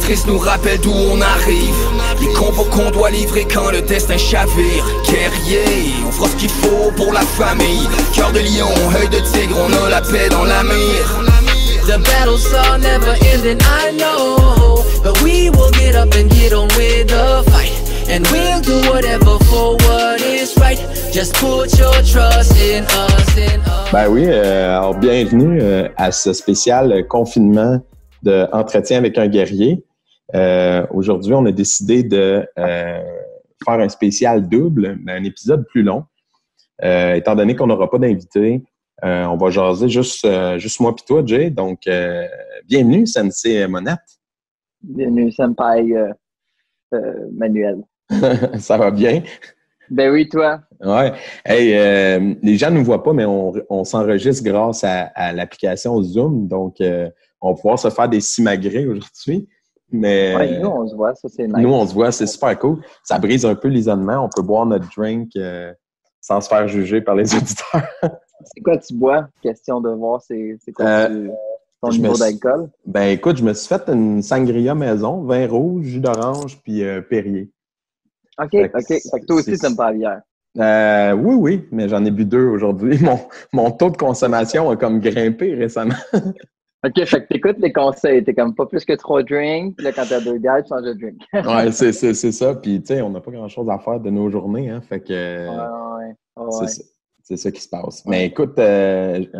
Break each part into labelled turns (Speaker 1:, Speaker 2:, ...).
Speaker 1: cicatrices nous rappellent d'où on arrive. Les combats qu'on doit livrer quand le destin chavire. Guerrier, on fera ce qu'il faut pour la famille. Cœur de lion, œil de tigre, on a la paix dans la mire.
Speaker 2: The battles are never ending, I know, but we will get up and get on with the fight. And we'll do whatever for what is right. Just put your trust in us, in us.
Speaker 3: Ben oui, alors bienvenue à ce spécial confinement de Entretien avec un guerrier. Aujourd'hui, on a décidé de faire un spécial double, un épisode plus long. Étant donné qu'on n'aura pas d'invité, on va jaser juste moi et toi, Jay. Donc, bienvenue, Sensei Monette.
Speaker 4: Bienvenue, Senpai Manuel.
Speaker 3: Ça va bien?
Speaker 4: Ben oui, toi?
Speaker 3: Ouais. Hey, les gens ne nous voient pas, mais on s'enregistre grâce à l'application Zoom. Donc, on va pouvoir se faire des simagrées aujourd'hui. Mais
Speaker 4: ouais, nous, on se voit, ça, c'est nice.
Speaker 3: Nous, on se voit, c'est super cool. Ça brise un peu l'isolement. On peut boire notre drink sans se faire juger par les auditeurs.
Speaker 4: C'est quoi tu bois? Question de voir, c'est quoi ton niveau d'alcool?
Speaker 3: Ben écoute, je me suis fait une sangria maison, vin rouge, jus d'orange, puis Perrier.
Speaker 4: OK. Fait que toi aussi, tu n'aimes pas la bière.
Speaker 3: Oui, mais j'en ai bu 2 aujourd'hui. Mon taux de consommation a comme grimpé récemment.
Speaker 4: OK, fait que t'écoutes les conseils. T'es comme pas plus que 3 drinks, puis là, quand t'as 2 bières, tu changes de drink.
Speaker 3: Ouais, c'est ça. Puis, tu sais, on n'a pas grand-chose à faire de nos journées, hein. Fait que
Speaker 4: Ouais.
Speaker 3: c'est ça qui se passe. Mais écoute,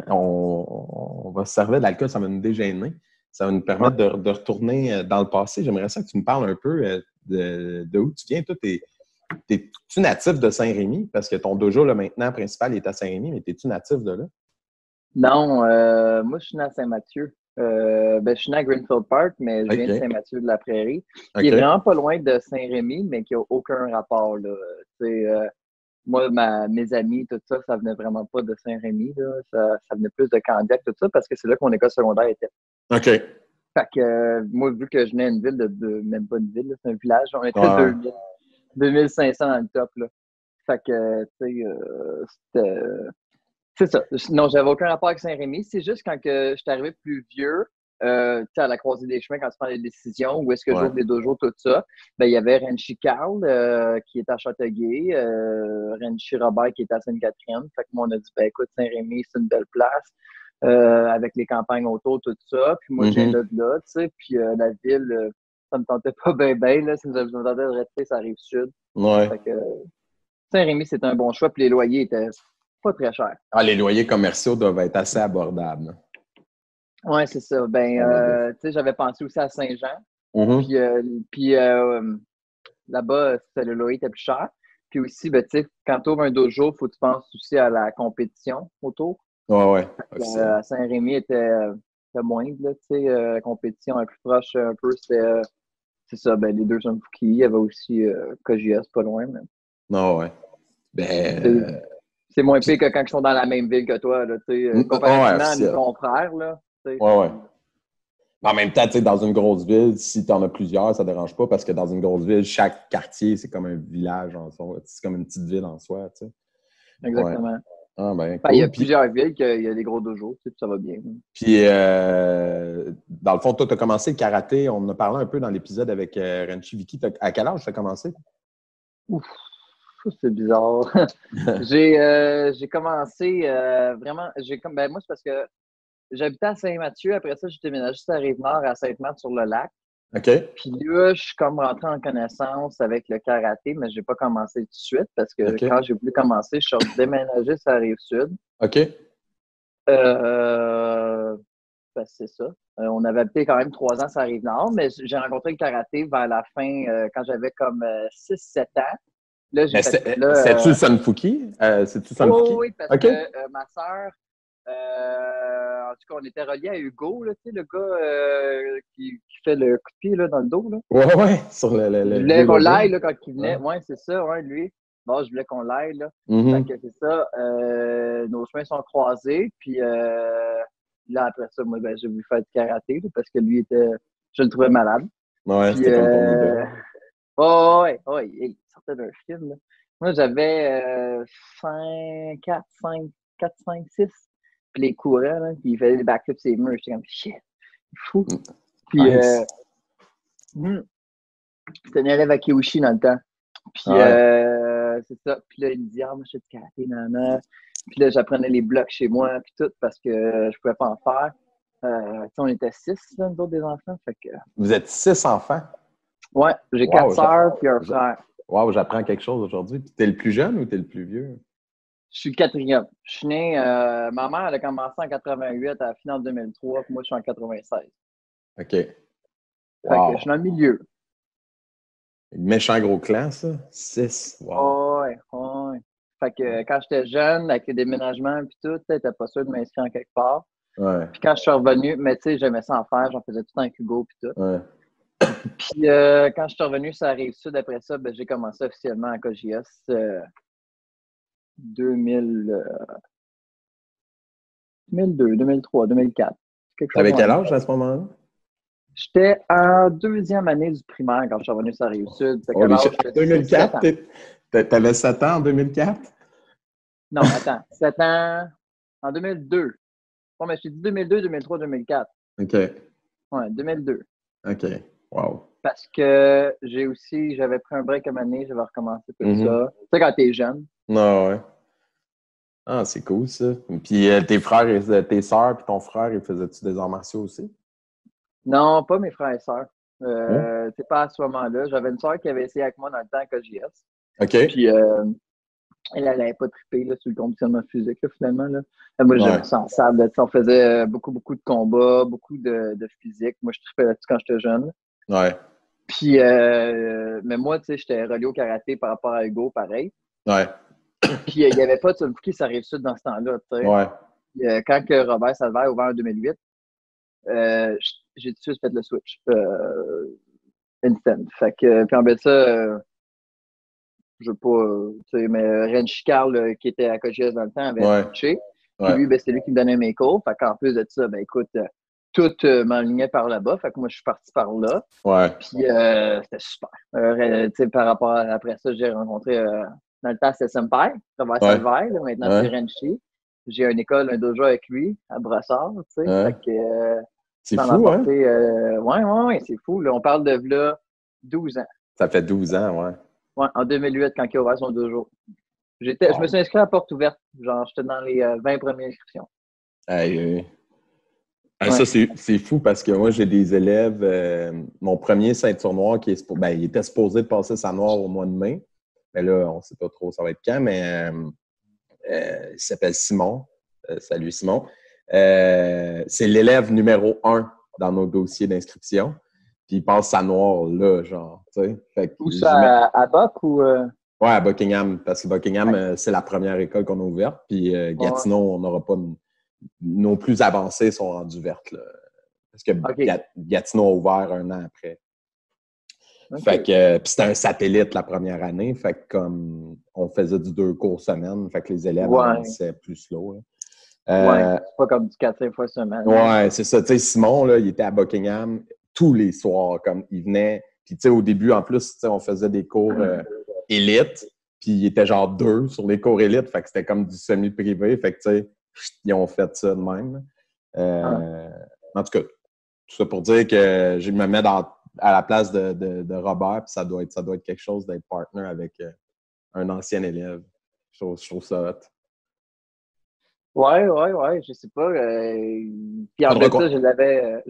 Speaker 3: on va se servir de l'alcool, ça va nous dégêner. Ça va nous permettre de retourner dans le passé. J'aimerais ça que tu me parles un peu de où tu viens. Toi, t'es-tu natif de Saint-Rémy? Parce que ton dojo, là, maintenant, principal, est à Saint-Rémy, mais t'es-tu natif de là?
Speaker 4: Non, moi, je suis né à Saint-Mathieu. Je suis né à Greenfield Park, mais je viens de Saint-Mathieu de la Prairie, qui est vraiment pas loin de Saint-Rémy, mais qui n'a aucun rapport, là. Moi, mes amis, tout ça, ça venait vraiment pas de Saint-Rémy, là. Ça venait plus de Candiac, tout ça, parce que c'est là que mon école secondaire était.
Speaker 3: OK.
Speaker 4: Fait que moi, vu que je venais d'une ville même pas une ville, c'est un village, on était 2500 dans le top, là. Fait que, tu sais, c'est ça. Non, j'avais aucun rapport avec Saint-Rémy. C'est juste quand je suis arrivé plus vieux, à la croisée des chemins, quand tu prends les décisions, où est-ce que j'ouvre les dojos, tout ça, ben, il y avait Renchi Carl, qui est à Châteauguay, Renchi Robert, qui est à Sainte-Catherine. Fait que moi, on a dit, ben, écoute, Saint-Rémy, c'est une belle place, avec les campagnes autour, tout ça. Puis moi, je viens de là, tu sais. Puis la ville, ça me tentait pas bien, là. Ça me tentait de rester sur la Rive-Sud.
Speaker 3: Ouais.
Speaker 4: Fait que Saint-Rémy, c'était un bon choix. Puis les loyers étaient pas très cher.
Speaker 3: Ah, les loyers commerciaux doivent être assez abordables.
Speaker 4: Oui, c'est ça. Ben, tu sais, j'avais pensé aussi à Saint-Jean. Puis là-bas, le loyer était plus cher. Puis aussi, ben, tu sais, quand tu ouvres un dojo, il faut que tu penses aussi à la compétition autour.
Speaker 3: Ouais.
Speaker 4: À Saint-Rémy était moindre, là, tu sais, la compétition un peu proche, un peu, c'est ça, ben, les deux sont Fouki. Il y avait aussi KJS pas loin. Mais...
Speaker 3: Non, ouais. Ben...
Speaker 4: C'est moins pire que quand ils sont dans la même ville que toi, là, tu sais, comparativement à mes confrères, là.
Speaker 3: Ouais. En même temps, tu sais, dans une grosse ville, si tu en as plusieurs, ça ne dérange pas parce que dans une grosse ville, chaque quartier, c'est comme un village en soi. C'est comme une petite ville en soi, tu sais.
Speaker 4: Exactement.
Speaker 3: Ouais. Ah, ben,
Speaker 4: cool. Il y a plusieurs villes qu'il y a des gros dojos, tu sais, ça va bien.
Speaker 3: Puis, dans le fond, toi, tu as commencé le karaté. On en a parlé un peu dans l'épisode avec Renchi Vicky. À quel âge tu as commencé?
Speaker 4: Ouf, c'est bizarre. J'ai commencé vraiment... Ben, moi, c'est parce que j'habitais à Saint-Mathieu. Après ça, j'ai déménagé sur la Rive-Nord à Sainte-Marthe-sur-le-Lac.
Speaker 3: OK.
Speaker 4: Puis là, je suis comme rentré en connaissance avec le karaté, mais je n'ai pas commencé tout de suite parce que quand j'ai voulu commencer, je suis déménagé sur la Rive-Sud.
Speaker 3: OK.
Speaker 4: Ben, c'est ça. On avait habité quand même 3 ans sur la Rive-Nord, mais j'ai rencontré le karaté vers la fin, quand j'avais comme 6-7 ans. Là,
Speaker 3: c'est-tu Sunfuki? C'est-tu Sunfuki?
Speaker 4: Oui, parce que ma sœur, en tout cas, on était reliés à Hugo, là, tu sais, le gars qui fait le coup de pied là, dans le dos. Là.
Speaker 3: Ouais, sur le
Speaker 4: je voulais qu'on l'aille là, quand il venait. Ouais, c'est ça, lui. Bon, je voulais qu'on l'aille. Là. Fait que c'est ça. Nos chemins sont croisés. Puis là, après ça, moi, ben, j'ai voulu faire du karaté là, parce que lui je le trouvais malade.
Speaker 3: Ouais,
Speaker 4: puis,
Speaker 3: c'était comme ton idée.
Speaker 4: Il sortait d'un film. Là. Moi, j'avais 4, 5, 6. Puis les courants, là, puis il faisait des backflips sur les murs. J'étais comme, shit, fou. Puis, C'était un élève à Kiyoshi dans le temps. Puis, c'est ça. Puis là, il me dit, moi, je fais du karaté, nana. Puis là, j'apprenais les blocs chez moi, puis tout, parce que je pouvais pas en faire. On était 6, là, nous autres, des enfants. Fait que...
Speaker 3: Vous êtes 6 enfants?
Speaker 4: Ouais, j'ai 4 sœurs, puis un frère.
Speaker 3: Wow, j'apprends quelque chose aujourd'hui. T'es le plus jeune ou t'es le plus vieux?
Speaker 4: Je suis le 4e. Je suis né, ma mère, elle a commencé en 88, elle a fini en 2003, puis moi, je suis en 96.
Speaker 3: OK.
Speaker 4: Fait
Speaker 3: Wow.
Speaker 4: que je suis dans le milieu.
Speaker 3: Méchant gros clan, ça? 6. Wow.
Speaker 4: Ouais. Fait que quand j'étais jeune, avec les déménagements et tout, t'étais pas sûr de m'inscrire en quelque part.
Speaker 3: Ouais.
Speaker 4: Puis quand je suis revenu, mais tu sais, j'aimais ça en faire, j'en faisais tout le temps avec Hugo puis tout.
Speaker 3: Ouais.
Speaker 4: Puis quand je suis revenu sur la Rive-Sud, après ça, j'ai commencé officiellement à KJS 2002, 2003, 2004.
Speaker 3: T'avais quel âge à ce moment-là?
Speaker 4: J'étais en 2e année du primaire quand je suis revenu sur la Rive-Sud.
Speaker 3: Oh, 2004? T'avais 7 ans en 2004?
Speaker 4: Non, attends. 7 ans en 2002. Bon, mais je t'ai dit 2002, 2003, 2004.
Speaker 3: OK.
Speaker 4: Ouais, 2002.
Speaker 3: OK. Wow.
Speaker 4: Parce que j'avais pris un break à année, j'avais recommencé tout ça. Tu sais, quand t'es jeune.
Speaker 3: Non, ouais. Ah, c'est cool, ça. Puis tes frères, tes sœurs, puis ton frère, ils faisaient-tu des arts martiaux aussi?
Speaker 4: Non, pas mes frères et sœurs. C'est pas à ce moment-là. J'avais une sœur qui avait essayé avec moi dans le temps à KJS.
Speaker 3: OK.
Speaker 4: Puis, elle n'avait pas trippé là, sur le conditionnement physique, là, finalement. Là. Moi, j'aimais ça en salle. On faisait beaucoup de combats, beaucoup de physique. Moi, je trippais là-dessus quand j'étais jeune.
Speaker 3: Ouais.
Speaker 4: Puis, mais moi, tu sais, j'étais relié au karaté par rapport à Hugo, pareil.
Speaker 3: Ouais.
Speaker 4: Puis, il n'y avait pas de Sulfuki, ça arrive sud dans ce temps-là, tu sais.
Speaker 3: Ouais.
Speaker 4: Quand que Robert Salvaire a ouvert en 2008, j'ai tout de suite fait le switch. Instant. Fait que, puis en fait ça, je veux pas, tu sais, mais Renchi Carl, qui était à KGS dans le temps, avait switché. Puis lui, ben, c'était lui qui me donnait mes cours. Fait qu'en plus de ça, ben écoute, tout m'enlignait par là-bas. Fait que moi, je suis parti par là.
Speaker 3: Ouais.
Speaker 4: Puis c'était super. Tu sais, par rapport à, après ça, j'ai rencontré, dans le temps, c'était Senpai, Robert Salvaire. Là, maintenant, c'est Renchi. J'ai une école, un dojo avec lui, à Brossard, tu sais. Fait que...
Speaker 3: c'est fou, hein?
Speaker 4: Ouais, c'est fou. Là, on parle de là 12 ans.
Speaker 3: Ça fait 12 ans, ouais.
Speaker 4: Ouais, en 2008, quand il a ouvert son dojo. Je me suis inscrit à porte ouverte. Genre, j'étais dans les 20 premières inscriptions.
Speaker 3: Ça, c'est fou parce que moi, j'ai des élèves. Mon premier ceinture noire, il était supposé de passer sa noire au mois de mai. Mais là, on ne sait pas trop ça va être quand, mais il s'appelle Simon. Salut, Simon. C'est l'élève numéro 1 dans nos dossiers d'inscription. Puis il passe sa noire là, genre, tu sais.
Speaker 4: Où ça, à Buck ou...
Speaker 3: Ouais, à Buckingham, parce que Buckingham, c'est la première école qu'on a ouverte. Puis Gatineau, on n'aura pas... Nos plus avancés sont rendus vertes, là. Parce que Gatineau a ouvert un an après. Fait que, puis c'était un satellite la première année. Fait que comme on faisait du 2 cours semaine, fait que les élèves avançaient plus slow, là.
Speaker 4: C'est pas comme du 4-5 fois semaine.
Speaker 3: Ouais, c'est ça. Tu sais, Simon, là, il était à Buckingham tous les soirs. Comme il venait. Puis, tu sais, au début, en plus, on faisait des cours élites. Puis, il était genre 2 sur les cours élites. Fait que c'était comme du semi-privé. Fait que, tu sais, ils ont fait ça de même. En tout cas, tout ça pour dire que je me mets à la place de Robert. Puis, ça doit être quelque chose d'être partner avec un ancien élève. Je trouve ça hot.
Speaker 4: Ouais, je sais pas. Puis en fait, ça, je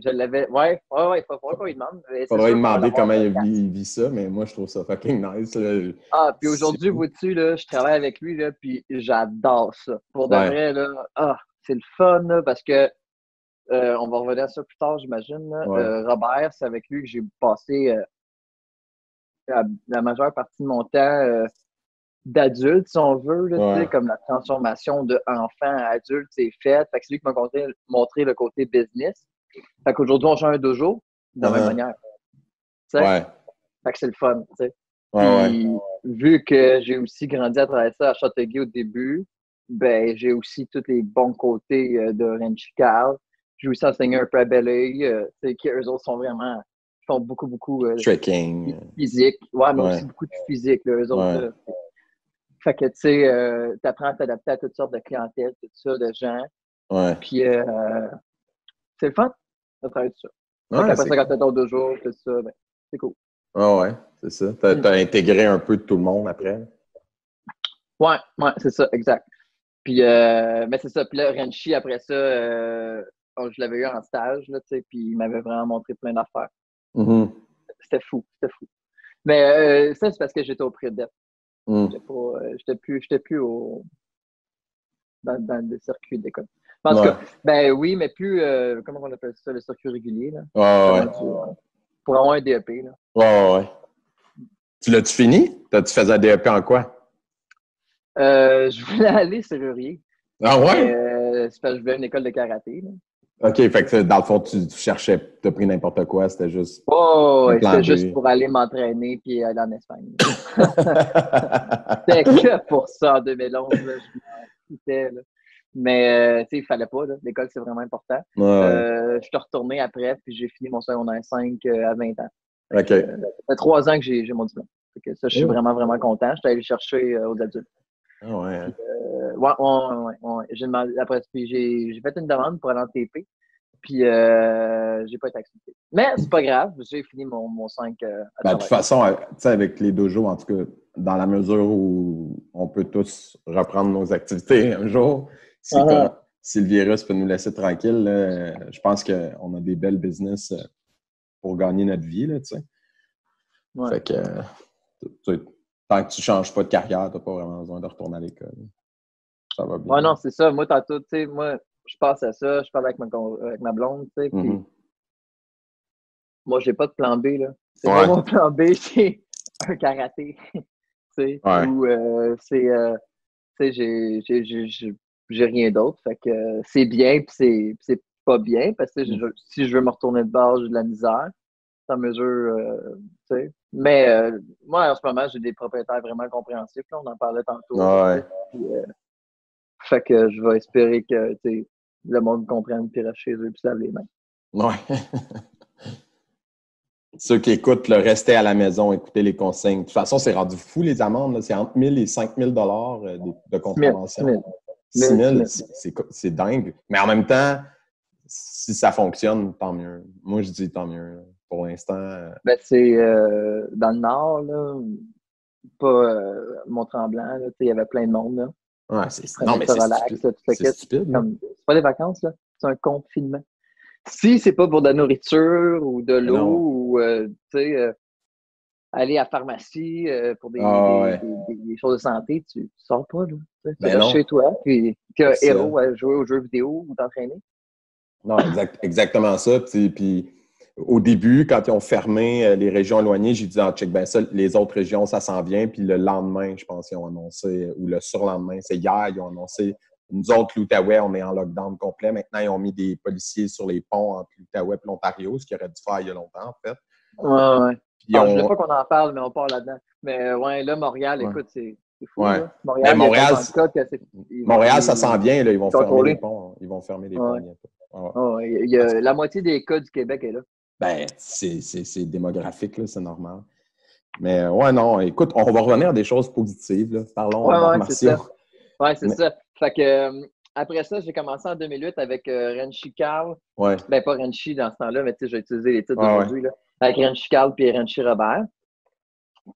Speaker 4: l'avais. Ouais, il faut qu'on lui demande.
Speaker 3: Faudrait lui demander comment il vit ça, mais moi, je trouve ça fucking nice. Là.
Speaker 4: Puis aujourd'hui, vois-tu, là, je travaille avec lui, là, puis j'adore ça. Pour de vrai, là, c'est le fun, là, parce que on va revenir à ça plus tard, j'imagine. Robert, c'est avec lui que j'ai passé la majeure partie de mon temps d'adulte, si on veut, là, comme la transformation de enfant à adulte, c'est fait. Fait que c'est lui qui m'a montré le côté business. Fait qu'aujourd'hui, on change un dojo de la même manière. Fait que c'est le fun, tu sais. Puis, vu que j'ai aussi grandi à travers ça à Châteauguay au début, ben, j'ai aussi tous les bons côtés de Renchi Carl. J'ai aussi enseigné un peu à Belleuil, qui eux autres sont vraiment, font beaucoup physique. Ouais, mais aussi beaucoup de physique, là, eux autres. Là. Fait que, tu sais, t'apprends à t'adapter à toutes sortes de clientèles, tout ça, de gens. Puis, c'est le fun de travailler tout ça. Après ça, quand t'as ton dojo, tout ça, ben, c'est cool.
Speaker 3: Ah ouais, c'est ça. T'as intégré un peu de tout le monde après.
Speaker 4: Ouais, c'est ça, exact. Puis, mais c'est ça. Puis là, Renchi, après ça, je l'avais eu en stage, là, tu sais, puis il m'avait vraiment montré plein d'affaires.
Speaker 3: Mm-hmm.
Speaker 4: C'était fou. Mais ça, c'est parce que j'étais au Prédep.
Speaker 3: Mm.
Speaker 4: J'étais plus dans le circuit d'école. En tout
Speaker 3: Ouais.
Speaker 4: cas, ben oui, mais plus, comment on appelle ça, le circuit régulier, là.
Speaker 3: Ouais.
Speaker 4: Pour avoir un DEP, là.
Speaker 3: Ouais. Tu l'as-tu fini? Tu faisais un DEP en quoi?
Speaker 4: Je voulais aller serrurier.
Speaker 3: Ah ouais?
Speaker 4: Mais c'est parce que je voulais une école de karaté, là.
Speaker 3: OK, fait que dans le fond, tu cherchais, t'as pris n'importe quoi, c'était juste.
Speaker 4: Oh,
Speaker 3: un plan
Speaker 4: c'était
Speaker 3: B.
Speaker 4: juste pour aller m'entraîner puis aller en Espagne. C'était que pour ça en 2011, là, je m'en foutais, là. Mais, tu sais, il fallait pas, là. L'école, c'est vraiment important.
Speaker 3: Ouais.
Speaker 4: Je suis retourné après, puis j'ai fini mon secondaire 5 à 20 ans.
Speaker 3: OK.
Speaker 4: Ça fait 3 ans que j'ai mon diplôme. Fait que ça, je suis vraiment, vraiment content. Je suis allé le chercher aux adultes.
Speaker 3: Ah ouais. Hein.
Speaker 4: Ouais. J'ai demandé, après, puis j'ai fait une demande pour aller en TP. Puis, j'ai pas été accepté. Mais c'est pas grave, j'ai fini mon 5
Speaker 3: Ben, de toute façon, tu sais, avec les dojos, en tout cas, dans la mesure où on peut tous reprendre nos activités un jour, si le virus peut nous laisser tranquille, là, je pense qu'on a des belles business pour gagner notre vie, là, tu sais.
Speaker 4: Ouais.
Speaker 3: Fait que, tant que tu changes pas de carrière, t'as pas vraiment besoin de retourner à l'école. Ça va bien.
Speaker 4: Ouais, non, c'est ça. Moi, tantôt, tu sais, je passe à ça, je parle avec ma blonde, tu sais, puis moi, j'ai pas de plan B, là. C'est pas mon plan B, c'est un karaté, tu sais, ou tu sais, j'ai rien d'autre, fait que c'est bien, puis c'est pas bien, parce que si je veux me retourner de base, j'ai de la misère, à mesure, tu sais. Mais moi, en ce moment, j'ai des propriétaires vraiment compréhensifs, là, on en parlait tantôt. Puis, fait que je vais espérer que le monde comprenne puis reste chez eux puis se lave les mains.
Speaker 3: Ouais. Ceux qui écoutent, restez à la maison, écoutez les consignes. De toute façon, c'est rendu fou les amendes. Là. C'est entre 1 000 et 5 000 de contravention. 6 000, c'est dingue. Mais en même temps, si ça fonctionne, tant mieux. Moi, je dis tant mieux. Pour l'instant.
Speaker 4: Ben, c'est dans le Nord, là, pas Mont-Tremblant, il y avait plein de monde. Là.
Speaker 3: Ouais, c'est stupide. C'est stupide.
Speaker 4: C'est pas des vacances, là. C'est un confinement. Si c'est pas pour de la nourriture ou de l'eau ou aller à la pharmacie pour des choses de santé, tu sors pas, là. Tu restes chez toi, puis tu es héros à jouer aux jeux vidéo ou t'entraîner.
Speaker 3: Non, exactement ça. Puis au début, quand ils ont fermé les régions éloignées, j'ai dit check ben ça, les autres régions, ça s'en vient. Puis le lendemain, je pense, ils ont annoncé, ou le surlendemain, c'est hier, ils ont annoncé. Nous autres, l'Outaouais, on est en lockdown complet. Maintenant, ils ont mis des policiers sur les ponts entre l'Outaouais et l'Ontario, ce qu'ils auraient dû faire il y a longtemps, en fait.
Speaker 4: Ouais. Je ne veux pas qu'on en parle, mais on parle là-dedans. Mais ouais, là, Montréal, écoute, c'est fou.
Speaker 3: Ouais.
Speaker 4: Là. Montréal,
Speaker 3: Montréal, ça s'en vient. Là, ils vont fermer les ponts. Ils vont fermer les ponts bientôt.
Speaker 4: La moitié des cas du Québec est là.
Speaker 3: Ben, c'est démographique, là, c'est normal. Mais ouais, non, écoute, on va revenir à des choses positives. Là. Parlons d'arts martiaux.
Speaker 4: Ouais, c'est ça. Fait que après ça, j'ai commencé en 2008 avec Renchi Carl.
Speaker 3: Ouais.
Speaker 4: Ben, pas Renchi dans ce temps-là, mais tu sais, j'ai utilisé les titres d'aujourd'hui. Là, avec Renchi Carl et Renchi Robert.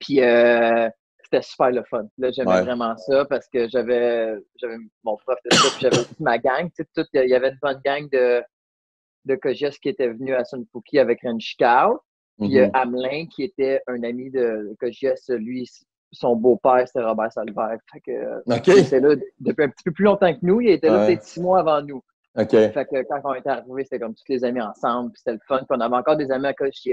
Speaker 4: Puis c'était super le fun. Là, j'aimais vraiment ça parce que j'avais mon prof de ça, puis j'avais aussi ma gang. Il y avait une bonne gang de Kogies qui était venu à Sunfuki avec Renchi Carl. Puis Hamelin, qui était un ami de Kogies, lui, son beau-père, c'était Robert Salvaire. Fait que il était là depuis un petit peu plus longtemps que nous. Il était là peut-être 6 mois avant nous. Fait que quand on était arrivés, c'était comme tous les amis ensemble. Puis c'était le fun. Puis on avait encore des amis à Kogies.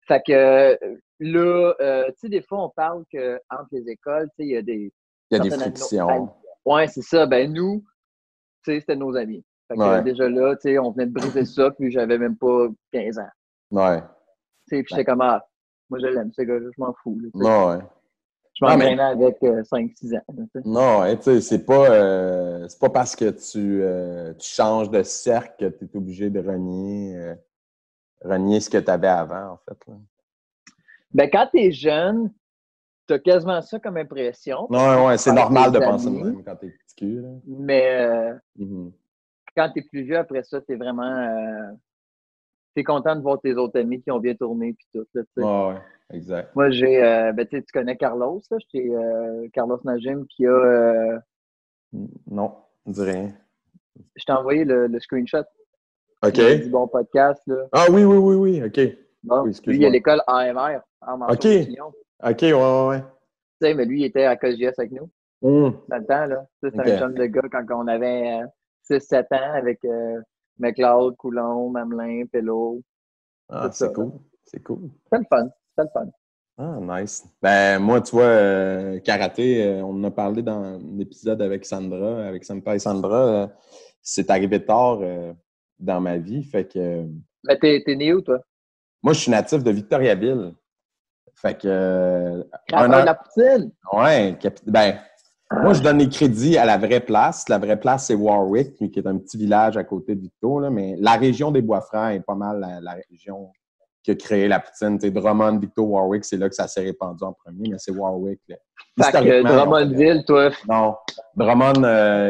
Speaker 4: Fait que là, tu sais, des fois, on parle qu'entre les écoles, tu sais, il y a des...
Speaker 3: Il y a des frictions.
Speaker 4: Ouais, c'est ça. Ben nous, tu sais, c'était nos amis. Fait que déjà là, tu sais, on venait de briser ça, puis j'avais même pas 15 ans.
Speaker 3: Ouais.
Speaker 4: Tu sais, puis j'étais comme, moi je l'aime, ce gars-là, je m'en fous.
Speaker 3: Là,
Speaker 4: je m'entraînais avec 5-6 ans. Là,
Speaker 3: non, tu sais, c'est pas parce que tu changes de cercle que tu es obligé de renier ce que tu avais avant, en fait. Là.
Speaker 4: Ben, quand tu es jeune, tu as quasiment ça comme impression.
Speaker 3: Ouais, c'est normal de penser de même quand tu es petit cul. Là.
Speaker 4: Mais quand tu es plus vieux, après ça, tu es vraiment t'es content de voir tes autres amis qui ont bien tourné puis tout, là, tu sais.
Speaker 3: Ouais, exact.
Speaker 4: Moi, tu connais Carlos, là, Carlos Najim qui a,
Speaker 3: Non, on dit rien.
Speaker 4: je t'ai envoyé le screenshot.
Speaker 3: OK.
Speaker 4: Du bon podcast, là.
Speaker 3: Ah oui, oui, oui, oui, OK.
Speaker 4: Bon,
Speaker 3: Oui,
Speaker 4: lui, il a
Speaker 3: excuse-moi.
Speaker 4: l'école AMR, en mention
Speaker 3: OK.
Speaker 4: Roussillon.
Speaker 3: OK, ouais.
Speaker 4: Tu sais, mais lui, il était à COSGS avec nous,
Speaker 3: Hum,
Speaker 4: dans le temps, là. Ça, c'est
Speaker 3: OK.
Speaker 4: un chum de gars quand on avait 6-7 ans avec McLeod, Coulon, Mamelin, Pello.
Speaker 3: Ah, c'est cool. C'est cool.
Speaker 4: C'était le fun. C'était le fun.
Speaker 3: Ah, nice. Ben, moi, tu vois, karaté, on en a parlé dans l'épisode avec Sandra, avec Senpai Sandra. C'est arrivé tard dans ma vie. Fait que.
Speaker 4: Mais t'es né où, toi?
Speaker 3: Moi, je suis natif de Victoriaville. Fait que.
Speaker 4: Rappeur de la poutine!
Speaker 3: Ouais. Ben, moi, je donne les crédits à la vraie place. La vraie place, c'est Warwick, qui est un petit village à côté de Victo. Là, mais la région des Bois-Francs est pas mal la région qui a créé la poutine. T'sais, Drummond, Victo, Warwick, c'est là que ça s'est répandu en premier, mais c'est Warwick. Là.
Speaker 4: Fait que Drummondville, toi.
Speaker 3: Non. Drummond,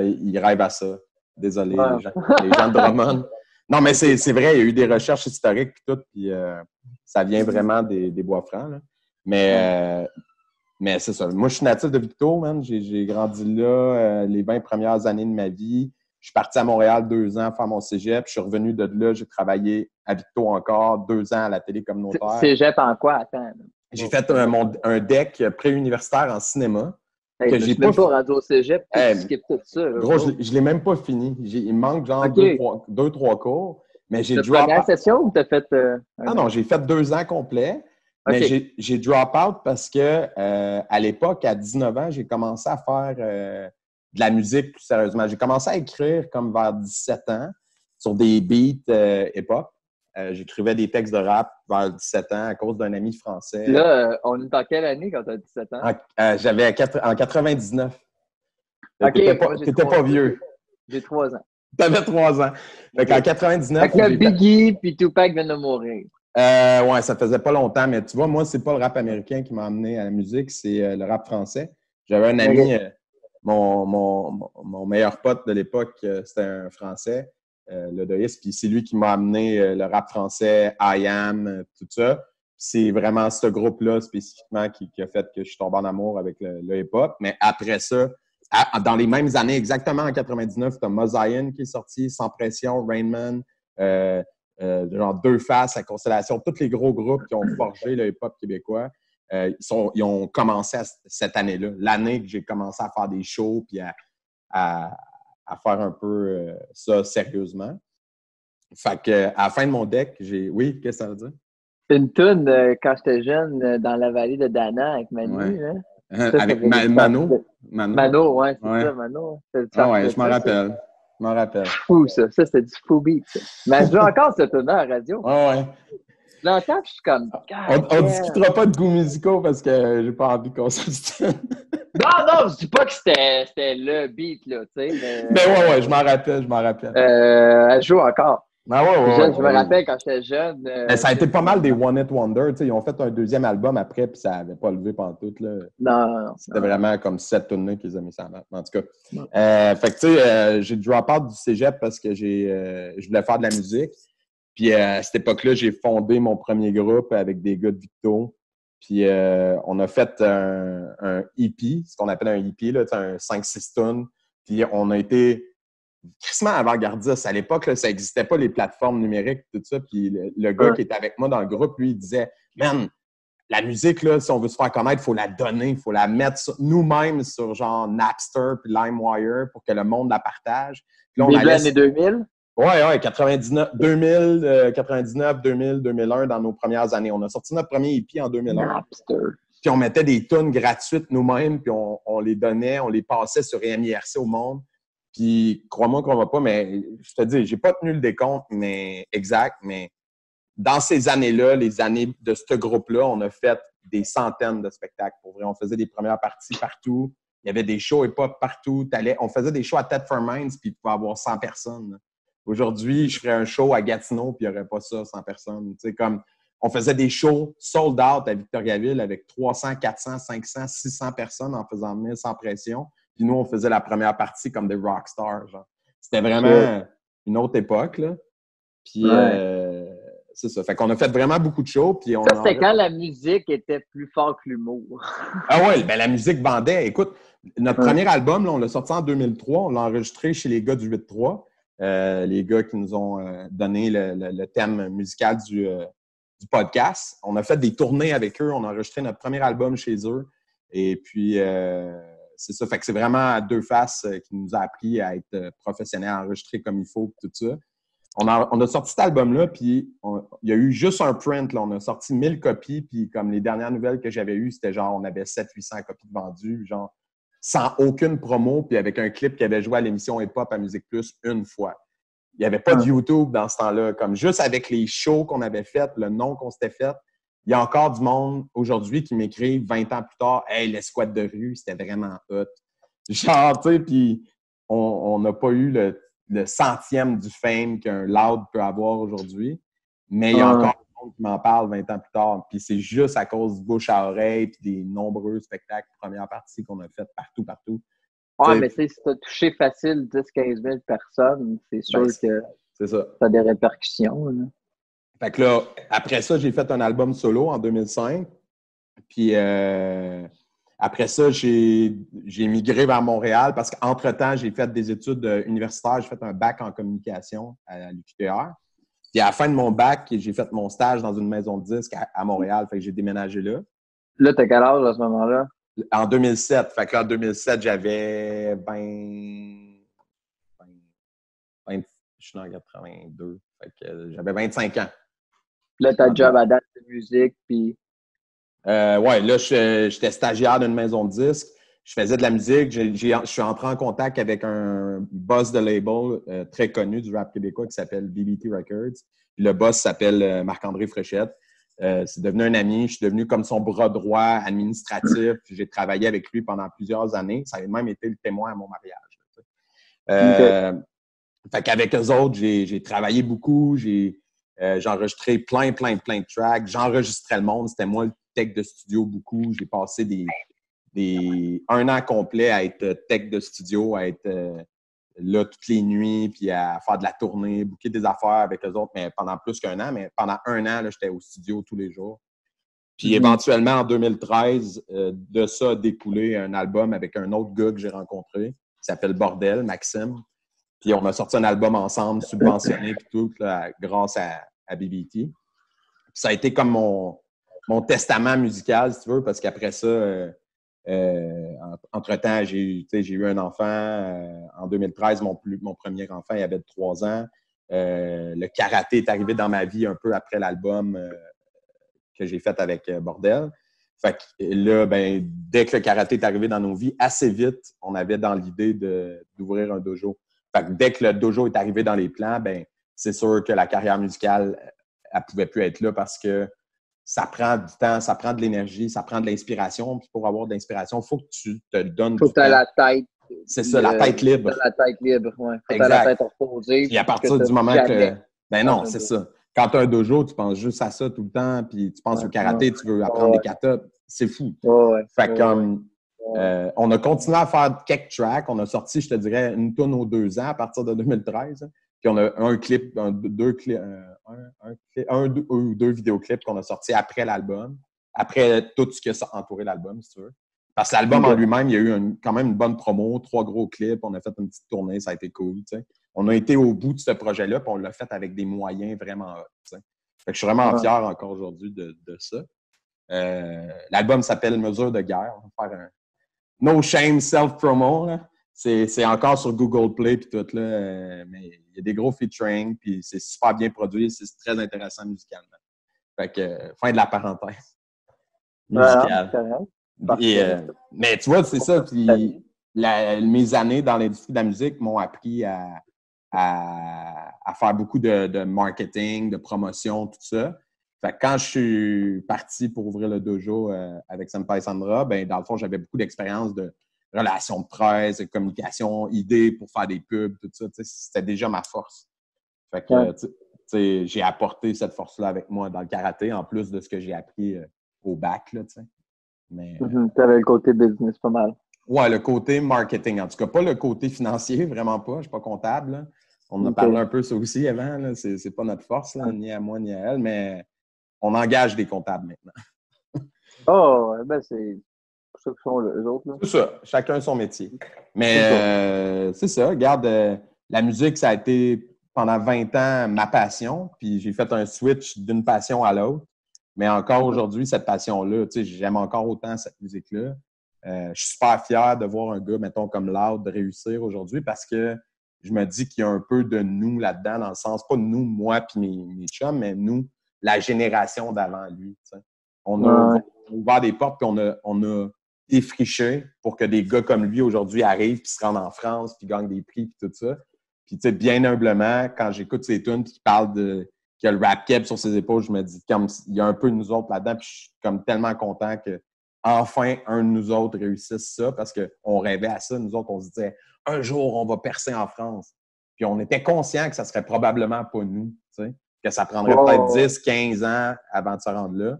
Speaker 3: il rêve à ça. Désolé,
Speaker 4: Ouais.
Speaker 3: les gens de Drummond. Non, mais c'est vrai, il y a eu des recherches historiques et tout, puis ça vient vraiment des Bois-Francs. Là. Mais c'est ça. Moi, je suis natif de Victo, man. J'ai grandi là les 20 premières années de ma vie. Je suis parti à Montréal 2 ans faire mon cégep. Je suis revenu de là. J'ai travaillé à Victo encore 2 ans à la télé communautaire.
Speaker 4: Cégep en quoi? Attends.
Speaker 3: J'ai fait un DEC préuniversitaire en cinéma.
Speaker 4: Hey, je suis même pas rendu au cégep. Tu skippes tout ça. Là,
Speaker 3: gros, je l'ai même pas fini. Il me manque genre 2-3 cours. Mais j'ai
Speaker 4: drop out. Première session ou t'as fait...
Speaker 3: non, j'ai fait 2 ans complets. Mais j'ai drop out parce que à l'époque, à 19 ans, j'ai commencé à faire de la musique plus sérieusement. J'ai commencé à écrire comme vers 17 ans sur des beats hip-hop. J'écrivais des textes de rap vers 17 ans à cause d'un ami français.
Speaker 4: Là, on est en quelle année quand tu as 17 ans?
Speaker 3: J'avais en 99.
Speaker 4: OK.
Speaker 3: T'étais pas vieux.
Speaker 4: J'ai 3 ans.
Speaker 3: T'avais 3 ans. Fait qu'en 99...
Speaker 4: Fait que Biggie puis Tupac viennent de mourir.
Speaker 3: Ouais, ça faisait pas longtemps, mais tu vois, moi, c'est pas le rap américain qui m'a amené à la musique, c'est le rap français. J'avais un ami, mon meilleur pote de l'époque, c'était un Français, le Doïs, puis c'est lui qui m'a amené le rap français, I Am, tout ça. C'est vraiment ce groupe-là spécifiquement qui a fait que je suis tombé en amour avec le hip-hop. Mais après ça, dans les mêmes années, exactement en 99, t'as Mosaïen qui est sorti, Sans Pression, Rain Man, genre Deux Faces, La Constellation, tous les gros groupes qui ont forgé le hip-hop québécois, ils ont commencé cette année-là. L'année que j'ai commencé à faire des shows puis à faire un peu ça sérieusement. Fait que à la fin de mon deck, Oui, qu'est-ce que ça veut dire?
Speaker 4: Une toune quand j'étais jeune dans la vallée de Dana avec Manu.
Speaker 3: Ouais.
Speaker 4: Hein?
Speaker 3: Avec Mano?
Speaker 4: Mano, ouais, c'est ça, Mano.
Speaker 3: Ah ouais, je m'en rappelle. Je m'en rappelle.
Speaker 4: Fou, ça. Ça, c'était du fou beat. Ça. Mais je joue encore cette tune à la radio.
Speaker 3: Ah ouais.
Speaker 4: Je l'entends, je suis comme...
Speaker 3: On discutera pas de goûts musicaux parce que j'ai pas envie qu'on se
Speaker 4: Non, je dis pas que c'était le beat, là, tu sais.
Speaker 3: Mais ouais, je m'en rappelle.
Speaker 4: Elle joue encore.
Speaker 3: Ah ouais,
Speaker 4: je me rappelle quand j'étais jeune.
Speaker 3: Ça a été pas mal des One Hit Wonder. Ils ont fait un deuxième album après, puis ça n'avait pas levé pantoute. Là.
Speaker 4: Non.
Speaker 3: C'était vraiment comme 7 tournées qu'ils ont mis ça en map. En tout cas. Fait que tu sais, j'ai drop out du cégep parce que je voulais faire de la musique. Puis à cette époque-là, j'ai fondé mon premier groupe avec des gars de Victo. Puis on a fait un EP, ce qu'on appelle un EP, là, un 5-6 tonnes. Puis on a été crissement avant-gardiste. À l'époque, là, ça n'existait pas les plateformes numériques, tout ça. Puis le gars qui était avec moi dans le groupe, lui, il disait « Man, la musique, là, si on veut se faire connaître, il faut la donner, il faut la mettre nous-mêmes sur genre Napster puis LimeWire pour que le monde la partage. »
Speaker 4: Début années 2000?
Speaker 3: Ouais, 99, 2000, 99, 2000, 2001, dans nos premières années. On a sorti notre premier EP en 2001.
Speaker 4: Napster.
Speaker 3: Puis on mettait des tunes gratuites nous-mêmes, puis on les donnait, on les passait sur MIRC au monde. Puis, crois-moi qu'on va pas, mais je te dis, j'ai pas tenu le décompte exact, mais dans ces années-là, les années de ce groupe-là, on a fait des centaines de spectacles. Pour vrai, on faisait des premières parties partout. Il y avait des shows hip-hop partout. On faisait des shows à Thetford Mines, puis il pouvait y avoir 100 personnes. Aujourd'hui, je ferais un show à Gatineau, puis il n'y aurait pas ça, 100 personnes. Tu sais, comme on faisait des shows sold out à Victoriaville avec 300, 400, 500, 600 personnes en faisant 1000 sans pression. Puis nous, on faisait la première partie comme des rockstars. Genre. C'était vraiment une autre époque. Là. Puis c'est ça. Fait qu'on a fait vraiment beaucoup de shows. Puis
Speaker 4: ça, c'était quand la musique était plus fort que l'humour.
Speaker 3: Ah ouais, ben la musique vendait. Écoute, notre premier album, là, on l'a sorti en 2003. On l'a enregistré chez les gars du 8-3. Les gars qui nous ont donné le thème musical du podcast. On a fait des tournées avec eux. On a enregistré notre premier album chez eux. Et puis, c'est ça. Fait que c'est vraiment à deux faces qui nous a appris à être professionnels, à enregistrer comme il faut, tout ça. On a sorti cet album-là, puis il y a eu juste un print. Là. On a sorti 1000 copies, puis comme les dernières nouvelles que j'avais eues, c'était genre, on avait 700-800 copies de vendues, genre sans aucune promo, puis avec un clip qui avait joué à l'émission Hip Hop à Musique Plus une fois. Il n'y avait pas de YouTube dans ce temps-là. Comme juste avec les shows qu'on avait fait, le nom qu'on s'était fait, il y a encore du monde aujourd'hui qui m'écrit 20 ans plus tard « Hey, l'escouade de rue, c'était vraiment hot. » Genre, tu sais, puis on n'a pas eu le centième du fame qu'un loud peut avoir aujourd'hui, mais il y a encore du monde qui m'en parle 20 ans plus tard. Puis c'est juste à cause du bouche à oreille puis des nombreux spectacles première partie qu'on a fait partout.
Speaker 4: Ouais, mais tu sais, si tu as touché facile 10-15 000 personnes, c'est sûr que ça a des répercussions. Là.
Speaker 3: Fait que là, après ça, j'ai fait un album solo en 2005. Puis après ça, j'ai migré vers Montréal parce qu'entre-temps, j'ai fait des études universitaires. J'ai fait un bac en communication à l'UQTR. Puis à la fin de mon bac, j'ai fait mon stage dans une maison de disques à Montréal. Fait que j'ai déménagé là.
Speaker 4: Là, t'as quel âge à ce moment-là?
Speaker 3: En 2007. Fait que là, en 2007, j'avais je suis en 82. Fait que j'avais 25 ans.
Speaker 4: Là, ta job à date de musique, puis...
Speaker 3: ouais, là, j'étais stagiaire d'une maison de disques. Je faisais de la musique. Je suis entré en contact avec un boss de label très connu du rap québécois qui s'appelle BBT Records. Puis le boss s'appelle Marc-André Fréchette. C'est devenu un ami. Je suis devenu comme son bras droit administratif. J'ai travaillé avec lui pendant plusieurs années. Ça a même été le témoin à mon mariage. Fait qu'avec eux autres, j'ai travaillé beaucoup. J'ai enregistré plein de tracks. J'enregistrais le monde. C'était moi le tech de studio beaucoup. J'ai passé un an complet à être tech de studio, à être là toutes les nuits, puis à faire de la tournée, booker des affaires avec eux autres, mais pendant plus qu'un an. Mais pendant un an, là, j'étais au studio tous les jours. Puis éventuellement, en 2013, de ça a découlé un album avec un autre gars que j'ai rencontré, qui s'appelle Bordel, Maxime. Puis on a sorti un album ensemble, subventionné, puis tout, là, grâce à BBT. Puis ça a été comme mon testament musical, si tu veux, parce qu'après ça, entre-temps, j'ai eu un enfant. En 2013, mon premier enfant, il avait 3 ans. Le karaté est arrivé dans ma vie un peu après l'album que j'ai fait avec Bordel. Fait que là, ben, dès que le karaté est arrivé dans nos vies, assez vite, on avait dans l'idée d'ouvrir un dojo. Fait que dès que le dojo est arrivé dans les plans, ben, c'est sûr que la carrière musicale, elle pouvait plus être là parce que ça prend du temps, ça prend de l'énergie, ça prend de l'inspiration. Puis pour avoir de l'inspiration, il faut que tu te donnes du temps.
Speaker 4: Faut que tu aies la tête.
Speaker 3: C'est ça, la tête libre.
Speaker 4: La tête libre, oui. Faut que tu aies la tête reposée.
Speaker 3: Et à partir du moment que... Ben non, c'est ça. Quand tu as un dojo, tu penses juste à ça tout le temps, puis tu penses au karaté, tu veux apprendre des katas. C'est fou. Fait que on a continué à faire quelques tracks. On a sorti, je te dirais, une tonne aux 2 ans à partir de 2013. Puis on a un ou deux vidéoclips qu'on a sortis après l'album, après tout ce qui a entouré l'album, si tu veux. Parce que l'album en lui-même, il y a eu quand même une bonne promo, 3 gros clips, on a fait une petite tournée, ça a été cool, tu sais. On a été au bout de ce projet-là, puis on l'a fait avec des moyens vraiment hot, tu sais. Fait que je suis vraiment fier encore aujourd'hui de ça. L'album s'appelle Mesure de guerre. On va faire un no shame self-promo, là. C'est encore sur Google Play puis tout, là, mais il y a des gros featuring, puis c'est super bien produit, c'est très intéressant musicalement. Fait que, fin de la parenthèse musicale. Mais tu vois, c'est ça, puis mes années dans l'industrie de la musique m'ont appris à faire beaucoup de marketing, de promotion, tout ça. Fait que quand je suis parti pour ouvrir le dojo avec Senpai Sandra, ben dans le fond, j'avais beaucoup d'expérience de relations de presse, de communication, idées pour faire des pubs, tout ça. C'était déjà ma force. Fait que j'ai apporté cette force-là avec moi dans le karaté, en plus de ce que j'ai appris au bac. Là, mais
Speaker 4: tu avais le côté business pas mal.
Speaker 3: Ouais, le côté marketing. En tout cas, pas le côté financier, vraiment pas. Je suis pas comptable. On en a parlé un peu ça aussi avant. Là. C'est pas notre force, là, ni à moi ni à elle, mais on engage des comptables maintenant.
Speaker 4: Oh, ben c'est pour ça qu'ils sont là, eux autres. Là.
Speaker 3: C'est ça. Chacun son métier. Mais c'est ça. Regarde, la musique, ça a été pendant 20 ans ma passion. Puis j'ai fait un switch d'une passion à l'autre. Mais encore aujourd'hui, cette passion-là, tu sais, j'aime encore autant cette musique-là. Je suis super fier de voir un gars, mettons, comme Loud, de réussir aujourd'hui parce que je me dis qu'il y a un peu de nous là-dedans, dans le sens, pas nous, moi puis mes chums, mais nous, la génération d'avant lui. Tu sais. On a ouvert des portes puis on a défriché pour que des gars comme lui aujourd'hui arrivent puis se rendent en France puis gagnent des prix puis tout ça. Puis tu sais, bien humblement, quand j'écoute ses tunes puis qu'il parle qu'il a le rap cap sur ses épaules, je me dis comme il y a un peu de nous autres là-dedans puis je suis comme tellement content que enfin un de nous autres réussisse ça parce qu'on rêvait à ça. Nous autres, on se disait un jour, on va percer en France. Puis on était conscients que ça serait probablement pas nous, tu sais, que ça prendrait peut-être 10, 15 ans avant de se rendre là,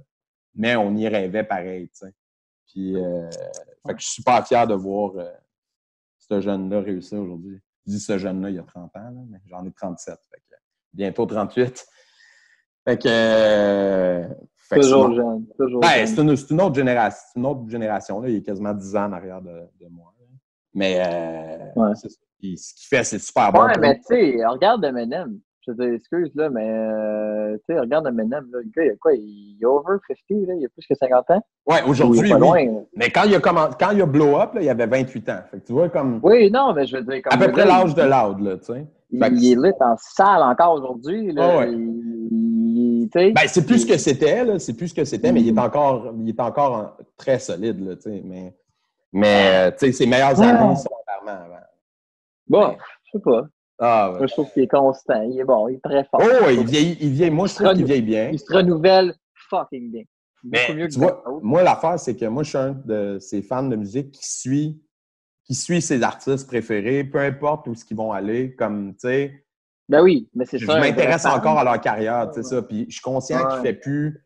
Speaker 3: mais on y rêvait pareil, tu sais. Puis, fait que je suis super fier de voir ce jeune-là réussir aujourd'hui. Je dis ce jeune-là, il y a 30 ans, là, mais j'en ai 37, fait que bientôt 38. Fait que...
Speaker 4: toujours jeune. Toujours
Speaker 3: ben,
Speaker 4: jeune.
Speaker 3: c'est une autre génération. C'est une autre génération. Là. Il est quasiment 10 ans en arrière de moi. Là. Mais c'est ça. Puis, ce qu'il fait, c'est super bon.
Speaker 4: Ouais, mais tu sais, regarde Eminem. Je te excuse, là, mais tu sais, regarde Eminem. Là, le gars, il a quoi? Il est over 50, là? Il a plus que 50 ans?
Speaker 3: Ouais, aujourd'hui,
Speaker 4: oui. Loin,
Speaker 3: mais quand il a blow up, là, il avait 28 ans. Fait que tu vois, comme...
Speaker 4: Oui, non, mais je veux dire... Comme
Speaker 3: à peu près l'âge de Loud, là, tu sais.
Speaker 4: Il est lit en salle encore aujourd'hui, là.
Speaker 3: Oh, ouais. Ben, c'est plus ce que c'était, là. C'est plus ce que c'était, mais il est encore très solide, là, tu sais. Mais tu sais, ses meilleures années sont clairement avant.
Speaker 4: Bon, je sais pas.
Speaker 3: Ah, ouais.
Speaker 4: Moi, je trouve qu'il est constant. Il est bon, il est très fort.
Speaker 3: Oh, il vieillit. Moi, je trouve qu'il vieillit bien.
Speaker 4: Il se renouvelle fucking bien.
Speaker 3: Mais tu vois, moi, l'affaire, c'est que moi, je suis un de ces fans de musique qui suit ses artistes préférés, peu importe où ils vont aller, comme, tu sais...
Speaker 4: Ben oui, mais c'est ça.
Speaker 3: Je m'intéresse encore à leur carrière, tu sais ça. Puis je suis conscient qu'il ne fait plus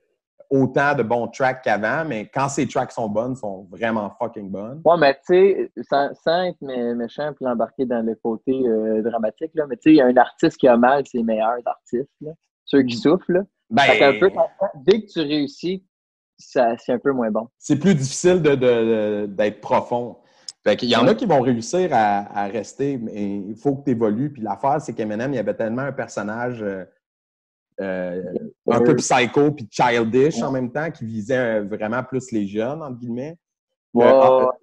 Speaker 3: autant de bons tracks qu'avant, mais quand ces tracks sont bonnes, ils sont vraiment fucking bonnes.
Speaker 4: Ouais, mais tu sais, sans être méchant puis embarquer dans le côté dramatique, là, mais tu sais, il y a un artiste qui a mal ses meilleurs artistes, là, ceux qui souffrent, là.
Speaker 3: Ben,
Speaker 4: fait un peu, dès que tu réussis, c'est un peu moins bon.
Speaker 3: C'est plus difficile d'être profond. Fait qu'il y en a qui vont réussir à rester, mais il faut que tu évolues. Puis l'affaire, c'est qu'Eminem, il y avait tellement un personnage un peu psycho puis childish en même temps qui visait vraiment plus les jeunes, entre guillemets.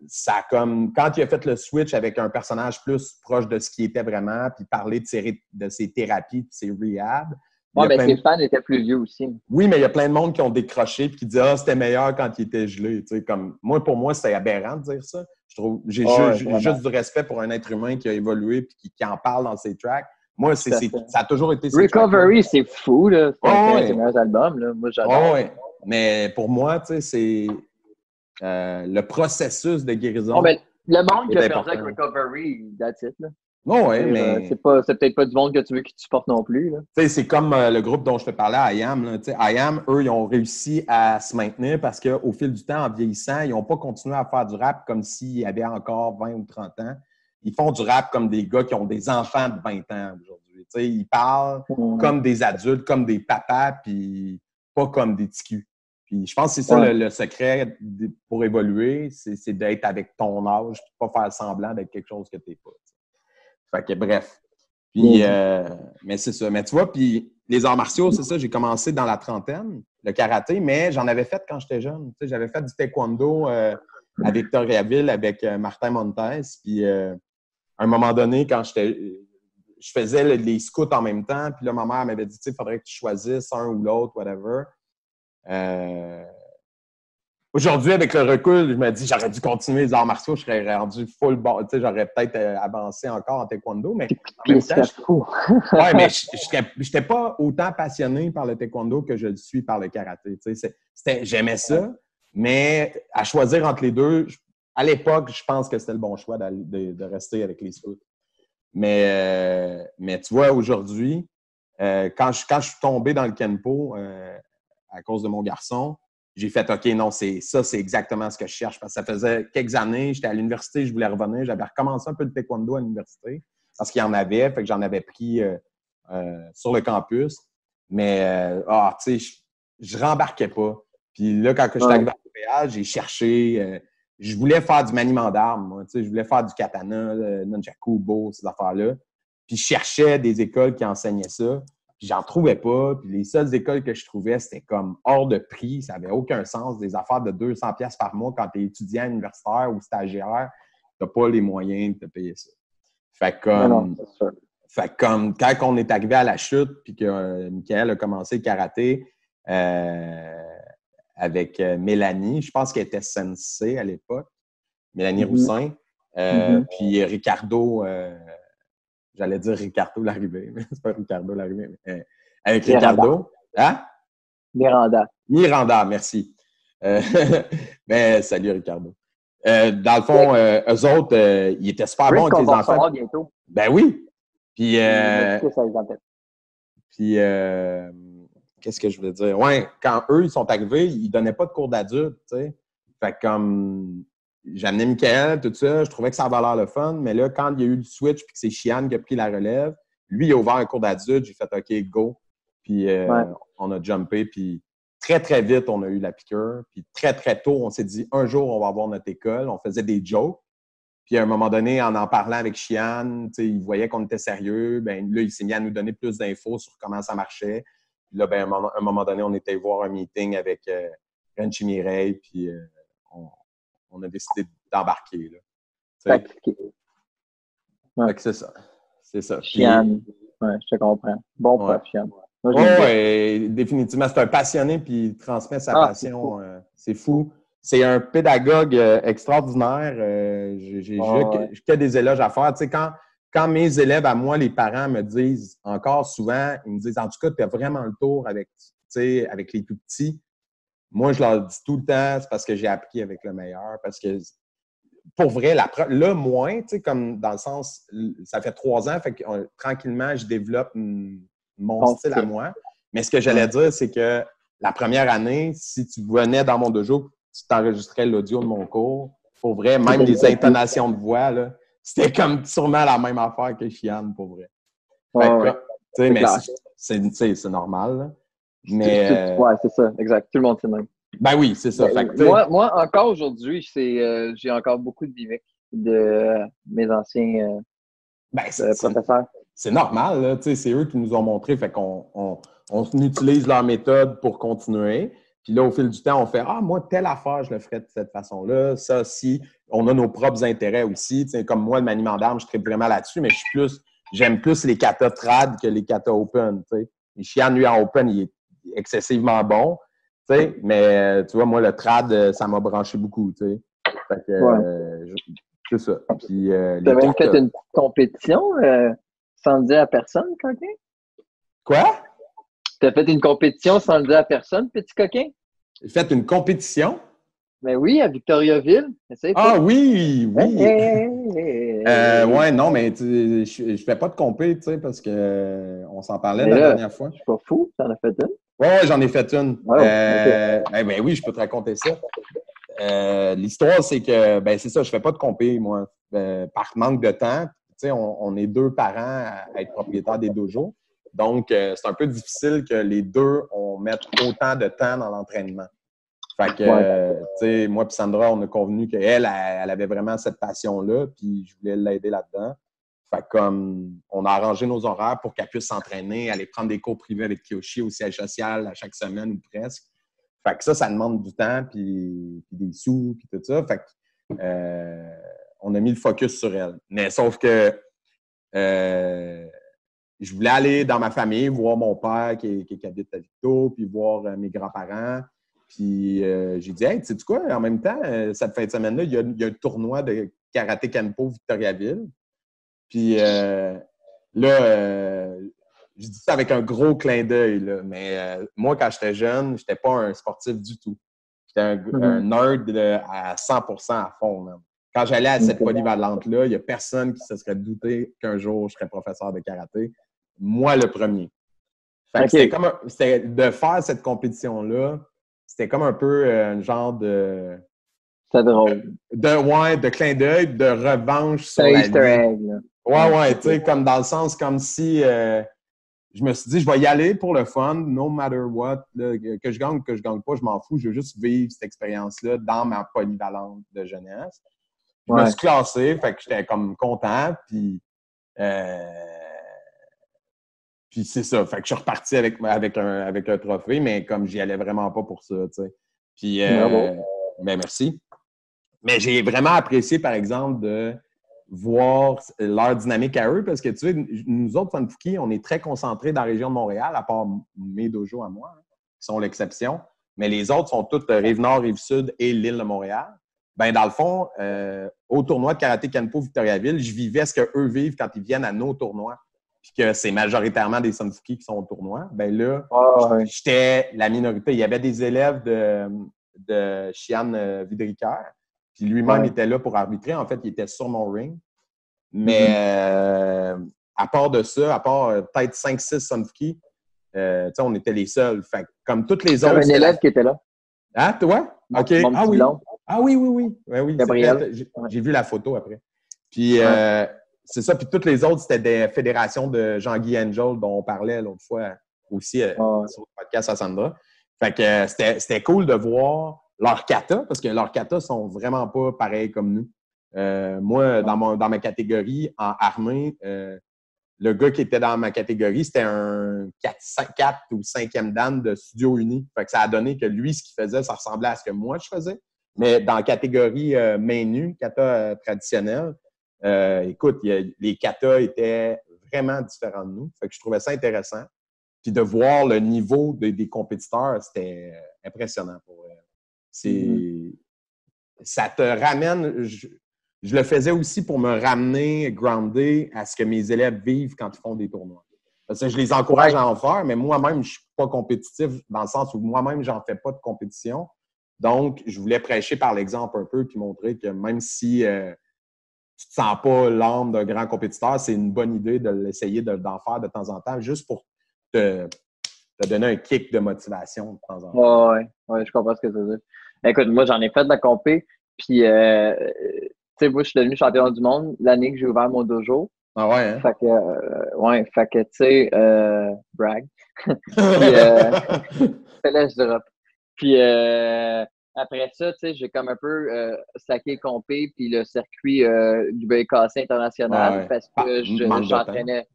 Speaker 3: Ça comme quand il a fait le switch avec un personnage plus proche de ce qu'il était vraiment, puis parler de ses thérapies, de ses rehabs.
Speaker 4: Ouais, mais ses fans étaient plus vieux aussi.
Speaker 3: Oui, mais il y a plein de monde qui ont décroché et qui disent « Ah, c'était meilleur quand il était gelé. » Tu sais, comme, pour moi, c'est aberrant de dire ça. Je trouve, j'ai juste du respect pour un être humain qui a évolué et qui en parle dans ses tracks. Moi, ça a toujours été...
Speaker 4: Recovery, c'est fou, là. C'est un des meilleurs albums, là. Moi, j'adore.
Speaker 3: Mais pour moi, tu sais, c'est le processus de guérison.
Speaker 4: Oh, mais le monde qui a perdu avec Recovery, that's it, là.
Speaker 3: Non, oui, mais...
Speaker 4: C'est peut-être pas du monde que tu veux qu'ils te supportent non plus. Tu
Speaker 3: sais, c'est comme le groupe dont je te parlais, IAM. IAM, eux, ils ont réussi à se maintenir parce qu'au fil du temps, en vieillissant, ils n'ont pas continué à faire du rap comme s'ils avaient encore 20 ou 30 ans. Ils font du rap comme des gars qui ont des enfants de 20 ans aujourd'hui. Tu sais, ils parlent comme des adultes, comme des papas, puis pas comme des ticus. Puis je pense que c'est ça le secret pour évoluer, c'est d'être avec ton âge, puis pas faire semblant d'être quelque chose que tu n'es pas. Fait que bref. Puis, mais c'est ça. Mais tu vois, puis les arts martiaux, c'est ça, j'ai commencé dans la trentaine, le karaté, mais j'en avais fait quand j'étais jeune. Tu sais, j'avais fait du taekwondo à Victoriaville avec Martin Montes. Puis, à un moment donné, quand je faisais les scouts en même temps, puis là, ma mère m'avait dit, tu sais, il faudrait que tu choisisses un ou l'autre, whatever. Aujourd'hui, avec le recul, je me dis j'aurais dû continuer les arts martiaux, je serais rendu full bon. Tu sais, j'aurais peut-être avancé encore en taekwondo, mais en même temps, ouais, mais je n'étais pas autant passionné par le taekwondo que je le suis par le karaté. Tu sais, j'aimais ça, mais à choisir entre les deux, à l'époque, je pense que c'était le bon choix de rester avec les scouts. Mais tu vois, aujourd'hui, quand je suis tombé dans le Kenpo à cause de mon garçon, j'ai fait « OK, non, c'est exactement ce que je cherche. » Parce que ça faisait quelques années, j'étais à l'université, je voulais revenir. J'avais recommencé un peu le taekwondo à l'université. parce qu'il y en avait, fait que j'en avais pris sur le campus. Mais, tu sais, je rembarquais pas. Puis là, quand je suis arrivé à Montréal, j'ai cherché. Je voulais faire du maniement d'armes, moi. Tu sais, je voulais faire du katana, nunchaku, bo, ces affaires-là. Puis je cherchais des écoles qui enseignaient ça. Puis j'en trouvais pas. Puis les seules écoles que je trouvais, c'était comme hors de prix. Ça n'avait aucun sens. Des affaires de 200$ par mois quand tu es étudiant universitaire ou stagiaire. Tu n'as pas les moyens de te payer ça. Fait que comme quand on est arrivé à la chute puis que Michael a commencé le karaté avec Mélanie, je pense qu'elle était sensei à l'époque, Mélanie Roussin, puis Ricardo, j'allais dire Ricardo Larrivée, mais c'est pas Ricardo Larrivée, mais avec Ricardo. Hein?
Speaker 4: Miranda,
Speaker 3: merci. Ben, salut Ricardo. Dans le fond, eux autres, ils étaient super bons avec les enfants.
Speaker 4: Bientôt.
Speaker 3: Ben oui. Puis, qu'est-ce que je voulais dire? Ouais, quand eux, ils sont arrivés, ils ne donnaient pas de cours d'adultes, tu sais. Fait que comme j'amenais Michael, tout ça, je trouvais que ça avait l'air le fun, mais là, quand il y a eu le switch puis que c'est Chiane qui a pris la relève, lui, il a ouvert un cours d'adulte, j'ai fait OK, go. Puis on a jumpé, puis très, très vite, on a eu la piqûre. Puis très, très tôt, on s'est dit, un jour, on va avoir notre école. On faisait des jokes. Puis à un moment donné, en parlant avec Chiane, il voyait qu'on était sérieux. Ben là, il s'est mis à nous donner plus d'infos sur comment ça marchait. Puis là, ben, à un moment donné, on était voir un meeting avec Renchi Mireille, puis on a décidé d'embarquer. Fait que c'est ça. C'est ça.
Speaker 4: Chiane, je te comprends. Bon prof, Chiane.
Speaker 3: Oui, définitivement. C'est un passionné, puis il transmet sa passion. C'est fou. C'est un pédagogue extraordinaire. J'ai que des éloges à faire. Tu sais, quand mes élèves à moi, les parents me disent encore souvent, ils me disent, en tout cas, tu as vraiment le tour avec les tout petits. Moi, je leur dis tout le temps, c'est parce que j'ai appris avec le meilleur. Parce que, pour vrai, là, moins, tu sais, comme dans le sens, ça fait 3 ans, fait que tranquillement, je développe mon style à moi. Mais ce que j'allais dire, c'est que la première année, si tu venais dans mon dojo, tu t'enregistrais l'audio de mon cours. Pour vrai, même les intonations de voix, là, c'était comme sûrement la même affaire que Chiane, pour vrai. Mais c'est normal. Là. Mais,
Speaker 4: c'est ça, exact. Tout le monde sait même.
Speaker 3: Ben oui, c'est ça. Fait que,
Speaker 4: moi, encore aujourd'hui, j'ai encore beaucoup de mimiques de mes anciens professeurs.
Speaker 3: C'est normal, là. C'est eux qui nous ont montré. Fait qu'on utilise leur méthode pour continuer. Puis là, au fil du temps, on fait « Ah, moi, telle affaire, je le ferais de cette façon-là. Ça, si on a nos propres intérêts aussi. » Comme moi, le maniement d'armes, je tripe vraiment là-dessus, mais j'aime plus les katas trad que les katas open. Les Chiane, lui, en open, il est excessivement bon. Mais tu vois, moi, le trad, ça m'a branché beaucoup. Fait que c'est ça. Puis,
Speaker 4: tu as même fait une compétition sans le dire à personne, coquin?
Speaker 3: Quoi?
Speaker 4: Tu as fait une compétition sans le dire à personne, petit coquin?
Speaker 3: J'ai fait une compétition?
Speaker 4: Ben oui, à Victoriaville.
Speaker 3: Oui! Ouais, non, mais je fais pas de compé, parce que on s'en parlait la dernière fois.
Speaker 4: Je suis pas fou, t'en as fait une?
Speaker 3: Ouais, j'en ai fait une. Ben oui, je peux te raconter ça. L'histoire, c'est que, c'est ça, je fais pas de compé, moi, par manque de temps. On est 2 parents à être propriétaires des dojos. Donc, c'est un peu difficile que les deux, on mette autant de temps dans l'entraînement. Fait que, moi et Sandra, on a convenu qu'elle, elle avait vraiment cette passion-là, puis je voulais l'aider là-dedans. Fait que, comme, on a arrangé nos horaires pour qu'elle puisse s'entraîner, aller prendre des cours privés avec Kiyoshi au siège social à chaque semaine ou presque. Fait que ça demande du temps, puis des sous, puis tout ça. Fait que, on a mis le focus sur elle. Mais sauf que je voulais aller dans ma famille, voir mon père qui habite à Victo, puis voir mes grands-parents. Puis j'ai dit, hey, sais-tu quoi, en même temps, cette fin de semaine-là, il y a un tournoi de karaté Kenpo Victoriaville. Puis là, je dis ça avec un gros clin d'œil, là, mais moi, quand j'étais jeune, j'étais pas un sportif du tout. J'étais un nerd à 100% à fond. Même. Quand j'allais à cette polyvalente-là, il n'y a personne qui se serait douté qu'un jour, je serais professeur de karaté. Moi, le premier. Fait que c'était de faire cette compétition-là, c'était comme un peu un genre de
Speaker 4: C'est drôle.
Speaker 3: De clin d'œil, de revanche sur
Speaker 4: C'est un
Speaker 3: la
Speaker 4: Easter
Speaker 3: vie.
Speaker 4: egg, là.
Speaker 3: Ouais, tu sais, comme dans le sens, comme si je me suis dit, je vais y aller pour le fun, no matter what, là, que je gagne ou que je gagne pas, je m'en fous, je veux juste vivre cette expérience-là dans ma polyvalente de jeunesse. Je me suis classé, fait que j'étais comme content, puis c'est ça, fait que je suis reparti avec un trophée, mais comme j'y allais vraiment pas pour ça, tu sais. Puis, ben merci. Mais j'ai vraiment apprécié, par exemple, de voir leur dynamique à eux, parce que, tu sais, nous autres, Funfuki, on est très concentrés dans la région de Montréal, à part mes dojos à moi, hein, qui sont l'exception. Mais les autres sont toutes Rive-Nord, Rive-Sud et l'île de Montréal. Ben dans le fond, au tournoi de Karaté Kenpo Victoriaville, je vivais ce qu'eux vivent quand ils viennent à nos tournois. Puis que c'est majoritairement des Funfuki qui sont au tournoi. Ben là, j'étais la minorité. Il y avait des élèves de Chiane Vidricaire. Puis lui-même était là pour arbitrer. En fait, il était sur mon ring. Mais à part de ça, à part peut-être 5-6 Funfuki, on était les seuls. Fait comme toutes les autres.
Speaker 4: Il y avait un élève qui était là.
Speaker 3: Ah, toi? OK.
Speaker 4: Ah oui.
Speaker 3: Ah oui. Oui.
Speaker 4: Gabriel.
Speaker 3: J'ai vu la photo après. Puis c'est ça. Puis toutes les autres, c'était des fédérations de Jean-Guy Angel dont on parlait l'autre fois aussi sur le podcast à Sandra. Fait que c'était cool de voir leurs katas, parce que leurs katas sont vraiment pas pareils comme nous. Moi, dans ma catégorie, en armée, le gars qui était dans ma catégorie, c'était un 4 ou 5e dan de Studio Uni. Fait que ça a donné que lui, ce qu'il faisait, ça ressemblait à ce que moi, je faisais. Mais dans la catégorie main nue, kata traditionnelle, écoute, les katas étaient vraiment différents de nous. Fait que je trouvais ça intéressant. Puis de voir le niveau des compétiteurs, c'était impressionnant pour eux. Ça te ramène... Je le faisais aussi pour me ramener, grounder à ce que mes élèves vivent quand ils font des tournois. Parce que je les encourage à en faire, mais moi-même, je ne suis pas compétitif dans le sens où moi-même, j'en fais pas de compétition. Donc, je voulais prêcher par l'exemple un peu puis montrer que même si tu ne te sens pas l'âme d'un grand compétiteur, c'est une bonne idée de l'essayer d'en faire de temps en temps, juste pour te donner un kick de motivation de temps en temps.
Speaker 4: Ouais, je comprends ce que tu veux dire. Écoute, moi, j'en ai fait de la compé, puis tu sais, moi, je suis devenu champion du monde l'année que j'ai ouvert mon dojo.
Speaker 3: Ah ouais, hein?
Speaker 4: Fait que tu sais, brag. Fais-le, je dirais. Puis après ça, tu sais, j'ai comme un peu saqué compé puis le circuit du BKC international parce que j'entraînais.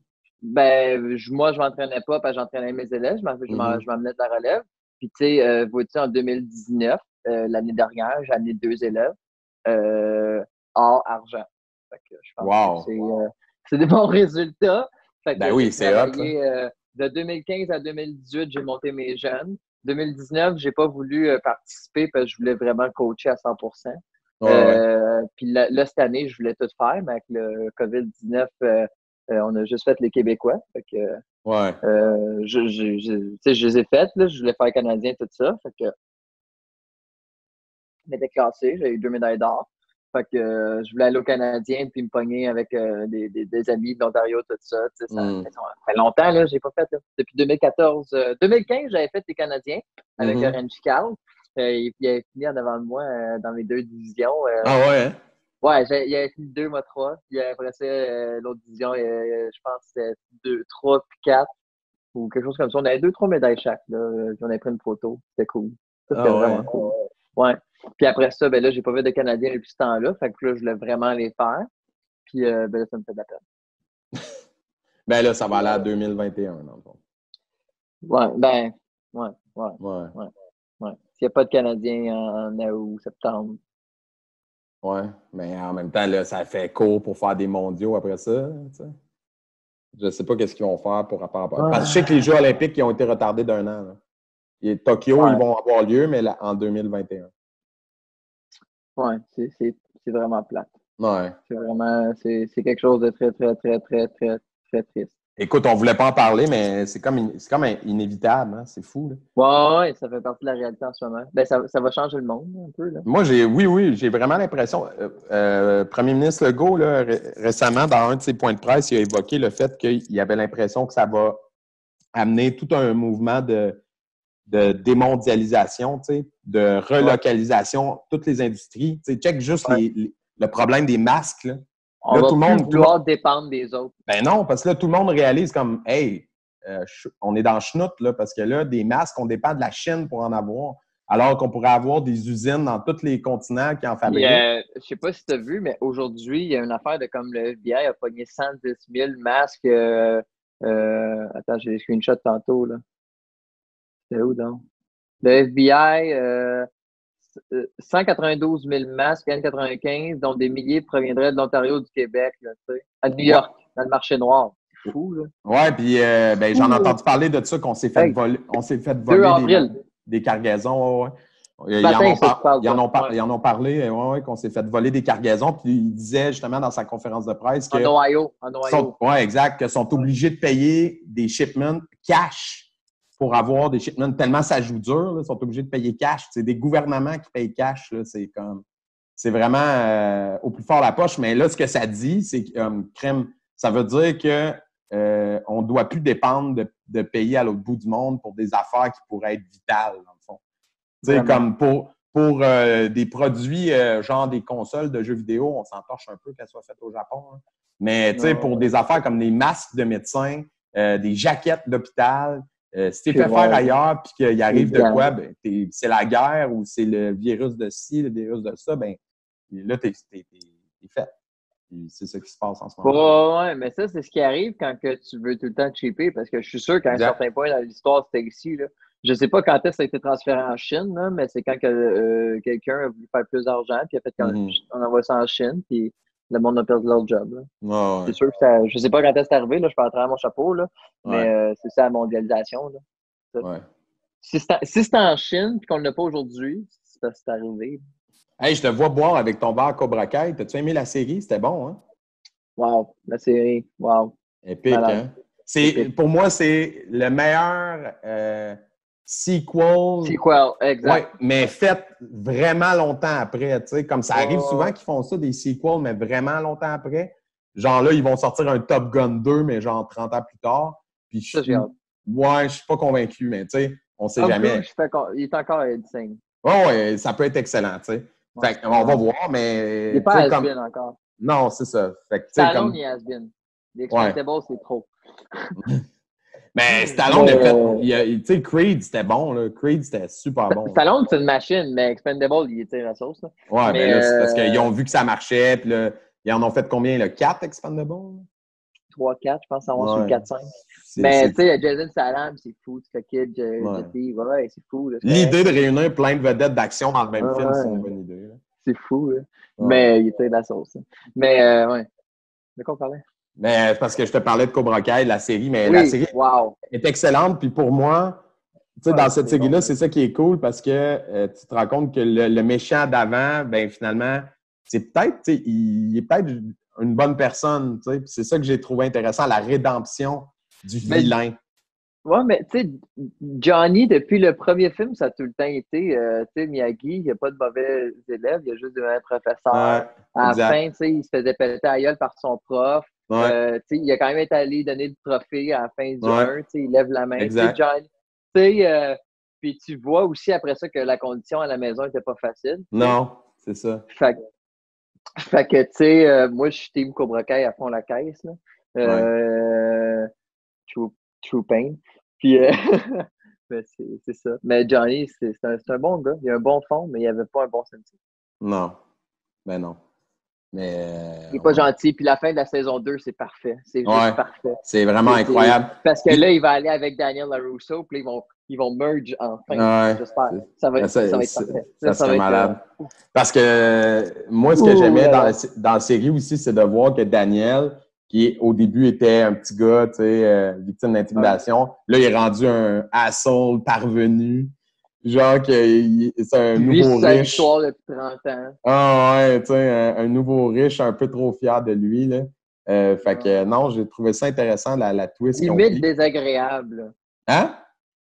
Speaker 4: Moi, je m'entraînais pas parce que j'entraînais mes élèves. Je m'amenais de la relève. Puis tu sais, vois-tu, en 2019, l'année dernière, j'ai amené 2 élèves. Or, argent. Fait que je pense que c'est des bons résultats. Fait que
Speaker 3: oui, c'est hot.
Speaker 4: De 2015 à 2018, j'ai monté mes jeunes. 2019, j'ai pas voulu participer parce que je voulais vraiment coacher à 100%. Puis là, cette année, je voulais tout faire, mais avec le COVID-19, on a juste fait les Québécois. Fait que, je les ai faites, là, je voulais faire Canadien, tout ça. Fait que je m'étais classé, j'ai eu 2 médailles d'or. Fait que je voulais aller au Canadien puis me pogner avec des amis de l'Ontario, tout ça. Ça fait longtemps, là, j'ai pas fait. Là. Depuis 2014. 2015, j'avais fait les Canadiens avec Renji Carl. Il avait fini en avant de moi dans mes 2 divisions.
Speaker 3: Ah ouais, hein?
Speaker 4: Ouais, il avait fini 2, moi 3. Puis après ça, l'autre division, je pense que c'était 2, 3 puis 4 ou quelque chose comme ça. On avait 2-3 médailles chaque. Là. Puis on avait pris une photo. C'était cool. Ça, c'était vraiment cool. Ouais. Puis après ça, ben là, j'ai pas fait de Canadien depuis ce temps-là. Fait que là, je voulais vraiment les faire. Puis ben là, ça me fait de la peine.
Speaker 3: Ben là, ça va aller à 2021, dans le fond.
Speaker 4: Ouais. S'il n'y a pas de Canadien en août, septembre.
Speaker 3: Ouais, mais en même temps, là, ça fait court pour faire des mondiaux après ça. Tu sais. Je sais pas qu'est-ce qu'ils vont faire pour rapport. Parce que je sais que les Jeux olympiques qui ont été retardés d'1 an. Là. Et Tokyo, ils vont avoir lieu, mais là, en 2021.
Speaker 4: Ouais, c'est vraiment plate.
Speaker 3: Ouais.
Speaker 4: C'est quelque chose de très, très, très, très, très, très triste.
Speaker 3: Écoute, on voulait pas en parler, mais c'est comme inévitable, hein? C'est fou. Là.
Speaker 4: Ouais, ça fait partie de la réalité en ce moment. Ben, ça va changer le monde un peu. Là.
Speaker 3: Moi, j'ai vraiment l'impression. Premier ministre Legault, là, récemment, dans un de ses points de presse, il a évoqué le fait qu'il avait l'impression que ça va amener tout un mouvement de de démondialisation, tu sais, de relocalisation, toutes les industries. Tu sais, check juste le problème des masques, là.
Speaker 4: On va plus vouloir dépendre des autres.
Speaker 3: Ben non, parce que là, tout le monde réalise comme, hey, on est dans le schnout, là, parce que là, des masques, on dépend de la Chine pour en avoir, alors qu'on pourrait avoir des usines dans tous les continents qui en fabriquent.
Speaker 4: Je sais pas si tu as vu, mais aujourd'hui, il y a une affaire de comme le FBI a pogné 110 000 masques. Attends, j'ai des screenshots tantôt, là. C'est où, donc? Le FBI, 192 000 masques, N95, dont des milliers proviendraient de l'Ontario, du Québec, là, tu sais, à New York, dans le marché noir. C'est fou, là.
Speaker 3: Ouais, puis ben, j'en ai entendu parler de ça, qu'on s'est fait voler, des cargaisons. Ouais. Ils en ont parlé, qu'on s'est fait voler des cargaisons. Puis il disait justement dans sa conférence de presse que.
Speaker 4: En Ohio.
Speaker 3: Oui, exact, qu'ils sont obligés de payer des shipments cash pour avoir des shipments tellement ça joue dur. Là, ils sont obligés de payer cash. C'est des gouvernements qui payent cash. Là, c'est vraiment au plus fort la poche. Mais là, ce que ça dit, c'est que crème, ça veut dire que on ne doit plus dépendre de pays à l'autre bout du monde pour des affaires qui pourraient être vitales, dans le fond. Tu sais, comme pour des produits genre des consoles de jeux vidéo, on s'en torche un peu qu'elles soient faites au Japon. Hein. Mais tu sais, pour des affaires comme des masques de médecins, des jaquettes d'hôpital, si tu fait faire ailleurs puis qu'il arrive de quoi, ben, c'est la guerre ou c'est le virus de ci, le virus de ça, ben là, t'es fait. Puis c'est ça qui se passe en ce moment.
Speaker 4: Ouais, mais ça, c'est ce qui arrive quand que tu veux tout le temps chipper, parce que je suis sûr qu'à un certain point dans l'histoire, c'était ici, là. Je sais pas quand est-ce que ça a été transféré en Chine, là, mais c'est quand que, quelqu'un a voulu faire plus d'argent, puis a fait qu'on envoie ça en Chine, puis le monde a perdu leur job. Là.
Speaker 3: Ouais.
Speaker 4: C'est sûr que ça, je sais pas quand est-ce que c'est arrivé, là, je peux en travers mon chapeau, là, mais c'est ça la mondialisation. Là.
Speaker 3: Ouais.
Speaker 4: Si c'est en Chine et qu'on ne l'a pas aujourd'hui, c'est parce que c'est arrivé.
Speaker 3: Hey, je te vois boire avec ton verre Cobra Kai. T'as-tu aimé la série? C'était bon, hein?
Speaker 4: Wow, la série. Wow.
Speaker 3: Épique, hein? Pour moi, c'est le meilleur sequel.
Speaker 4: Sequel, exact.
Speaker 3: Ouais, mais fait vraiment longtemps après. Tu sais, comme ça arrive souvent qu'ils font ça, des sequels, mais vraiment longtemps après. Genre là, ils vont sortir un Top Gun 2, mais genre 30 ans plus tard. Puis je suis pas convaincu, mais tu sais, on sait jamais.
Speaker 4: Il est encore insane.
Speaker 3: Ouais, ça peut être excellent, tu sais. Fait on va voir, mais.
Speaker 4: Il n'est pas has-been encore.
Speaker 3: Non, c'est ça. Fait que,
Speaker 4: Stallone, il est has-been. Les Expendables, c'est trop.
Speaker 3: Mais Stallone, tu sais, Creed, c'était bon. Là. Creed, c'était super bon.
Speaker 4: Stallone, c'est une machine, mais Expendable, il était la sauce. Là.
Speaker 3: Ouais, mais là, c'est parce qu'ils ont vu que ça marchait. Puis là, ils en ont fait combien? Là? 4 Expendables?
Speaker 4: 3, 4, je pense, ça va sur 4, 5. Mais tu sais, Jason Statham, c'est fou. Tu fais Kid, c'est fou. Là,
Speaker 3: l'idée de réunir plein de vedettes d'action dans le même film, c'est une bonne idée. Là.
Speaker 4: C'est fou. Là. Mais il était de la sauce. Hein. Mais, ouais. De quoi on parlait?
Speaker 3: Mais parce que je te parlais de Cobra Kai, la série, mais la série est excellente. Puis pour moi, tu sais, dans cette série-là, c'est ça qui est cool parce que tu te rends compte que le méchant d'avant, ben finalement, c'est peut-être, tu sais, il est peut-être une bonne personne, tu sais. Puis c'est ça que j'ai trouvé intéressant, la rédemption du vilain.
Speaker 4: Ouais, mais tu sais, Johnny, depuis le premier film, ça a tout le temps été, tu sais, Miyagi, il n'y a pas de mauvais élèves, il y a juste de mauvais professeurs. À la fin, tu sais, il se faisait péter la gueule par son prof. Il a quand même été allé donner le trophée à la fin du 1, il lève la main. Johnny, puis tu vois aussi après ça que la condition à la maison n'était pas facile.
Speaker 3: Non, c'est ça.
Speaker 4: Fait que, tu sais, moi, je suis team Cobra Kai à fond la caisse. Là. True pain. Puis, c'est ça. Mais Johnny, c'est un bon gars. Il a un bon fond, mais il n'avait pas un bon sentiment.
Speaker 3: Non. Ben non. Mais,
Speaker 4: il n'est pas gentil. Puis la fin de la saison 2, c'est parfait. C'est juste parfait.
Speaker 3: C'est vraiment incroyable.
Speaker 4: Parce que là, il va aller avec Daniel LaRusso, puis ils vont merge enfin. J'espère. Ça va être parfait.
Speaker 3: Ça serait malade. Parce que moi, ce que j'aimais dans la série aussi, c'est de voir que Daniel, qui au début était un petit gars, tu sais, victime d'intimidation, là, il est rendu un asshole parvenu. Genre que c'est un nouveau riche.
Speaker 4: Histoire depuis 30 ans.
Speaker 3: Ah ouais, tu sais, un nouveau riche un peu trop fier de lui, là. Fait que non, j'ai trouvé ça intéressant, la twist.
Speaker 4: Limite désagréable.
Speaker 3: Hein?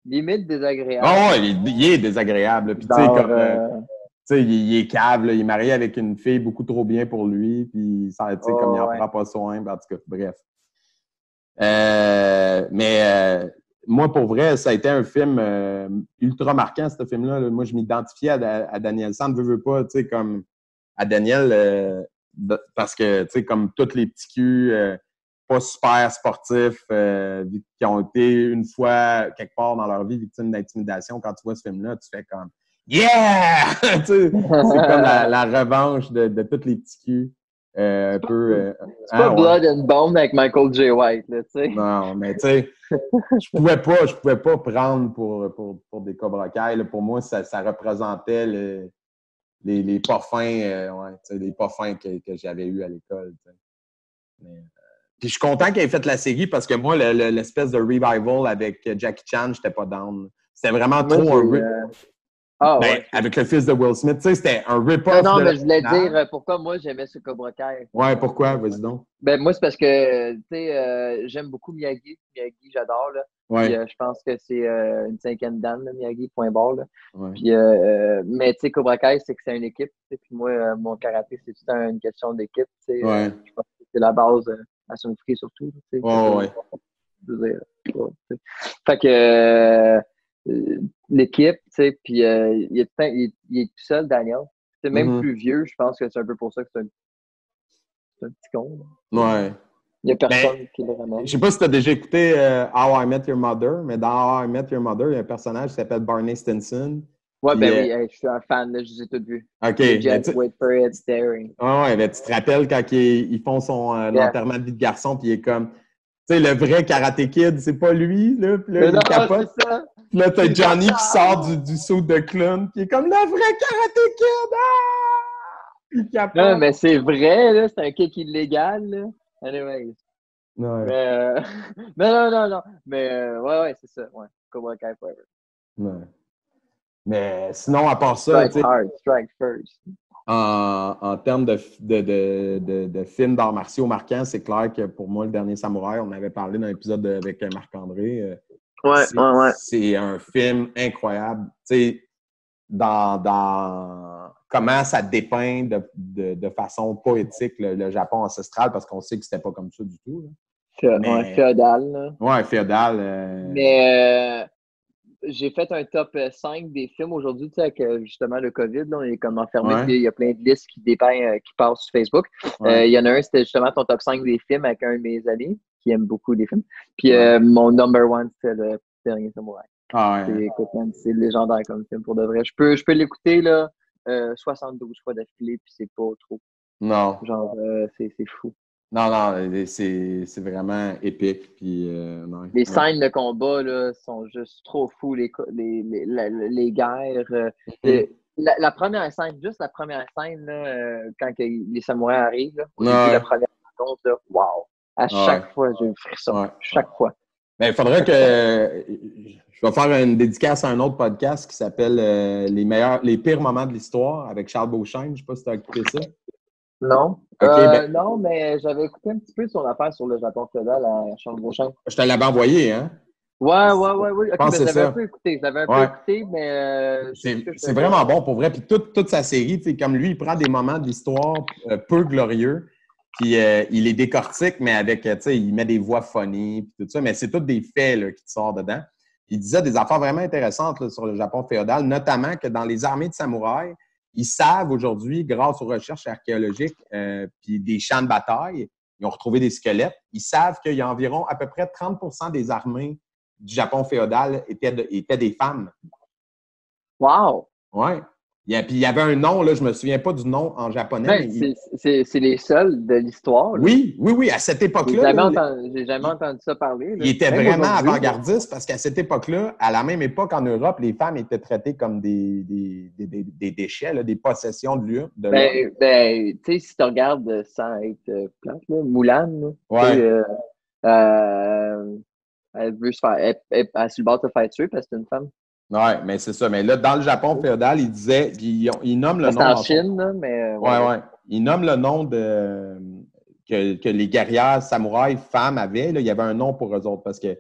Speaker 4: Limite désagréable.
Speaker 3: Ah ouais, il est désagréable. Puis tu sais, comme tu sais, il est cave, là, il est marié avec une fille beaucoup trop bien pour lui, puis tu sais, comme il en prend pas soin, en tout cas, bref. Mais moi, pour vrai, ça a été un film ultra marquant, ce film-là. Là. Moi, je m'identifiais à Daniel San, veux pas, tu sais, comme à Daniel, parce que, tu sais, comme tous les petits culs pas super sportifs qui ont été une fois, quelque part dans leur vie, victimes d'intimidation, quand tu vois ce film-là, tu fais comme « Yeah! » Tu sais, c'est comme la revanche de tous les petits culs. Un peu...
Speaker 4: c'est pas Blood and Bone avec Michael J. White, là, tu sais.
Speaker 3: Non, mais tu sais, je pouvais pas prendre pour des Cobra Kai. Là. Pour moi, ça représentait les pas fins, les pas fins que j'avais eus à l'école. Puis je suis content qu'il ait fait la série parce que moi, l'espèce de revival avec Jackie Chan, j'étais pas down. C'était vraiment trop avec le fils de Will Smith. Tu sais, c'était un rip-off.
Speaker 4: Non, mais je voulais dire pourquoi moi j'aimais ce Cobra Kai.
Speaker 3: Ouais, pourquoi? Vas-y donc.
Speaker 4: Ben, moi, c'est parce que, tu sais, j'aime beaucoup Miyagi. Miyagi, j'adore, là.
Speaker 3: Ouais.
Speaker 4: Puis, je pense que c'est une cinquième dan, là, Miyagi, point barre, là.
Speaker 3: Ouais.
Speaker 4: Puis, mais, tu sais, Cobra Kai, c'est que c'est une équipe. Puis moi, mon karaté, c'est tout une question d'équipe. Tu sais,
Speaker 3: ouais.
Speaker 4: Je pense que c'est la base à son free, surtout. Tu sais,
Speaker 3: ouais.
Speaker 4: Je veux dire, fait que l'équipe, tu sais, puis il est tout seul, Daniel. C'est même plus vieux, je pense que c'est un peu pour ça que c'est un petit con. Là.
Speaker 3: Ouais.
Speaker 4: Il n'y a personne qui le ramène.
Speaker 3: Je sais pas si tu as déjà écouté How I Met Your Mother, mais dans How I Met Your Mother, il y a un personnage qui s'appelle Barney Stinson.
Speaker 4: Ouais, ben oui, je suis un fan, là, je les ai tous vus.
Speaker 3: OK.
Speaker 4: Just wait for it, staring.
Speaker 3: Ouais, ben, tu te rappelles quand ils font son enterrement de vie de garçon, puis il est comme, tu sais, le vrai Karate Kid, c'est pas lui, là, puis là, il capote.
Speaker 4: C'est ça.
Speaker 3: Puis là, t'as Johnny qui sort du saut de clown, qui est comme le vrai Karate Kid! Ah! Il capote.
Speaker 4: Non, mais c'est vrai, là, c'est un kick illégal, là. Anyways.
Speaker 3: Ouais.
Speaker 4: Mais, non. Mais, ouais, c'est ça. Ouais. Cobra Kai forever.
Speaker 3: Ouais. Mais sinon, à part ça,
Speaker 4: strike hard, strike first.
Speaker 3: En termes de films d'arts martiaux marquants, c'est clair que pour moi, Le Dernier Samouraï, on avait parlé dans l'épisode avec Marc-André.
Speaker 4: Ouais.
Speaker 3: C'est un film incroyable. Tu sais, dans comment ça dépeint de façon poétique le Japon ancestral, parce qu'on sait que c'était pas comme ça du tout.
Speaker 4: Féodal. Là.
Speaker 3: Ouais, féodal.
Speaker 4: Mais j'ai fait un top 5 des films aujourd'hui, tu sais, avec justement le COVID, là, on est comme enfermé, puis il y a plein de listes qui passent sur Facebook. Il y en a un, c'était justement ton top 5 des films avec un de mes amis qui aime beaucoup les films. Puis mon number one, c'était Le Dernier Samouraï. Écoute, man, c'est légendaire comme film pour de vrai. Je peux l'écouter là 72 fois d'affilée, puis c'est pas trop.
Speaker 3: Non.
Speaker 4: Genre, c'est fou.
Speaker 3: Non, c'est vraiment épique. Puis,
Speaker 4: les scènes de combat là, sont juste trop fous. Les guerres. La première scène, juste la première scène, là, quand les samouraïs arrivent, là, au début de la première rencontre, là, wow! À chaque fois, j'ai eu frisson. Chaque fois.
Speaker 3: Mais il faudrait que je vais faire une dédicace à un autre podcast qui s'appelle les pires moments de l'histoire avec Charles Beauchesne. Je ne sais pas si tu as écouté ça.
Speaker 4: Non. Non, mais j'avais écouté un petit peu son affaire sur le Japon féodal à Charles Beauchamp.
Speaker 3: Je te l'avais envoyé, hein?
Speaker 4: Ouais. Okay, ben, je l'avais un peu écouté. Mais
Speaker 3: c'est vraiment bon pour vrai. Puis toute sa série, comme lui, il prend des moments de l'histoire peu glorieux, puis il les décortique, mais avec, il met des voix funny, puis tout ça. Mais c'est tous des faits là, qui te sortent dedans. Il disait des affaires vraiment intéressantes là, sur le Japon féodal, notamment que dans les armées de samouraïs, ils savent aujourd'hui, grâce aux recherches archéologiques puis des champs de bataille, ils ont retrouvé des squelettes, ils savent qu'il y a environ à peu près 30% des armées du Japon féodal étaient des femmes.
Speaker 4: Wow!
Speaker 3: Oui. Puis il y avait un nom, là, je ne me souviens pas du nom en japonais.
Speaker 4: C'est les seuls de l'histoire.
Speaker 3: Oui, à cette époque-là.
Speaker 4: J'ai jamais entendu ça parler. Là.
Speaker 3: Il était vraiment avant-gardiste parce qu'à cette époque-là, à la même époque en Europe, les femmes étaient traitées comme des déchets, là, des possessions de l'homme.
Speaker 4: Tu sais, si tu regardes sans être plate, là, Moulin, elle veut se faire. Elle est sur le bord de se faire tuer parce que c'est une femme.
Speaker 3: Oui, mais c'est ça. Mais là, dans le Japon féodal, il disait, puis il nomme le nom.
Speaker 4: C'est en Chine, là, mais.
Speaker 3: Oui. Il nomme le nom que les guerrières samouraïs femmes avaient. Là, il y avait un nom pour eux autres parce que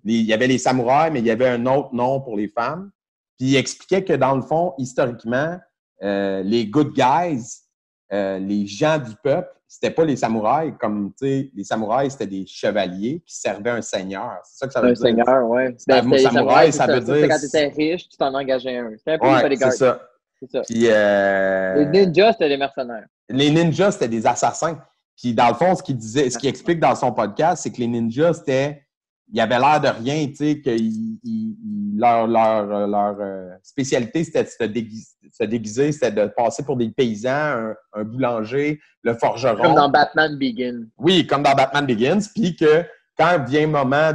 Speaker 3: il y avait les samouraïs, mais il y avait un autre nom pour les femmes. Puis il expliquait que dans le fond, historiquement, les good guys, les gens du peuple, c'était pas les samouraïs, comme, tu sais, les samouraïs, c'était des chevaliers qui servaient un seigneur. C'est ça que ça veut
Speaker 4: Un
Speaker 3: dire.
Speaker 4: seigneur, ouais.
Speaker 3: Samouraï, ça veut dire...
Speaker 4: C'est quand tu étais riche, tu t'en engageais un. C'était un peu les
Speaker 3: Ouais,
Speaker 4: bodyguards.
Speaker 3: c'est ça.
Speaker 4: C'est ça.
Speaker 3: Puis,
Speaker 4: Les ninjas, c'était les mercenaires.
Speaker 3: les ninjas, c'était des assassins. Puis, dans le fond, ce qu'il explique dans son podcast, c'est que les ninjas, ils avaient l'air de rien, tu sais, que leur spécialité, c'était de se déguiser, c'était de passer pour des paysans, un boulanger, le forgeron.
Speaker 4: Comme dans Batman Begins.
Speaker 3: Oui, comme dans Batman Begins. Puis que quand vient le moment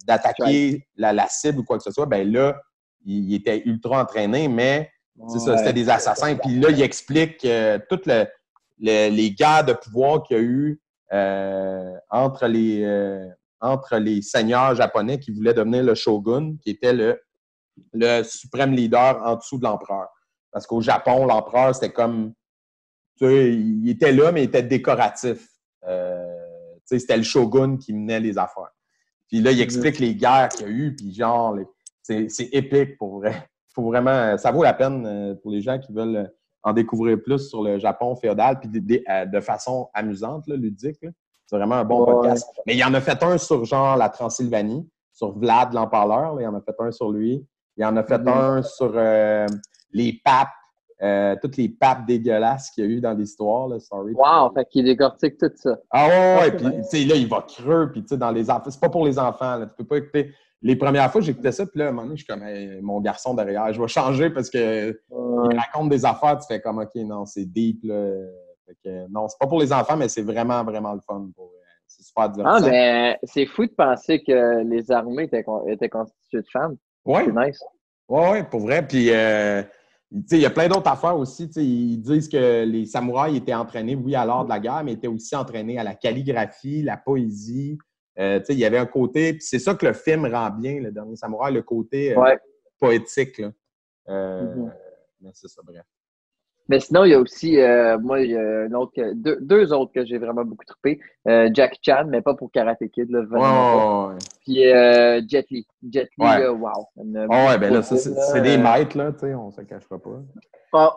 Speaker 3: d'attaquer la cible ou quoi que ce soit, ben là, il était ultra entraîné, mais c'est ça, c'était des assassins. Puis là, il explique toutes les guerres de pouvoir qu'il y a eu entre les seigneurs japonais qui voulaient devenir le shogun, qui était le suprême leader en dessous de l'empereur. Parce qu'au Japon, l'empereur, c'était comme... Tu sais, il était là, mais il était décoratif. Tu sais, c'était le shogun qui menait les affaires. Puis là, il explique les guerres qu'il y a eu, puis genre, c'est épique pour vrai. Faut vraiment... Ça vaut la peine pour les gens qui veulent en découvrir plus sur le Japon féodal, puis de façon amusante, là, ludique. Là. C'est vraiment un bon podcast. Mais il en a fait un sur, genre, la Transylvanie, sur Vlad l'Empereur. Là, il en a fait un sur lui. Il en a fait un sur les papes, toutes les papes dégueulasses qu'il y a eu dans l'histoire. Là, sorry.
Speaker 4: Wow! Fait qu'il décortique tout ça.
Speaker 3: Ah ouais, puis tu sais, là, il va creux, puis tu sais, dans les enfants. C'est pas pour les enfants, là. Tu peux pas écouter. Les premières fois, j'écoutais ça, puis là, à un moment donné, je suis comme, hey, mon garçon derrière, je vais changer parce que il raconte des affaires, tu fais comme, OK, non, c'est deep, là. Fait que, non, c'est pas pour les enfants, mais c'est vraiment, vraiment le fun. C'est super divertissant.
Speaker 4: Ah, mais c'est fou de penser que les armées étaient constituées de femmes.
Speaker 3: Ouais.
Speaker 4: C'est nice.
Speaker 3: Ouais, pour vrai. Puis, tu sais, il y a plein d'autres affaires aussi. Tu sais, ils disent que les samouraïs étaient entraînés, oui, à l'art de la guerre, mais étaient aussi entraînés à la calligraphie, la poésie. Tu sais, il y avait un côté... Puis c'est ça que le film rend bien, Le Dernier Samouraï, le côté poétique, là. Mais c'est ça, bref.
Speaker 4: Mais sinon, il y a aussi, moi, il y a un autre deux autres que j'ai vraiment beaucoup trippé. Jackie Chan, mais pas pour Karate Kid, là, vraiment.
Speaker 3: Ouais.
Speaker 4: Puis Jet Li. Jet Li, là, wow.
Speaker 3: Ouais, ben là, ça, c'est des maîtres, là, tu sais, on se cachera pas.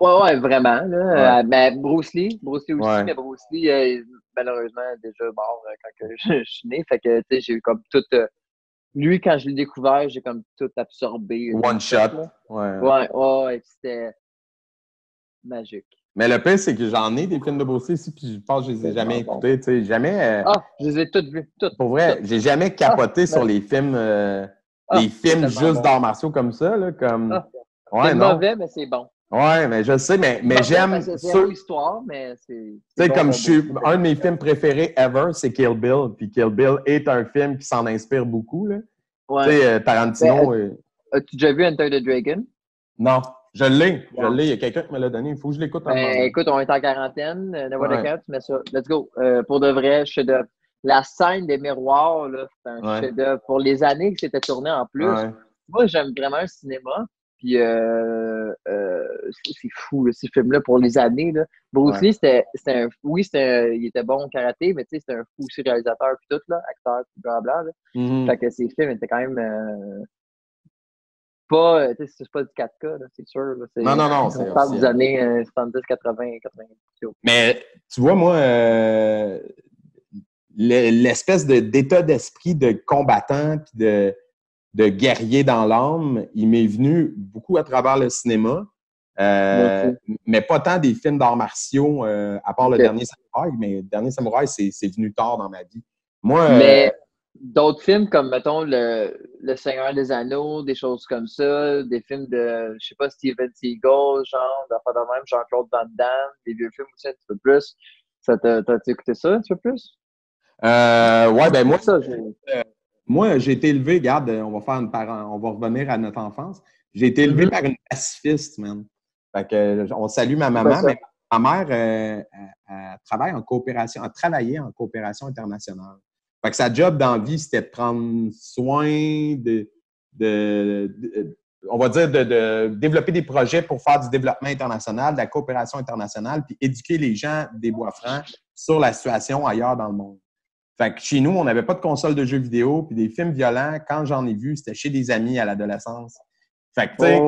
Speaker 4: Ouais, vraiment, là. Mais Bruce Lee aussi, mais Bruce Lee, malheureusement, déjà mort quand je suis né. Fait que, tu sais, j'ai eu comme tout... lui, quand je l'ai découvert, j'ai comme tout absorbé.
Speaker 3: One shot.
Speaker 4: Ouais, c'était... magique.
Speaker 3: Mais le pire, c'est que j'en ai des films de Bruce Lee ici, puis je pense que je les ai jamais écoutés. Tu sais, jamais.
Speaker 4: Je les ai toutes vues. Toutes.
Speaker 3: Pour vrai, j'ai jamais capoté sur les films, juste d'arts martiaux comme ça. Là, comme...
Speaker 4: c'est mauvais, mais c'est bon.
Speaker 3: Ouais, mais je sais, mais j'aime.
Speaker 4: C'est l'histoire, mais c'est.
Speaker 3: Tu sais, comme un de mes films préférés ever, c'est Kill Bill. Puis Kill Bill est un film qui s'en inspire beaucoup. Là. Ouais. Tu sais, Tarantino.
Speaker 4: As-tu déjà vu Enter the Dragon?
Speaker 3: Non. Je l'ai. Il y a quelqu'un qui me l'a donné. Il faut que je l'écoute.
Speaker 4: Écoute, on est en quarantaine. N'importe quand, tu mets ça. Let's go. Pour de vrai, chef-d'œuvre. La scène des miroirs, là, c'est un chef-d'œuvre. Pour les années que c'était tourné en plus. Moi, j'aime vraiment le cinéma. Puis, c'est fou, là, ces films-là, pour les années. Là. Bruce Lee, il était bon au karaté, mais tu sais, c'était un fou aussi réalisateur, puis tout, là, acteur, puis blablabla. Fait que ces films étaient quand même. C'est pas du 4K, là, c'est sûr. Là,
Speaker 3: non.
Speaker 4: On parle des années 70, 80, 90.
Speaker 3: Mais tu vois, moi, l'espèce d'état d'esprit de combattant puis de guerrier dans l'âme, il m'est venu beaucoup à travers le cinéma, mais pas tant des films d'arts martiaux, à part Le Dernier Samouraï, mais Le Dernier Samouraï, c'est venu tard dans ma vie. Moi,
Speaker 4: mais d'autres films comme, mettons, Le Seigneur des Anneaux, des choses comme ça, des films de, je sais pas, Steven Seagal, genre, d'affaires de même, Jean-Claude Van Damme, des vieux films aussi un petit peu plus. T'as-tu écouté ça un petit peu plus?
Speaker 3: Ouais, ben moi, j'ai été élevé, regarde, on va revenir à notre enfance. J'ai été élevé par une pacifiste, man. Fait que, on salue ma maman, mais ma mère, elle travaille en coopération, elle travaillait en coopération internationale. Fait que sa job dans la vie, c'était de prendre soin on va dire, de développer des projets pour faire du développement international, de la coopération internationale, puis éduquer les gens des Bois-Francs sur la situation ailleurs dans le monde. Fait que chez nous, on n'avait pas de console de jeux vidéo, puis des films violents, quand j'en ai vu, c'était chez des amis à l'adolescence. Fait que, tu sais,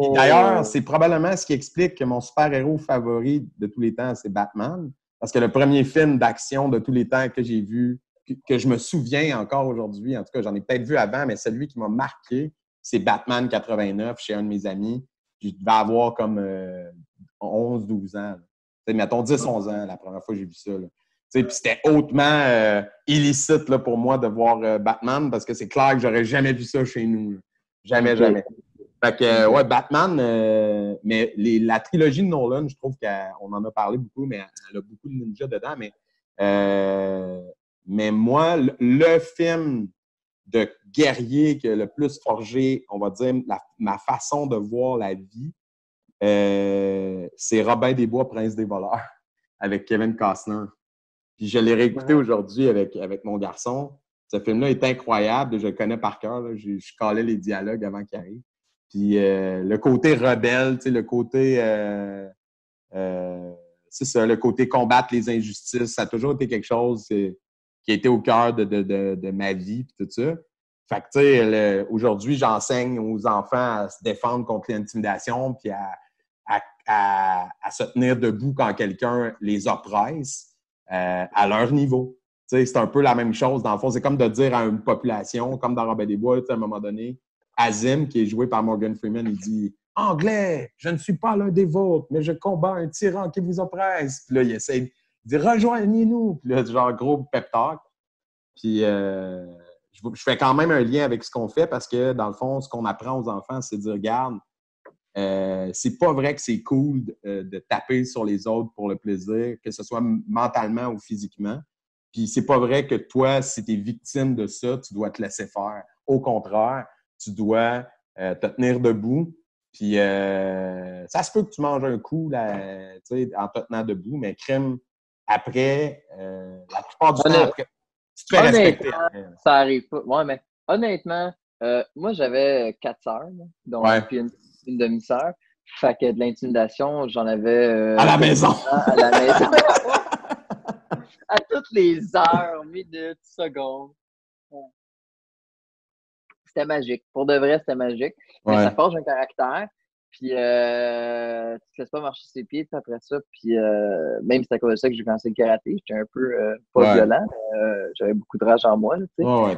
Speaker 3: Puis d'ailleurs, c'est probablement ce qui explique que mon super-héros favori de tous les temps, c'est Batman. Parce que le premier film d'action de tous les temps que j'ai vu, que je me souviens encore aujourd'hui, en tout cas, j'en ai peut-être vu avant, mais celui qui m'a marqué, c'est Batman 89 chez un de mes amis. Je devais avoir comme 11-12 ans. Mettons 10-11 ans la première fois que j'ai vu ça. Puis c'était hautement illicite là, pour moi de voir Batman parce que c'est clair que j'aurais jamais vu ça chez nous. Là. Jamais, jamais. Fait que, ouais, Batman, mais la trilogie de Nolan, je trouve qu'on en a parlé beaucoup, mais elle a beaucoup de ninja dedans. Mais moi, le film de guerrier qui a le plus forgé, on va dire, ma façon de voir la vie, c'est Robin des Bois, Prince des voleurs, avec Kevin Costner. Puis je l'ai réécouté aujourd'hui avec mon garçon. Ce film-là est incroyable, je le connais par cœur. Là. Je calais les dialogues avant qu'il arrive. Puis le côté rebelle, le côté... c'est ça, le côté combattre les injustices, ça a toujours été quelque chose qui a été au cœur de ma vie et tout ça. Fait que, tu sais, aujourd'hui, j'enseigne aux enfants à se défendre contre l'intimidation puis à se tenir debout quand quelqu'un les oppresse à leur niveau. Tu sais, c'est un peu la même chose. Dans le fond, c'est comme de dire à une population, comme dans Robin des Bois, à un moment donné, Azim, qui est joué par Morgan Freeman, il dit « Anglais, je ne suis pas l'un des vôtres, mais je combats un tyran qui vous oppresse. » Puis là, il essaie de dire « Rejoignez-nous. » Puis là, genre, gros pep talk. Puis je fais quand même un lien avec ce qu'on fait parce que, dans le fond, ce qu'on apprend aux enfants, c'est de dire « Regarde, c'est pas vrai que c'est cool de taper sur les autres pour le plaisir, que ce soit mentalement ou physiquement. Puis c'est pas vrai que toi, si tu es victime de ça, tu dois te laisser faire. Au contraire, tu dois te tenir debout. Puis ça se peut que tu manges un coup là, en te tenant debout, mais crème, après, la plupart du temps, après, tu te fais respecter.
Speaker 4: Ça arrive pas. Ouais, mais honnêtement, moi, j'avais 4 sœurs, donc puis une demi-sœur. Fait que de l'intimidation, j'en avais...
Speaker 3: à la maison!
Speaker 4: À la maison. À toutes les heures, minutes, secondes. C'était magique. Pour de vrai, c'était magique. Mais ça forge un caractère. Puis, tu te laisses pas marcher ses pieds. Puis après ça, puis même si c'est à cause de ça que j'ai commencé le karaté, j'étais un peu pas violent. J'avais beaucoup de rage en moi.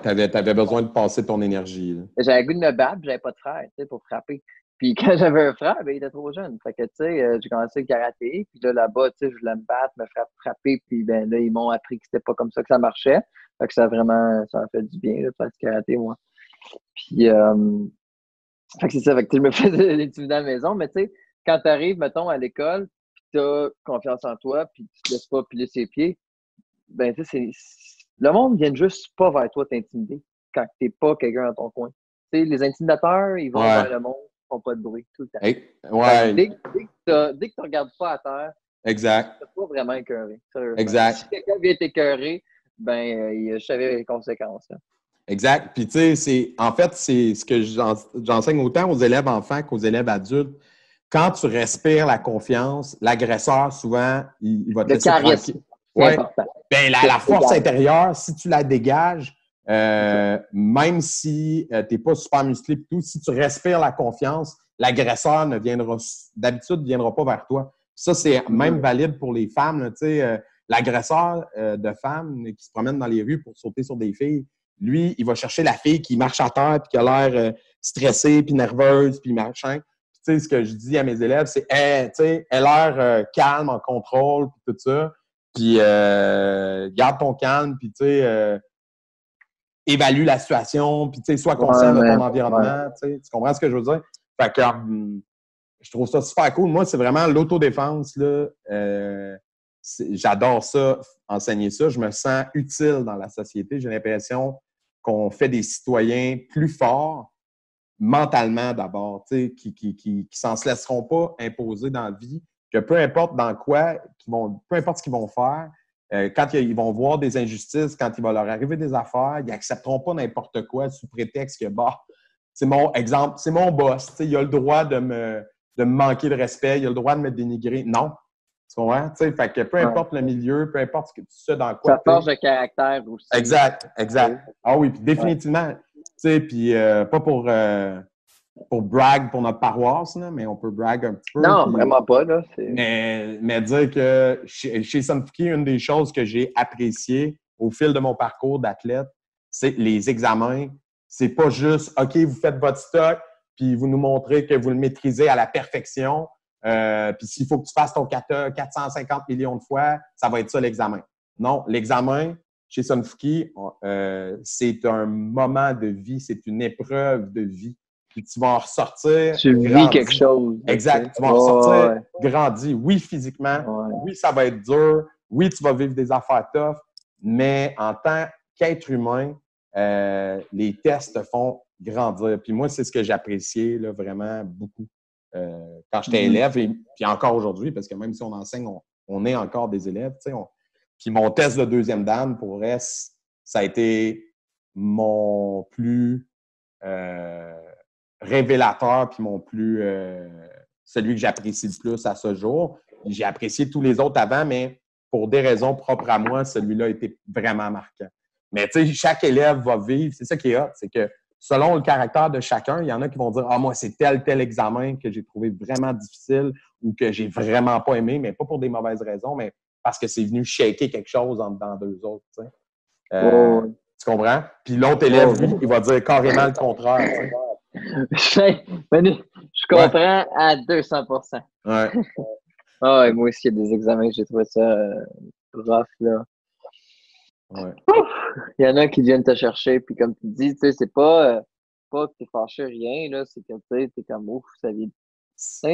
Speaker 3: T'avais besoin de passer ton énergie. Là.
Speaker 4: J'avais le goût de me battre, j'avais pas de frère pour frapper. Puis quand j'avais un frère, ben, il était trop jeune. Fait que, tu sais, j'ai commencé le karaté. Puis là-bas, tu sais, je voulais me battre, me frapper. Puis ben là, ils m'ont appris que c'était pas comme ça que ça marchait. Fait que ça m'a fait du bien là, de faire du karaté, moi. Puis, fait que c'est ça. Fait que je me faisais l'intimider à la maison. Mais tu sais, quand t'arrives, mettons, à l'école, puis t'as confiance en toi, puis tu te laisses pas piler ses pieds, ben tu sais, le monde vient juste pas vers toi t'intimider quand t'es pas quelqu'un dans ton coin. Tu sais, les intimidateurs, ils vont vers le monde. Font pas de bruit tout le temps. Dès que tu regardes pas à terre,
Speaker 3: exact.
Speaker 4: Tu n'es pas vraiment écœuré.
Speaker 3: Exact.
Speaker 4: Si quelqu'un vient t'écœurer, ben je savais les conséquences. Là.
Speaker 3: Exact. Puis tu sais, en fait, c'est ce que j'enseigne autant aux élèves enfants qu'aux élèves adultes. Quand tu respires la confiance, l'agresseur, souvent, il va te laisser tranquille. Ouais. Ben, la force intérieure, si tu la dégages, même si tu n'es pas super musclé et tout, si tu respires la confiance, l'agresseur d'habitude ne viendra pas vers toi. Ça, c'est même valide pour les femmes. L'agresseur de femmes qui se promène dans les rues pour sauter sur des filles, lui, il va chercher la fille qui marche à terre et qui a l'air stressée puis nerveuse puis machin. Puis, ce que je dis à mes élèves, c'est elle a l'air calme, en contrôle puis tout ça. Puis garde ton calme puis évalue la situation, puis sois conscient de ton environnement. Tu comprends ce que je veux dire? Fait que je trouve ça super cool. Moi, c'est vraiment l'autodéfense. Là, j'adore ça, enseigner ça. Je me sens utile dans la société. J'ai l'impression qu'on fait des citoyens plus forts, mentalement d'abord, qui s'en se laisseront pas imposer dans la vie, que peu importe dans quoi, peu importe ce qu'ils vont faire, quand ils vont voir des injustices, quand il va leur arriver des affaires, ils n'accepteront pas n'importe quoi sous prétexte que, c'est mon exemple, c'est mon boss, il a le droit de me manquer de respect, il a le droit de me dénigrer. Non. Tu comprends? Fait que peu importe le milieu, peu importe ce dans quoi.
Speaker 4: Ça forge le caractère aussi.
Speaker 3: Exact. Ah oui, puis définitivement. Puis pas pour pour brag pour notre paroisse, là, mais on peut brag un petit peu.
Speaker 4: Non,
Speaker 3: puis,
Speaker 4: vraiment pas, là.
Speaker 3: mais dire que chez Sunfuki, une des choses que j'ai appréciées au fil de mon parcours d'athlète, c'est les examens. C'est pas juste, OK, vous faites votre stock, puis vous nous montrez que vous le maîtrisez à la perfection. Puis s'il faut que tu fasses ton kata 450 millions de fois, ça va être ça l'examen. Non, l'examen, chez Sunfuki, c'est un moment de vie, c'est une épreuve de vie. Puis tu vas en ressortir
Speaker 4: Tu vis quelque chose.
Speaker 3: Exact. Tu vas en ressortir grandi. Oui, physiquement.
Speaker 4: Ouais.
Speaker 3: Oui, ça va être dur. Oui, tu vas vivre des affaires tough. Mais en tant qu'être humain, les tests te font grandir. Puis moi, c'est ce que j'appréciais là, vraiment beaucoup quand j'étais élève. Et puis encore aujourd'hui, parce que même si on enseigne, on est encore des élèves. Puis mon test de deuxième dame, pour vrai, ça a été mon plus révélateur puis mon plus celui que j'apprécie le plus à ce jour. J'ai apprécié tous les autres avant, mais pour des raisons propres à moi, celui-là a été vraiment marquant. Mais tu sais, chaque élève va vivre, c'est ça qui est hot, c'est que selon le caractère de chacun, il y en a qui vont dire « Ah, moi, c'est tel examen que j'ai trouvé vraiment difficile ou que j'ai vraiment pas aimé, mais pas pour des mauvaises raisons, mais parce que c'est venu shaker quelque chose en dedans d'eux autres. » Tu comprends? Puis l'autre élève, lui, il va dire carrément le contraire.
Speaker 4: Manu, je comprends à 200%.
Speaker 3: Ouais.
Speaker 4: Ouais, moi aussi, il y a des examens que j'ai trouvé ça rough, là.
Speaker 3: Ouais.
Speaker 4: Il y en a qui viennent te chercher, puis comme tu dis, tu sais, c'est pas que t'es fâché, rien, là, c'est que tu sais, t'es comme ouf, ça vient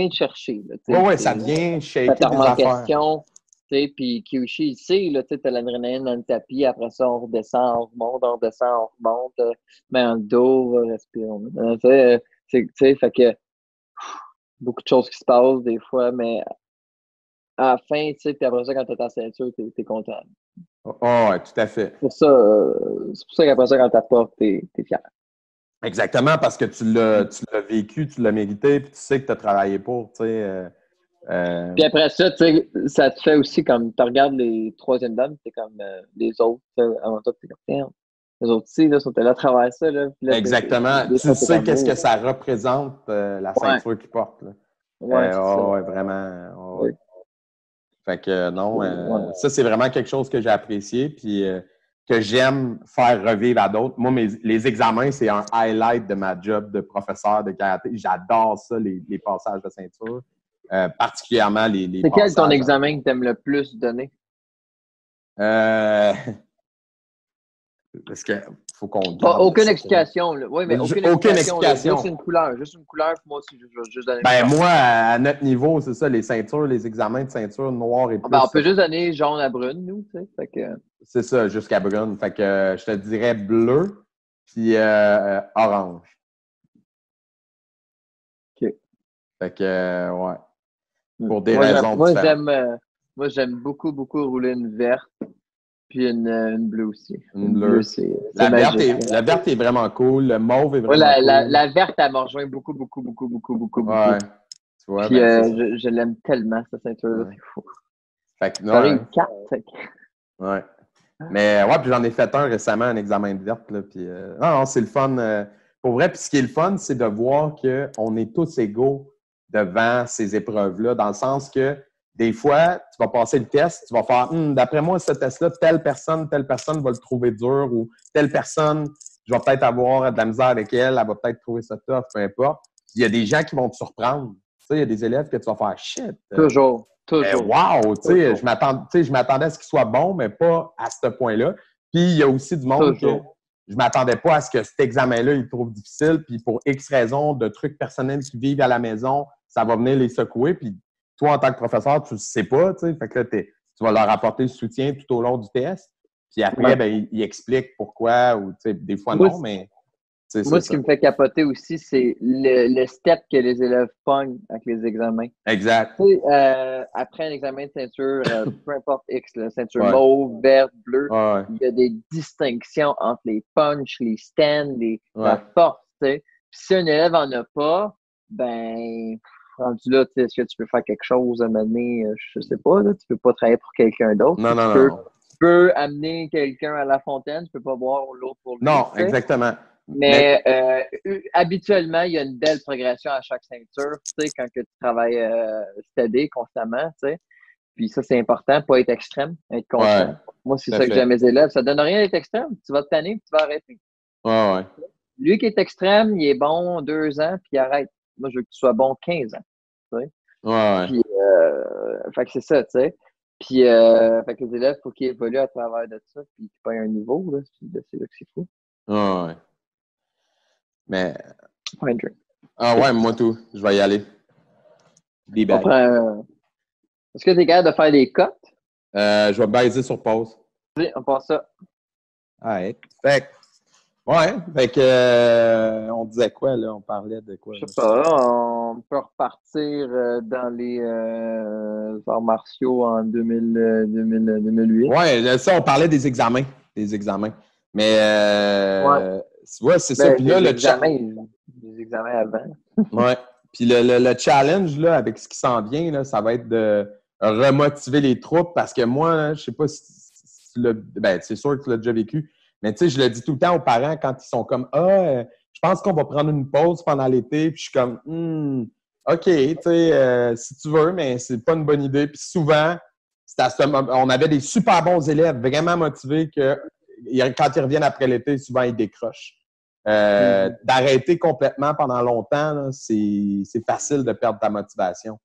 Speaker 4: te chercher. Là,
Speaker 3: ouais, ça vient shaker
Speaker 4: ça
Speaker 3: des
Speaker 4: en
Speaker 3: affaires.
Speaker 4: question, tu sais, puis Kyushi, il sait, là, tu sais, t'as l'adrénaline dans le tapis, après ça, on redescend, on remonte, met dans le dos, respire. Tu sais, fait que beaucoup de choses qui se passent des fois, mais à la fin, tu sais, puis après ça, quand t'as ta ceinture, t'es content.
Speaker 3: Oh, ouais, tout à fait.
Speaker 4: C'est pour ça qu'après ça, quand t'apportes, t'es fier.
Speaker 3: Exactement, parce que tu l'as vécu, tu l'as mérité, puis tu sais que tu as travaillé pour, tu sais.
Speaker 4: Puis après ça, tu sais, ça te fait aussi comme, tu regardes les troisième dames, t'es comme les autres, avant toi, t'es comme, tiens, les autres aussi, là, sont allés à travers ça, là. Là
Speaker 3: exactement. Tu sais qu'est-ce que ça représente, la ceinture qu'ils portent, là.
Speaker 4: Ouais, c'est ça.
Speaker 3: Ouais, vraiment.
Speaker 4: Ouais.
Speaker 3: Fait que non, ça, c'est vraiment quelque chose que j'ai apprécié, puis que j'aime faire revivre à d'autres. Moi, les examens, c'est un highlight de ma job de professeur de karaté. J'adore ça, les passages de ceinture. Particulièrement les
Speaker 4: c'est quel
Speaker 3: passages
Speaker 4: ton examen que tu aimes le plus donner?
Speaker 3: Parce que faut qu'on
Speaker 4: aucune explication. Là. Oui, mais aucune explication. Juste une couleur. Moi aussi, je vais juste donner
Speaker 3: moi, à notre niveau, c'est ça, les ceintures, les examens de ceinture noire et plus.
Speaker 4: On peut juste donner jaune à brune, nous, tu sais. Fait que...
Speaker 3: C'est ça, jusqu'à brune. Fait que je te dirais bleu puis orange.
Speaker 4: OK.
Speaker 3: Fait que, ouais. Pour des raisons différentes.
Speaker 4: Moi, j'aime beaucoup rouler une verte puis une bleue aussi.
Speaker 3: Une bleue. La verte est vraiment cool. Le mauve est vraiment cool.
Speaker 4: La verte, elle m'a rejoint beaucoup.
Speaker 3: Ouais. Tu vois,
Speaker 4: puis je l'aime tellement, cette ceinture-là. C'est fou.
Speaker 3: Fait que,
Speaker 4: ça arrive 4.
Speaker 3: Ouais. Mais ouais, puis j'en ai fait un récemment, un examen de verte. Là, puis, non, c'est le fun. Pour vrai, puis ce qui est le fun, c'est de voir qu'on est tous égaux devant ces épreuves-là, dans le sens que des fois, tu vas passer le test, tu vas faire d'après moi, ce test-là, telle personne va le trouver dur ou telle personne, je vais peut-être avoir de la misère avec elle va peut-être trouver ça tough, peu importe. Puis il y a des gens qui vont te surprendre. Tu sais, il y a des élèves que tu vas faire shit.
Speaker 4: Toujours.
Speaker 3: Wow! Tu sais, je m'attendais à ce qu'il soit bon, mais pas à ce point-là. Puis il y a aussi du monde que je m'attendais pas à ce que cet examen-là, il trouve difficile. Puis pour X raisons de trucs personnels qui vivent à la maison, ça va venir les secouer. Puis toi, en tant que professeur, tu ne sais pas, tu sais. Fait que là, tu vas leur apporter le soutien tout au long du test. Puis après, ben, ils expliquent pourquoi, ou tu sais, des fois non, mais...
Speaker 4: Moi, ce qui me fait capoter aussi, c'est le step que les élèves pognent avec les examens.
Speaker 3: Exact.
Speaker 4: Tu sais, après un examen de ceinture, peu importe X, là, ceinture mauve, verte, bleue, il y a des distinctions entre les punches, les stands, la force. Tu sais. Puis si un élève en a pas, ben, rendu là, est-ce que tu peux faire quelque chose à mener? Je sais pas, là, tu peux pas travailler pour quelqu'un d'autre.
Speaker 3: Non.
Speaker 4: Tu peux amener quelqu'un à la fontaine, tu peux pas boire l'eau pour lui.
Speaker 3: Non, exactement.
Speaker 4: Mais habituellement, il y a une belle progression à chaque ceinture, tu sais, quand que tu travailles steady constamment, tu sais. Puis ça, c'est important, pas être extrême, être constant.
Speaker 3: Ouais,
Speaker 4: Moi, c'est
Speaker 3: tout à
Speaker 4: ça que
Speaker 3: fait.
Speaker 4: j'ai à mes élèves. Ça donne rien d'être extrême. Tu vas te tanner, puis tu vas arrêter.
Speaker 3: Ouais.
Speaker 4: Lui qui est extrême, il est bon 2 ans, puis il arrête. Moi, je veux que tu sois bon 15 ans, tu sais.
Speaker 3: Ouais.
Speaker 4: Puis, fait que c'est ça, tu sais. Puis, fait que les élèves, il faut qu'ils évoluent à travers de ça, puis qu'ils payent un niveau, là. C'est là que c'est fou.
Speaker 3: Ouais. Mais.
Speaker 4: Fine drink.
Speaker 3: Ah ouais, moi tout. Je vais y aller. Be
Speaker 4: On
Speaker 3: back.
Speaker 4: prend. Est-ce que tu es capable de faire des cotes?
Speaker 3: Je vais baiser sur pause.
Speaker 4: Oui, on passe ça.
Speaker 3: Ouais. Fait que, on disait quoi, là? On parlait de quoi?
Speaker 4: Je sais pas, on peut repartir dans les arts martiaux en 2008.
Speaker 3: Ouais, ça, on parlait des examens. Des examens. Mais,
Speaker 4: Ouais.
Speaker 3: ouais, c'est ça.
Speaker 4: Ben,
Speaker 3: Puis là,
Speaker 4: des examens avant.
Speaker 3: ouais. Puis le challenge, là, avec ce qui s'en vient, là, ça va être de remotiver les troupes parce que moi, là, je sais pas si tu l'as, ben, c'est sûr que tu l'as déjà vécu, mais tu sais, je le dis tout le temps aux parents quand ils sont comme, je pense qu'on va prendre une pause pendant l'été, puis je suis comme, OK, tu sais, si tu veux, mais c'est pas une bonne idée. Puis souvent, on avait des super bons élèves, vraiment motivés, que quand ils reviennent après l'été, souvent, ils décrochent. D'arrêter complètement pendant longtemps, là, c'est facile de perdre ta motivation.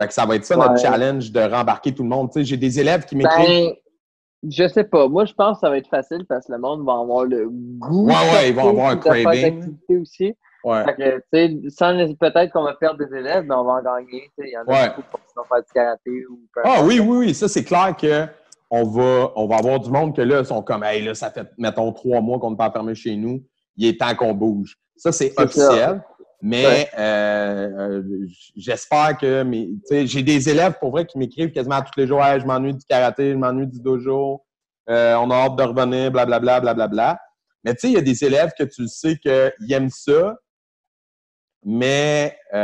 Speaker 3: Fait que ça va être ça notre challenge de rembarquer tout le monde. Tu sais, j'ai des élèves qui m'écrivent.
Speaker 4: Je sais pas. Moi, je pense que ça va être facile parce que le monde va avoir le goût
Speaker 3: ils vont avoir un
Speaker 4: de faire
Speaker 3: craving.
Speaker 4: d'activité aussi.
Speaker 3: Ouais.
Speaker 4: Fait que, tu sais, peut-être qu'on va perdre des élèves, mais on va en gagner. Il y en a beaucoup qui vont faire du karaté ou peu importe.
Speaker 3: Oui. Ça, c'est clair que on va avoir du monde que là, ils sont comme, hey, là, ça fait, mettons, 3 mois qu'on n'est pas fermé chez nous. Il est temps qu'on bouge. Ça, c'est officiel. Ça. Mais j'espère que j'ai des élèves pour vrai qui m'écrivent quasiment tous les jours, hey, je m'ennuie du karaté, je m'ennuie du dojo, on a hâte de revenir, blablabla, blablabla. Mais tu sais, il y a des élèves que tu sais qu'ils aiment ça, mais tu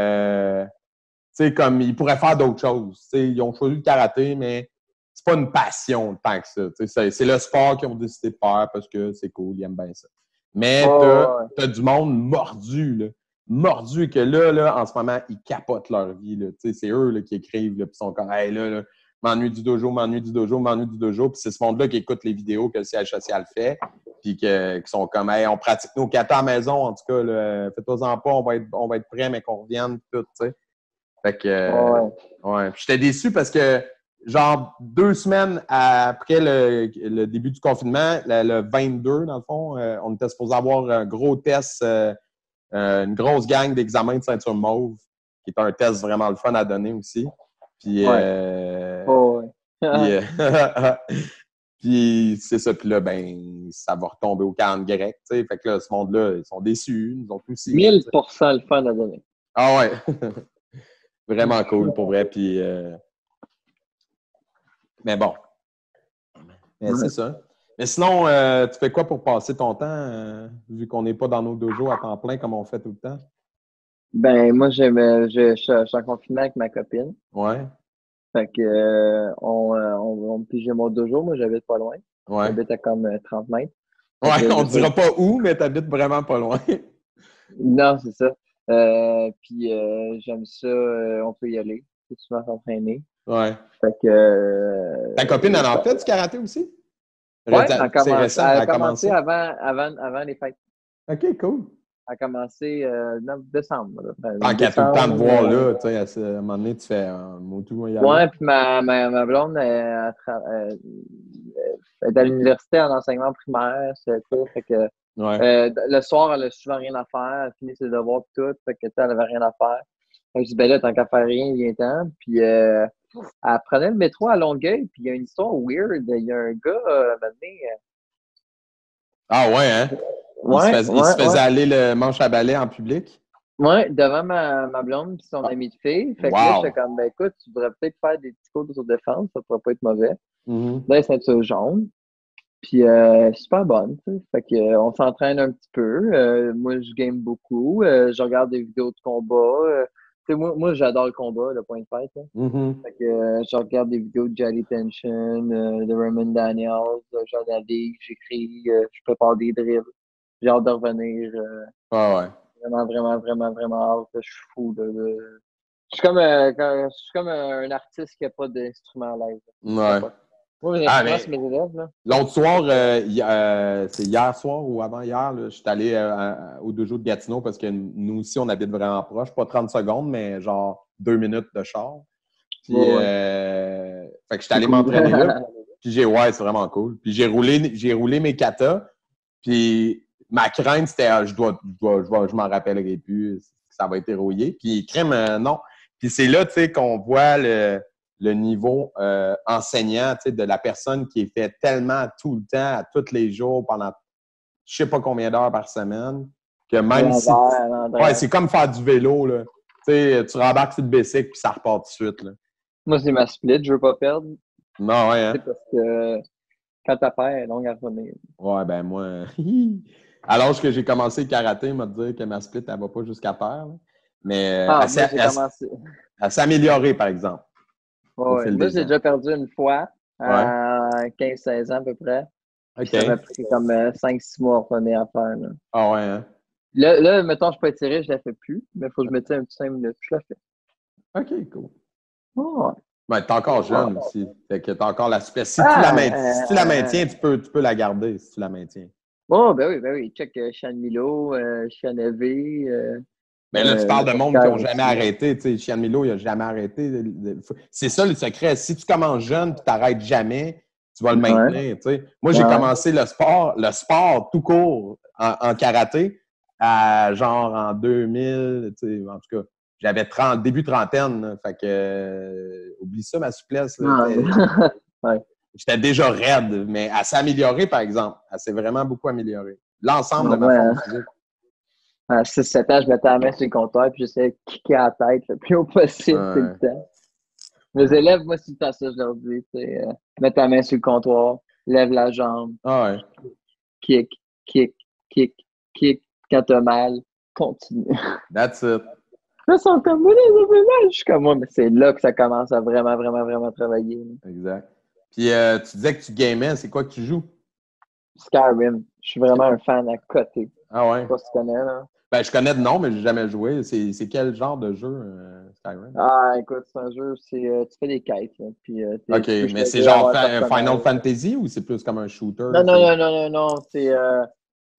Speaker 3: sais, comme ils pourraient faire d'autres choses. Tu sais, ils ont choisi le karaté, mais c'est pas une passion tant que ça. Tu sais, c'est le sport qu'ils ont décidé de faire parce que c'est cool, ils aiment bien ça. Mais t'as du monde mordu, là. Mordu que là, en ce moment, ils capotent leur vie. Là. C'est eux là, qui écrivent, là, puis sont comme, hey, là, m'ennuie du dojo. Puis c'est ce monde-là qui écoute les vidéos que le siège social fait, puis qui sont comme, hey, on pratique nos kata à la maison, en tout cas, faites-en pas, on va être prêts, mais qu'on revienne, tout, tu sais. Fait que, ouais. Puis j'étais déçu parce que, genre, 2 semaines après le début du confinement, le 22, dans le fond, on était supposé avoir un gros test. Une grosse gang d'examens de ceinture mauve, qui est un test vraiment le fun à donner aussi. Puis, puis c'est ça. Puis là, ben, ça va retomber au calme grec. T'sais. Fait que là, ce monde-là, ils sont déçus. Nous autres aussi.
Speaker 4: 1000% le fun à donner.
Speaker 3: Ah ouais. Vraiment cool, pour vrai. Puis, mais bon. Mais c'est ça. Mais sinon, tu fais quoi pour passer ton temps, vu qu'on n'est pas dans nos dojos à temps plein comme on fait tout le temps?
Speaker 4: Ben, moi, je suis en confinement avec ma copine.
Speaker 3: Ouais.
Speaker 4: Fait que, on pigeait mon dojo. Moi, j'habite pas loin.
Speaker 3: Ouais.
Speaker 4: J'habite à comme 30 mètres.
Speaker 3: Ouais, on ne dira pas où, mais tu habites vraiment pas loin.
Speaker 4: Non, c'est ça. Puis, j'aime ça. On peut y aller. C'est souvent s'entraîner.
Speaker 3: Ouais.
Speaker 4: Fait que.
Speaker 3: Ta copine, elle en fait du karaté aussi?
Speaker 4: Oui, elle a commencé
Speaker 3: commencé
Speaker 4: avant les fêtes.
Speaker 3: OK, cool.
Speaker 4: Elle a commencé en décembre.
Speaker 3: Tant qu'elle a tout le temps de voir là, tu sais, à un moment donné, tu fais un mot tout.
Speaker 4: Oui, puis ma blonde elle est à l'université en enseignement primaire, c'est tout. Fait que le soir, elle a souvent rien à faire. Elle finit ses devoirs et tout. Fait que elle avait rien à faire. Fait que je dis, ben là, tant qu'à faire rien, viens-t'en. Puis elle prenait le métro à Longueuil, puis il y a une histoire weird. Il y a un gars,
Speaker 3: Ah ouais, hein? Il se faisait aller le manche à balai en public?
Speaker 4: Oui, devant ma blonde et son ami de fille. Fait que là, j'étais comme, ben écoute, tu devrais peut-être faire des petits cours de défense, ça pourrait pas être mauvais. Là, c'est ceinture jaune. Puis, super bonne, tu sais. Fait que, on s'entraîne un petit peu. Moi, je game beaucoup. Je regarde des vidéos de combat. Tu sais, moi j'adore le combat, le point de fête. Fait que, je regarde des vidéos de Jolly Tension, de Raymond Daniels, je regarde la ligue, j'écris, je prépare des drills. J'ai hâte de revenir.
Speaker 3: Ouais.
Speaker 4: Vraiment, vraiment, vraiment, vraiment hâte. Je suis fou. Je suis comme un artiste qui n'a pas d'instrument live.
Speaker 3: Ouais.
Speaker 4: Moi, mes instruments, c'est mes élèves. Là.
Speaker 3: L'autre soir, c'est hier soir ou avant-hier, je suis allé au dojo de Gatineau parce que nous aussi, on habite vraiment proche. Pas 30 secondes, mais genre 2 minutes de char. Puis, fait que je suis allé m'entraîner là. Puis c'est vraiment cool. Puis j'ai roulé mes katas. Puis ma crainte, c'était je m'en rappellerai plus, ça va être rouillé. Puis crème, non. Puis c'est là, tu sais, qu'on voit le niveau enseignant, tu sais, de la personne qui est fait tellement tout le temps, à tous les jours, pendant je sais pas combien d'heures par semaine, que même si... Ouais, c'est comme faire du vélo, là. Tu sais, tu rembarques sur le bicycle, puis ça repart tout de suite, là.
Speaker 4: Moi, c'est ma split, je veux pas perdre.
Speaker 3: Non, ouais, hein?
Speaker 4: C'est parce que quand t'as peur, elle est longue à revenir.
Speaker 3: Ouais, ben moi... À l'âge que j'ai commencé le karaté, il m'a dit que ma split, elle va pas jusqu'à terre, là. Mais elle s'est améliorée, par exemple.
Speaker 4: Ouais, moi, j'ai déjà perdu une fois, à 15-16 ans à peu près.
Speaker 3: Okay.
Speaker 4: Ça m'a pris comme 5-6 mois à revenir à faire. Là.
Speaker 3: Ah ouais, hein?
Speaker 4: Là, mettons, je peux étirer, je la fais plus, mais il faut que je mette un petit 5 minutes, je la fais.
Speaker 3: OK, cool.
Speaker 4: Oh, ouais.
Speaker 3: Ben, t'es encore jeune aussi. Fait que t'as encore la souplesse. Si tu la maintiens, tu peux la garder si tu la maintiens.
Speaker 4: Oh, ben oui. Check Sean Milo, Sean Evey.
Speaker 3: Ben là, tu parles de monde qui n'ont jamais arrêté. Tu sais, Sean Milo, il n'a jamais arrêté. C'est ça le secret. Si tu commences jeune et tu n'arrêtes jamais, tu vas le maintenir. Tu sais. Moi, j'ai commencé le sport tout court en karaté, genre en 2000. Tu sais, en tout cas, j'avais début trentaine. Là, fait que, oublie ça, ma souplesse. Là, j'étais déjà raide, mais elle s'est améliorée, par exemple. Elle s'est vraiment beaucoup améliorée. L'ensemble de ma forme physique.
Speaker 4: À 6-7 ans, je mettais la main sur le compteur puis j'essayais de kicker à la tête le plus haut possible tout le temps. Mes élèves, moi, c'est ça, je leur dis. Mets ta main sur le comptoir, lève la jambe, kick. Quand t'as mal, continue.
Speaker 3: That's it.
Speaker 4: Là, ils sont comme, moi, ça fait mal. Je suis comme moi, mais c'est là que ça commence à vraiment, vraiment, vraiment travailler.
Speaker 3: Exact. Puis, tu disais que tu gamais. C'est quoi que tu joues?
Speaker 4: Skyrim. Je suis vraiment un fan à côté.
Speaker 3: Ah ouais?
Speaker 4: Je sais pas si tu connais, là.
Speaker 3: Ben, je connais de nom, mais j'ai jamais joué. C'est quel genre de jeu, Skyrim?
Speaker 4: Ah, écoute, c'est un jeu, tu fais des quêtes. Là, puis,
Speaker 3: OK, mais c'est genre Final Fantasy ou c'est plus comme un shooter?
Speaker 4: Non. C'est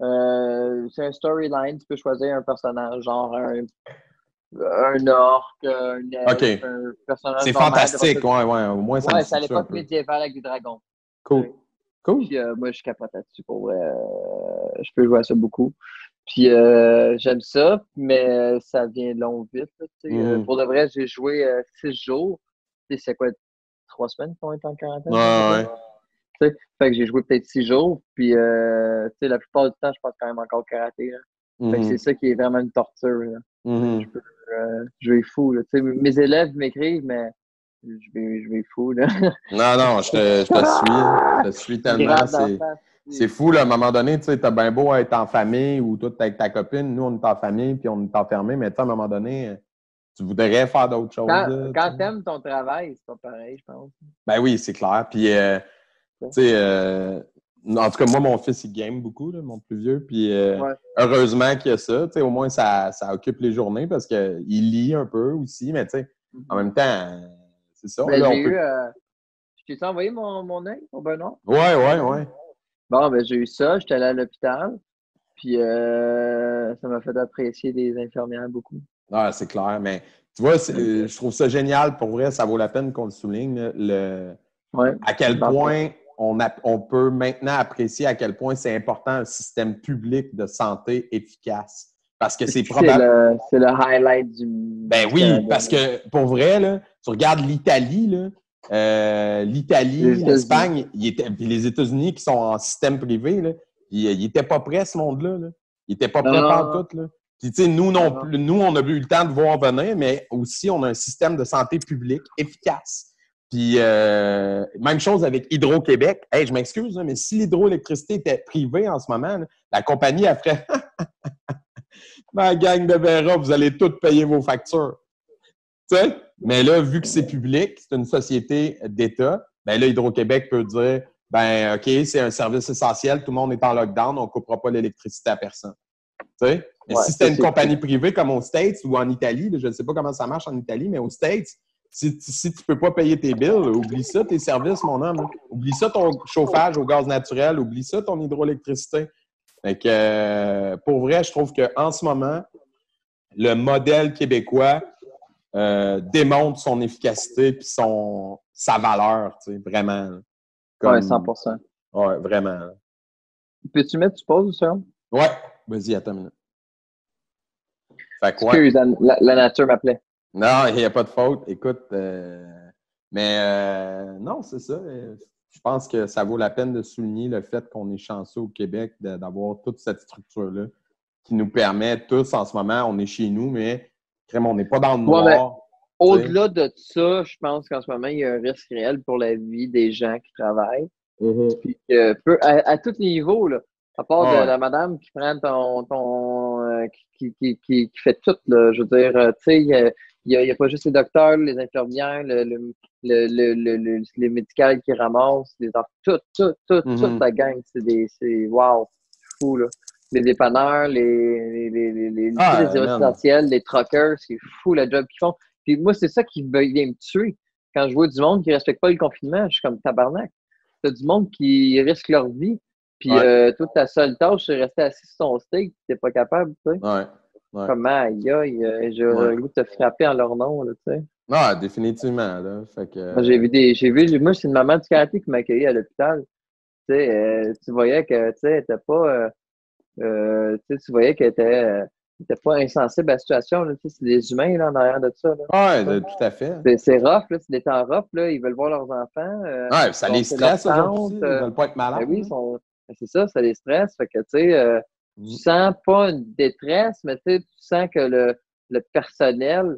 Speaker 4: un storyline. Tu peux choisir un personnage, genre un orc, un elfe, un personnage.
Speaker 3: C'est fantastique, ouais. Au moins, ça
Speaker 4: ouais, c'est à l'époque médiévale avec des dragons.
Speaker 3: Cool.
Speaker 4: Puis, moi, je capote là-dessus pour vrai. Je peux jouer à ça beaucoup. Puis, j'aime ça, mais ça vient long vite. Pour de vrai, j'ai joué 6 jours. C'est quoi, 3 semaines qu'on est en quarantaine? Ouais. Fait que j'ai joué peut-être 6 jours. Puis, la plupart du temps, je passe quand même encore au karaté. Fait que c'est ça qui est vraiment une torture. Je vais fou. Là. Mes élèves m'écrivent, mais je vais fou. Là.
Speaker 3: Non, je te suis tellement. C'est fou, là, à un moment donné, tu sais, t'as bien beau être en famille ou toi, t'es avec ta copine, nous, on est en famille puis on est enfermés, mais à un moment donné, tu voudrais faire d'autres choses.
Speaker 4: Quand t'aimes ton travail, c'est pas pareil, je pense.
Speaker 3: Ben oui, c'est clair. Puis, tu sais, en tout cas, moi, mon fils, il game beaucoup, là, mon plus vieux. Puis, heureusement qu'il y a ça. Tu sais, au moins, ça occupe les journées parce qu'il lit un peu aussi. Mais, tu sais, en même temps, c'est ça.
Speaker 4: Ben, je t'ai envoyé mon œil au Benoît?
Speaker 3: Ouais.
Speaker 4: Bon, ben, j'ai eu ça. J'étais allé à l'hôpital. Puis, ça m'a fait apprécier des infirmières beaucoup.
Speaker 3: Ah, c'est clair. Mais, tu vois, je trouve ça génial. Pour vrai, ça vaut la peine qu'on le souligne. À quel point on peut maintenant apprécier à quel point c'est important un système public de santé efficace. Parce que c'est probable.
Speaker 4: C'est le highlight du.
Speaker 3: Ben oui, Canada, parce que pour vrai, là, tu regardes l'Italie, l'Espagne, puis les États-Unis qui sont en système privé, là, ils n'étaient pas prêts, ce monde-là. Là. Ils n'étaient pas prêts partout. Là. Puis, tu sais, nous, on a eu le temps de voir venir, mais aussi, on a un système de santé publique efficace. Puis, même chose avec Hydro-Québec. Hey, je m'excuse, mais si l'hydroélectricité était privée en ce moment, là, la compagnie, elle ferait ma gang de Vera, vous allez toutes payer vos factures. Tu sais? Mais là, vu que c'est public, c'est une société d'État, ben là, Hydro-Québec peut dire ben OK, c'est un service essentiel, tout le monde est en lockdown, on ne coupera pas l'électricité à personne. Tu sais? Mais si c'était une compagnie privée comme aux States ou en Italie, je ne sais pas comment ça marche en Italie, mais aux States, si tu ne peux pas payer tes bills, oublie ça, tes services, mon homme. Oublie ça, ton chauffage au gaz naturel, oublie ça, ton hydroélectricité. Fait que, pour vrai, je trouve qu'en ce moment, le modèle québécois démontre son efficacité et sa valeur, tu sais, vraiment.
Speaker 4: Comme... Ouais, 100%.
Speaker 3: Ouais, vraiment.
Speaker 4: Peux-tu mettre du pause, ça?
Speaker 3: Ouais, vas-y, attends une minute. Fait quoi?
Speaker 4: Excuse, la nature m'appelait.
Speaker 3: Non, il n'y a pas de faute. Écoute, non, c'est ça. Je pense que ça vaut la peine de souligner le fait qu'on est chanceux au Québec d'avoir toute cette structure-là qui nous permet tous, en ce moment, on est chez nous, mais on n'est pas dans le noir.
Speaker 4: Ouais, au-delà de ça, je pense qu'en ce moment, il y a un risque réel pour la vie des gens qui travaillent. Puis à tous les niveaux, là, à part de la madame qui prend qui fait tout, là, je veux dire, tu sais, il y a pas juste les docteurs, les infirmières, les médicales qui ramassent, toute la gang, c'est wow, fou, là. Les dépanneurs, les résidentiels, les truckers, c'est fou le job qu'ils font. Puis moi, c'est ça qui vient me tuer. Quand je vois du monde qui ne respecte pas le confinement, je suis comme tabarnak. T'as du monde qui risque leur vie. Puis toute ta seule tâche, c'est rester assis sur ton steak, t'es pas capable, tu sais.
Speaker 3: Ouais.
Speaker 4: Comment, aïe, j'ai le goût de te frapper en leur nom, là, tu sais.
Speaker 3: Non, définitivement, là. Fait que...
Speaker 4: Moi, c'est une maman du karaté qui m'a accueilli à l'hôpital. Tu sais, tu voyais que, tu sais, elle était pas... tu voyais qu'elle était pas insensible à la situation, là. Tu sais, c'est des humains, là, en arrière de ça, là.
Speaker 3: Ouais, tout à fait.
Speaker 4: C'est rough, là. C'est des temps rough, là. Ils veulent voir leurs enfants.
Speaker 3: Ouais, ça les stresse, eux autres aussi. Ils veulent pas être malades.
Speaker 4: Ben oui, c'est ça, ça les stresse. Fait que, tu sais, tu sens pas une détresse, mais tu sens que le personnel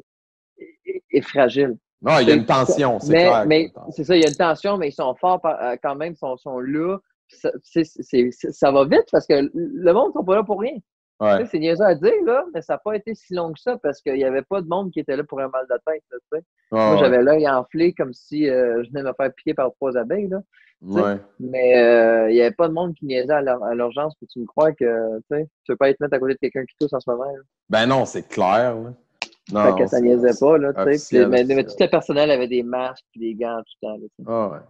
Speaker 4: est fragile.
Speaker 3: Non, il y a une tension, c'est clair.
Speaker 4: Mais c'est ça, il y a une tension, mais ils sont forts quand même, ils sont là. Ça va vite parce que le monde ne sont pas là pour rien.
Speaker 3: Ouais.
Speaker 4: C'est niaiseux à dire, là, mais ça n'a pas été si long que ça parce qu'il n'y avait pas de monde qui était là pour un mal de tête. Là, moi, j'avais l'œil enflé comme si je venais de me faire piquer par 3 abeilles. Là, mais il n'y avait pas de monde qui niaisait à l'urgence. Puis tu me crois que tu ne peux pas être mettre à côté de quelqu'un qui tousse en ce moment. Là.
Speaker 3: Ben non, c'est clair. Là.
Speaker 4: Non, fait que ça niaisait pas. Là, mais tout le personnel avait des masques et des gants tout le temps. Là,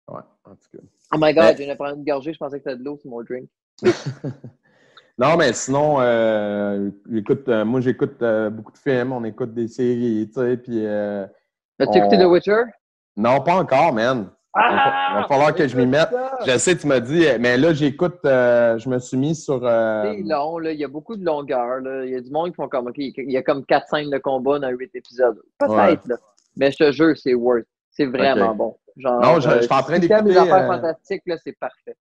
Speaker 3: ouais, en tout cas.
Speaker 4: Oh my God, je viens de prendre une gorgée. Je pensais que c'était de l'eau sur mon drink.
Speaker 3: Non, mais sinon, écoute, moi, j'écoute beaucoup de films, on écoute des séries, tu sais, puis...
Speaker 4: As-tu écouté The Witcher?
Speaker 3: Non, pas encore, man. Il va falloir que je m'y mette. Je sais, tu m'as dit, mais là, j'écoute, je me suis mis sur...
Speaker 4: C'est long, là, il y a beaucoup de longueur, là. Il y a du monde qui font comme, OK, il y a comme 4 scènes de combat dans 8 épisodes. Peut-être, là. Mais je te jure, c'est worth. C'est vraiment bon. Genre,
Speaker 3: non, je suis en train d'écouter...
Speaker 4: Si tu aimes les affaires fantastiques, là, c'est parfait.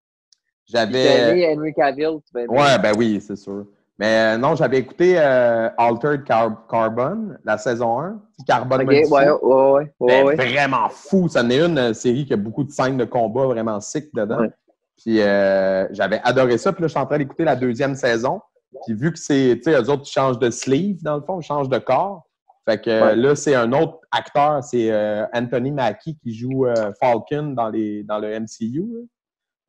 Speaker 3: J'avais...
Speaker 4: Henry Cavill, tu vas aimer.
Speaker 3: Ouais, ben oui, c'est sûr. Mais non, j'avais écouté Altered Carbon, la saison 1. Carbone modifié.
Speaker 4: Ouais.
Speaker 3: Vraiment fou. Ça en est une série qui a beaucoup de scènes de combat vraiment sick dedans. Ouais. Puis j'avais adoré ça. Puis là, je suis en train d'écouter la 2e saison. Puis vu que c'est, tu sais, eux autres, ils changent de sleeve, dans le fond, ils changent de corps. Fait que là, c'est un autre acteur. C'est Anthony Mackie qui joue Falcon dans le MCU. Là.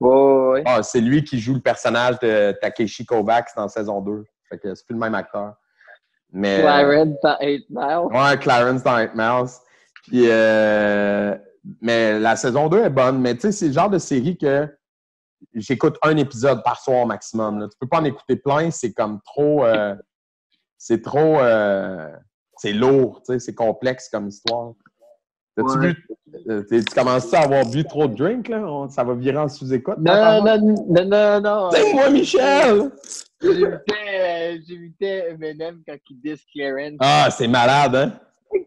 Speaker 4: Ouais.
Speaker 3: Ah, c'est lui qui joue le personnage de Takeshi Kovacs dans saison 2. Fait que c'est plus le même acteur. Mais,
Speaker 4: Clarence dans 8 Miles.
Speaker 3: Ouais, Clarence dans 8 Miles. Puis, mais la saison 2 est bonne. Mais tu sais, c'est le genre de série que j'écoute un épisode par soir maximum. Là. Tu peux pas en écouter plein. C'est comme trop... c'est lourd. Tu sais, c'est complexe comme histoire. T'as-tu vu? Tu commences à avoir bu trop de drink, là? Ça va virer en sous-écoute?
Speaker 4: Non.
Speaker 3: C'est moi, Michel!
Speaker 4: J'évitais Eminem quand il dit Clarence.
Speaker 3: Ah, c'est malade, hein?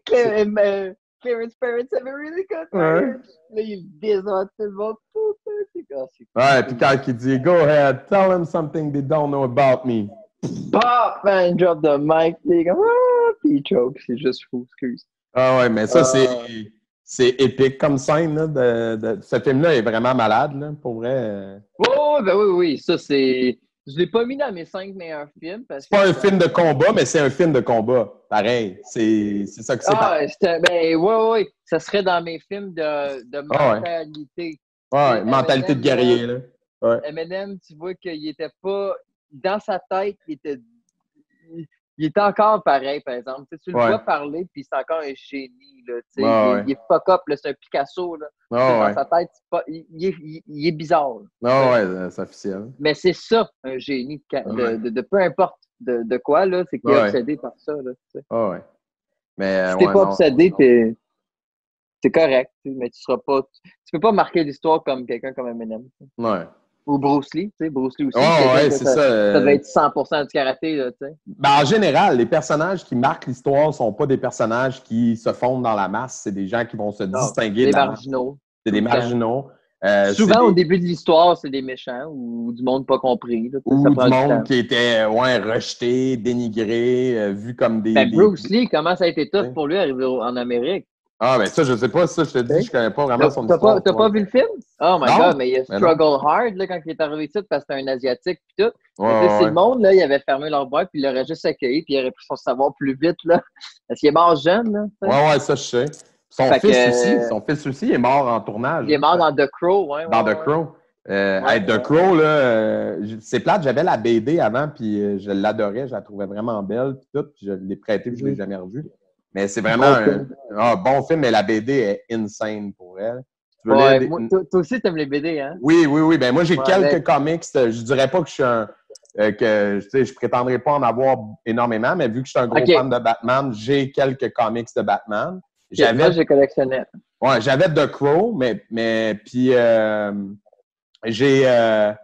Speaker 4: Clarence parents have a really good marriage. Là, il dit tout le monde.
Speaker 3: Ouais, puis quand il dit « Go ahead, tell them something they don't know about me. »
Speaker 4: Pop! Man, drop the mic. Puis il choke. C'est juste fou, excuse.
Speaker 3: Ah ouais, mais ça, c'est épique comme scène. Là, ce film-là est vraiment malade, là, pour vrai.
Speaker 4: Oui. Ça, c'est... Je l'ai pas mis dans mes 5 meilleurs films.
Speaker 3: C'est pas un film de combat, mais c'est un film de combat. Pareil. C'est ça que c'est.
Speaker 4: Oui. Ça serait dans mes films de mentalité.
Speaker 3: Ouais, mentalité de guerrier, là. Ouais.
Speaker 4: Eminem, tu vois qu'il était pas... Dans sa tête, il était encore pareil, par exemple. Tu le vois parler, puis c'est encore un génie, là. Il est fuck-up, là. C'est un Picasso, là. Dans sa tête, il est bizarre.
Speaker 3: Ouais, c'est officiel.
Speaker 4: Mais c'est ça, un génie de peu importe de quoi, là. C'est qu'il est obsédé par ça, là.
Speaker 3: Ouais. Mais,
Speaker 4: si t'es pas obsédé, c'est correct, mais tu peux pas marquer l'histoire comme quelqu'un comme Eminem.
Speaker 3: Ouais.
Speaker 4: Ou Bruce Lee, tu sais, Bruce Lee aussi.
Speaker 3: C'est ça.
Speaker 4: Ça devait être 100% du karaté, là, tu sais.
Speaker 3: Ben, en général, les personnages qui marquent l'histoire sont pas des personnages qui se fondent dans la masse, c'est des gens qui vont se distinguer de la masse. C'est des marginaux.
Speaker 4: Souvent, au début de l'histoire, c'est des méchants ou du monde pas compris. Là,
Speaker 3: ou du monde qui était rejeté, dénigré, vu comme des...
Speaker 4: Bruce Lee, comment ça a été tough pour lui arriver en Amérique?
Speaker 3: Ah, ben ça, je sais pas. Ça, je te dis, je connais pas vraiment son histoire.
Speaker 4: T'as pas vu le film? Oh my God, mais il a struggle hard là, quand il est arrivé ici parce que c'était un Asiatique pis tout. C'est le monde, là, il avait fermé leur boîte puis il l'aurait juste accueilli puis il aurait pu son savoir plus vite, là. Parce qu'il est mort jeune, là.
Speaker 3: Ouais, ça, je sais. Son fils aussi est mort en tournage.
Speaker 4: Il est mort dans The Crow,
Speaker 3: Dans The Crow. The Crow, là, c'est plate, j'avais la BD avant, puis je l'adorais, je la trouvais vraiment belle, puis tout, puis je l'ai prêtée, puis je l'ai jamais revue. Mais c'est vraiment un bon film, mais la BD est insane pour elle.
Speaker 4: Toi aussi, t'aimes les BD, hein?
Speaker 3: Oui. Ben moi, j'ai quelques comics. Je dirais pas que je suis je prétendrai pas en avoir énormément, mais vu que je suis un gros fan de Batman, j'ai quelques comics de Batman.
Speaker 4: Moi, j'ai collectionné.
Speaker 3: Ouais, j'avais The Crow, mais puis j'ai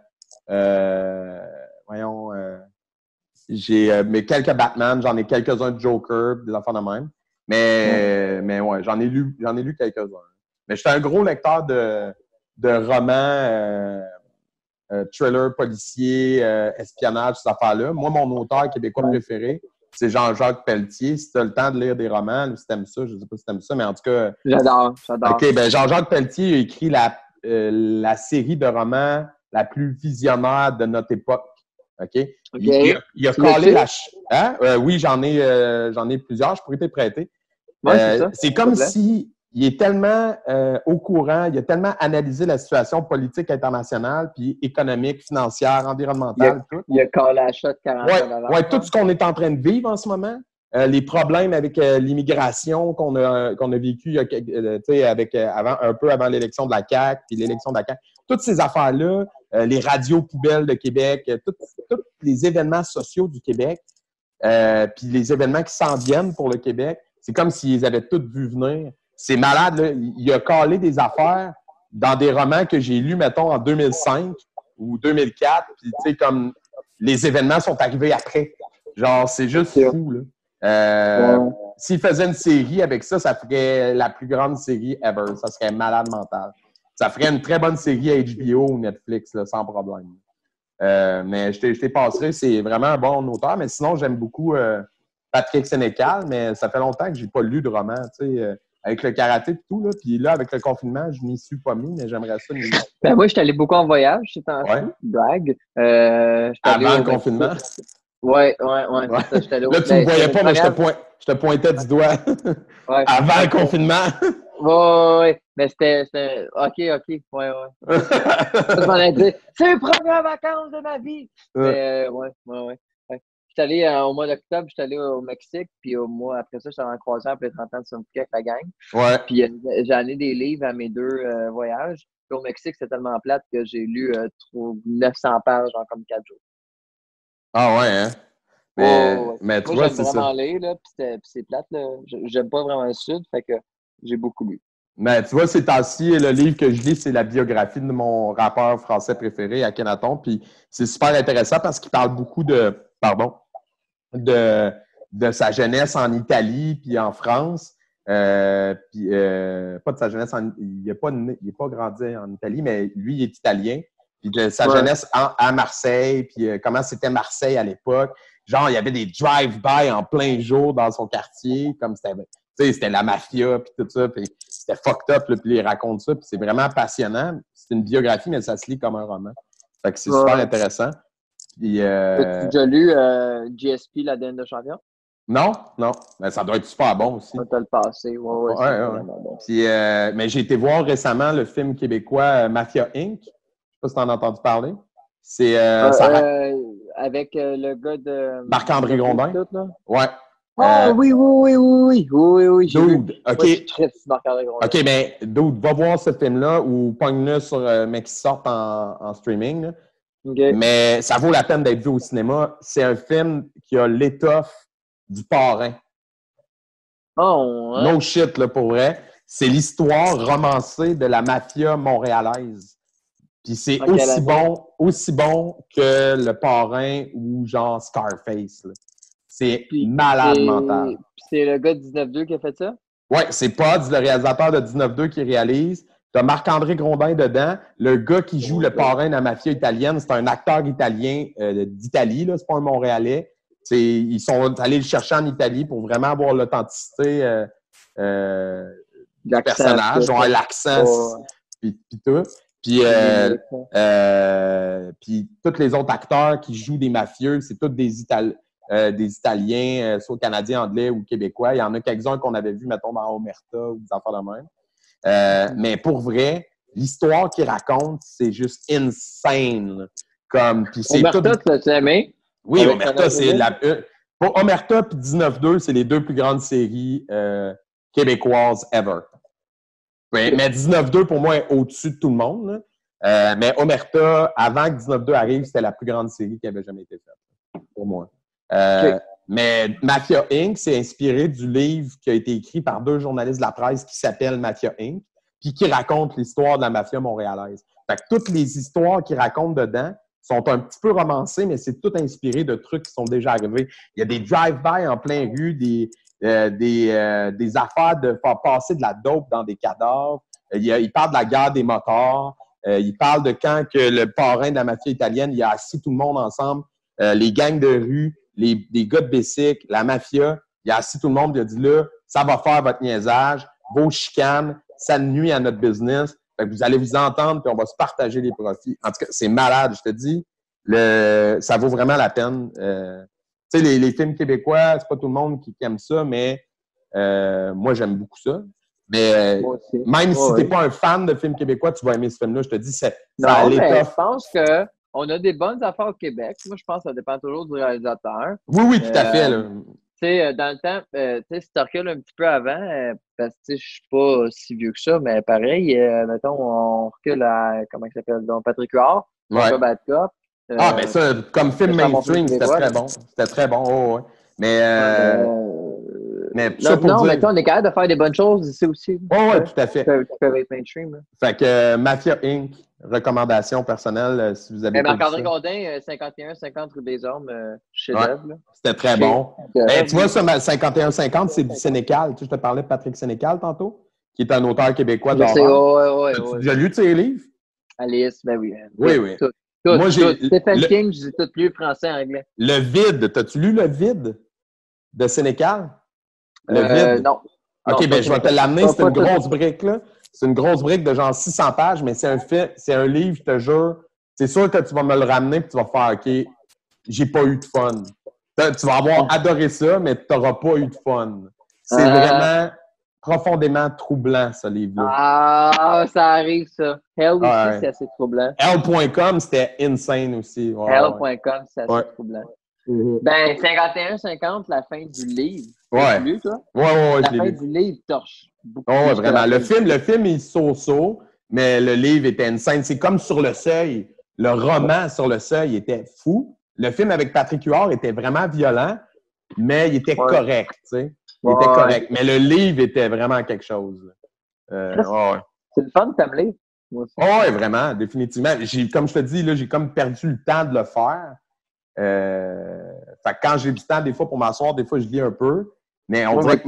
Speaker 3: j'ai mes quelques Batman, j'en ai quelques-uns de Joker, des enfants de même. Mais ouais, j'en ai lu quelques-uns. Mais j'étais un gros lecteur de romans, thrillers policiers, espionnage, ces affaires-là. Moi, mon auteur québécois préféré, c'est Jean-Jacques Pelletier. Si tu as le temps de lire des romans, si tu aimes ça, je ne sais pas si tu aimes ça, mais en tout cas...
Speaker 4: J'adore.
Speaker 3: OK, ben Jean-Jacques Pelletier a écrit la série de romans la plus visionnaire de notre époque. OK? Il a collé la... oui, j'en ai plusieurs. Je pourrais te prêter. C'est comme si il est tellement au courant, il a tellement analysé la situation politique internationale, puis économique, financière, environnementale.
Speaker 4: Il a collé la shot 40 $.
Speaker 3: Oui, tout ce qu'on est en train de vivre en ce moment, les problèmes avec l'immigration qu'on a vécu un peu avant l'élection de la CAQ, puis l'élection de la CAQ. Toutes ces affaires-là, les radios poubelles de Québec, tous les événements sociaux du Québec, puis les événements qui s'en viennent pour le Québec, c'est comme s'ils avaient tous vu venir. C'est malade, là. Il a collé des affaires dans des romans que j'ai lus, mettons, en 2005 ou 2004, puis tu sais, comme les événements sont arrivés après. Genre, c'est juste fou, là. S'il faisait une série avec ça, ça ferait la plus grande série ever. Ça serait malade mental. Ça ferait une très bonne série à HBO ou Netflix, là, sans problème. Mais je t'ai passerai, c'est vraiment un bon auteur. Mais sinon, j'aime beaucoup Patrick Sénécal, mais ça fait longtemps que j'ai pas lu de roman, tu sais, avec le karaté et tout. Là. Puis là, avec le confinement, je n'y suis pas mis, mais j'aimerais ça.
Speaker 4: Ben moi, je suis allé beaucoup en voyage ces temps-ci. Blague.
Speaker 3: Avant le confinement?
Speaker 4: Ouais.
Speaker 3: Là, tu ne me voyais pas, mais je te pointais du doigt. Avant le confinement.
Speaker 4: Ouais. Mais c'était... OK. Ouais. Je m'en ai dit, c'est les premières vacances de ma vie. Mais ouais. J'étais allé au mois d'octobre, j'étais allé au Mexique, puis au mois après ça, j'étais en croisière pour les 30 ans de Sunfuka avec la gang.
Speaker 3: Ouais.
Speaker 4: Puis j'ai amené des livres à mes 2 voyages. Puis au Mexique, c'était tellement plate que j'ai lu 900 pages en comme 4 jours.
Speaker 3: Ah ouais, hein? Mais tu vois, c'est ça.
Speaker 4: J'aime vraiment lire, là, puis c'est plate, là. J'aime pas vraiment le Sud, fait que j'ai beaucoup lu.
Speaker 3: Mais tu vois, ces temps-ci, le livre que je lis, c'est la biographie de mon rappeur français préféré, Akhenaton. Puis c'est super intéressant parce qu'il parle beaucoup de sa jeunesse en Italie puis en France. Pas de sa jeunesse il n'est pas grandi en Italie, mais lui, il est italien. Puis de sa jeunesse à Marseille, puis comment c'était Marseille à l'époque. Genre, il y avait des drive-by en plein jour dans son quartier, comme c'était la mafia, puis tout ça, puis c'était fucked up, là, puis il raconte ça, puis c'est vraiment passionnant. C'est une biographie, mais ça se lit comme un roman. Fait que c'est super intéressant. Puis,
Speaker 4: as-tu déjà lu GSP, l'ADN de champion?
Speaker 3: Non, non. Mais ça doit être super bon aussi.
Speaker 4: On t'a le passé. Ouais, c'est vraiment bon.
Speaker 3: Puis, mais j'ai été voir récemment le film québécois Mafia Inc. Je sais pas si tu en as entendu parler. C'est
Speaker 4: avec le gars de
Speaker 3: Marc-André Grondin. Ouais.
Speaker 4: Oui.
Speaker 3: Dude, OK.
Speaker 4: Ouais, je suis Marc-André Grondin.
Speaker 3: OK, mais Dude, va voir ce film-là ou pogne-le sur mais qui sort en streaming.
Speaker 4: Okay.
Speaker 3: Mais ça vaut la peine d'être vu au cinéma. C'est un film qui a l'étoffe du Parrain.
Speaker 4: Oh, ouais.
Speaker 3: No shit, là, pour vrai. C'est l'histoire romancée de la mafia montréalaise. Puis c'est aussi bon que Le Parrain ou genre Scarface. C'est malade mental.
Speaker 4: Puis c'est le gars de 19-2 qui a fait ça?
Speaker 3: Ouais, c'est Pods, le réalisateur de 19-2 qui réalise. T'as Marc-André Grondin dedans. Le gars qui joue le parrain de la mafia italienne, c'est un acteur italien d'Italie, là. C'est pas un Montréalais. Ils sont allés le chercher en Italie pour vraiment avoir l'authenticité du personnage, genre l'accent, puis tout. Puis tous les autres acteurs qui jouent des mafieux, c'est tous des Italiens, soit canadiens, anglais ou québécois. Il y en a quelques-uns qu'on avait vus, mettons, dans Omerta ou des affaires de même. Mais pour vrai, l'histoire qu'ils racontent, c'est juste insane.
Speaker 4: Omerta, tu l'as aimé?
Speaker 3: Oui, Omerta, c'est pour Omerta et 19-2, c'est les deux plus grandes séries québécoises ever. Mais 19-2, pour moi, est au-dessus de tout le monde. Mais Omerta, avant que 19-2 arrive, c'était la plus grande série qui avait jamais été faite, pour moi. Mais Mafia Inc., c'est inspiré du livre qui a été écrit par deux journalistes de la presse qui s'appelle Mafia Inc., puis qui raconte l'histoire de la mafia montréalaise. Fait que toutes les histoires qu'ils racontent dedans sont un petit peu romancées, mais c'est tout inspiré de trucs qui sont déjà arrivés. Il y a des drive-by en plein rue, des affaires de faire passer de la dope dans des cadavres. Il parle de la guerre des motards. Il parle de quand que le parrain de la mafia italienne, il a assis tout le monde ensemble, les gangs de rue, les gars de bicycle, la mafia. Il a assis tout le monde, il a dit là, ça va faire votre niaisage, vos chicanes, ça nuit à notre business. Fait que vous allez vous entendre, puis on va se partager les profits. En tout cas, c'est malade, je te dis. Ça vaut vraiment la peine. Tu sais, les films québécois, c'est pas tout le monde qui aime ça, mais moi, j'aime beaucoup ça. Mais même si t'es pas un fan de films québécois, tu vas aimer ce film-là. Je te dis, ça a l'étoffe.
Speaker 4: Je pense qu'on a des bonnes affaires au Québec. Moi, je pense que ça dépend toujours du réalisateur.
Speaker 3: Oui, tout à fait.
Speaker 4: Tu sais, dans le temps, si tu recules un petit peu avant, parce que je suis pas si vieux que ça, mais pareil, mettons, on recule à, comment il s'appelle, donc Patrick Huard, Bad Cop.
Speaker 3: Ben ça, comme film mainstream, c'était très bon. C'était très bon, Mais ça pour dire...
Speaker 4: mais on est capable de faire des bonnes choses ici aussi.
Speaker 3: Oui, tout à fait.
Speaker 4: Qui peuvent être mainstream.
Speaker 3: Fait que Mafia Inc., recommandation personnelle, si vous avez pas
Speaker 4: Marc-André Gondin, 51-50 rue des Ormes, chef-d'œuvre.
Speaker 3: C'était très bon. Tu vois, ça, 51-50, c'est du Sénécal. Tu sais, je te parlais de Patrick Sénécal tantôt, qui est un auteur québécois d'horreur. As-tu déjà lu ses livres?
Speaker 4: Alice, ben oui.
Speaker 3: Oui.
Speaker 4: Moi, Stephen King, je dis tout lu français, anglais.
Speaker 3: Le Vide. T'as-tu lu Le Vide de Sénécal? Le Vide?
Speaker 4: Non.
Speaker 3: OK, ben je vais te l'amener. C'est une grosse brique, là. C'est une grosse brique de genre 600 pages, mais c'est un livre, je te jure. C'est sûr que tu vas me le ramener et tu vas faire OK, j'ai pas eu de fun. Tu vas avoir adoré ça, mais tu n'auras pas eu de fun. C'est vraiment profondément troublant, ce livre-là.
Speaker 4: Ah, ça arrive, ça. Hell aussi, c'est assez troublant.
Speaker 3: Hell.com, c'était insane aussi.
Speaker 4: Hell.com, c'est assez troublant. Ben, 51-50, la fin du livre.
Speaker 3: Ouais.
Speaker 4: Tu l'as lu, toi?
Speaker 3: Ouais,
Speaker 4: la fin du livre torche beaucoup.
Speaker 3: Ouais, vraiment. Le film est so-so, mais le livre était insane. C'est comme Sur le seuil. Le roman Sur le seuil était fou. Le film avec Patrick Huard était vraiment violent, mais il était correct, tu sais. Il était correct. Mais le livre était vraiment quelque chose.
Speaker 4: C'est le fun de t'amener.
Speaker 3: Oui, vraiment, définitivement. Comme je te dis, là, j'ai comme perdu le temps de le faire. Fait que quand j'ai du temps, des fois, pour m'asseoir, des fois, je lis un peu. Mais on dirait que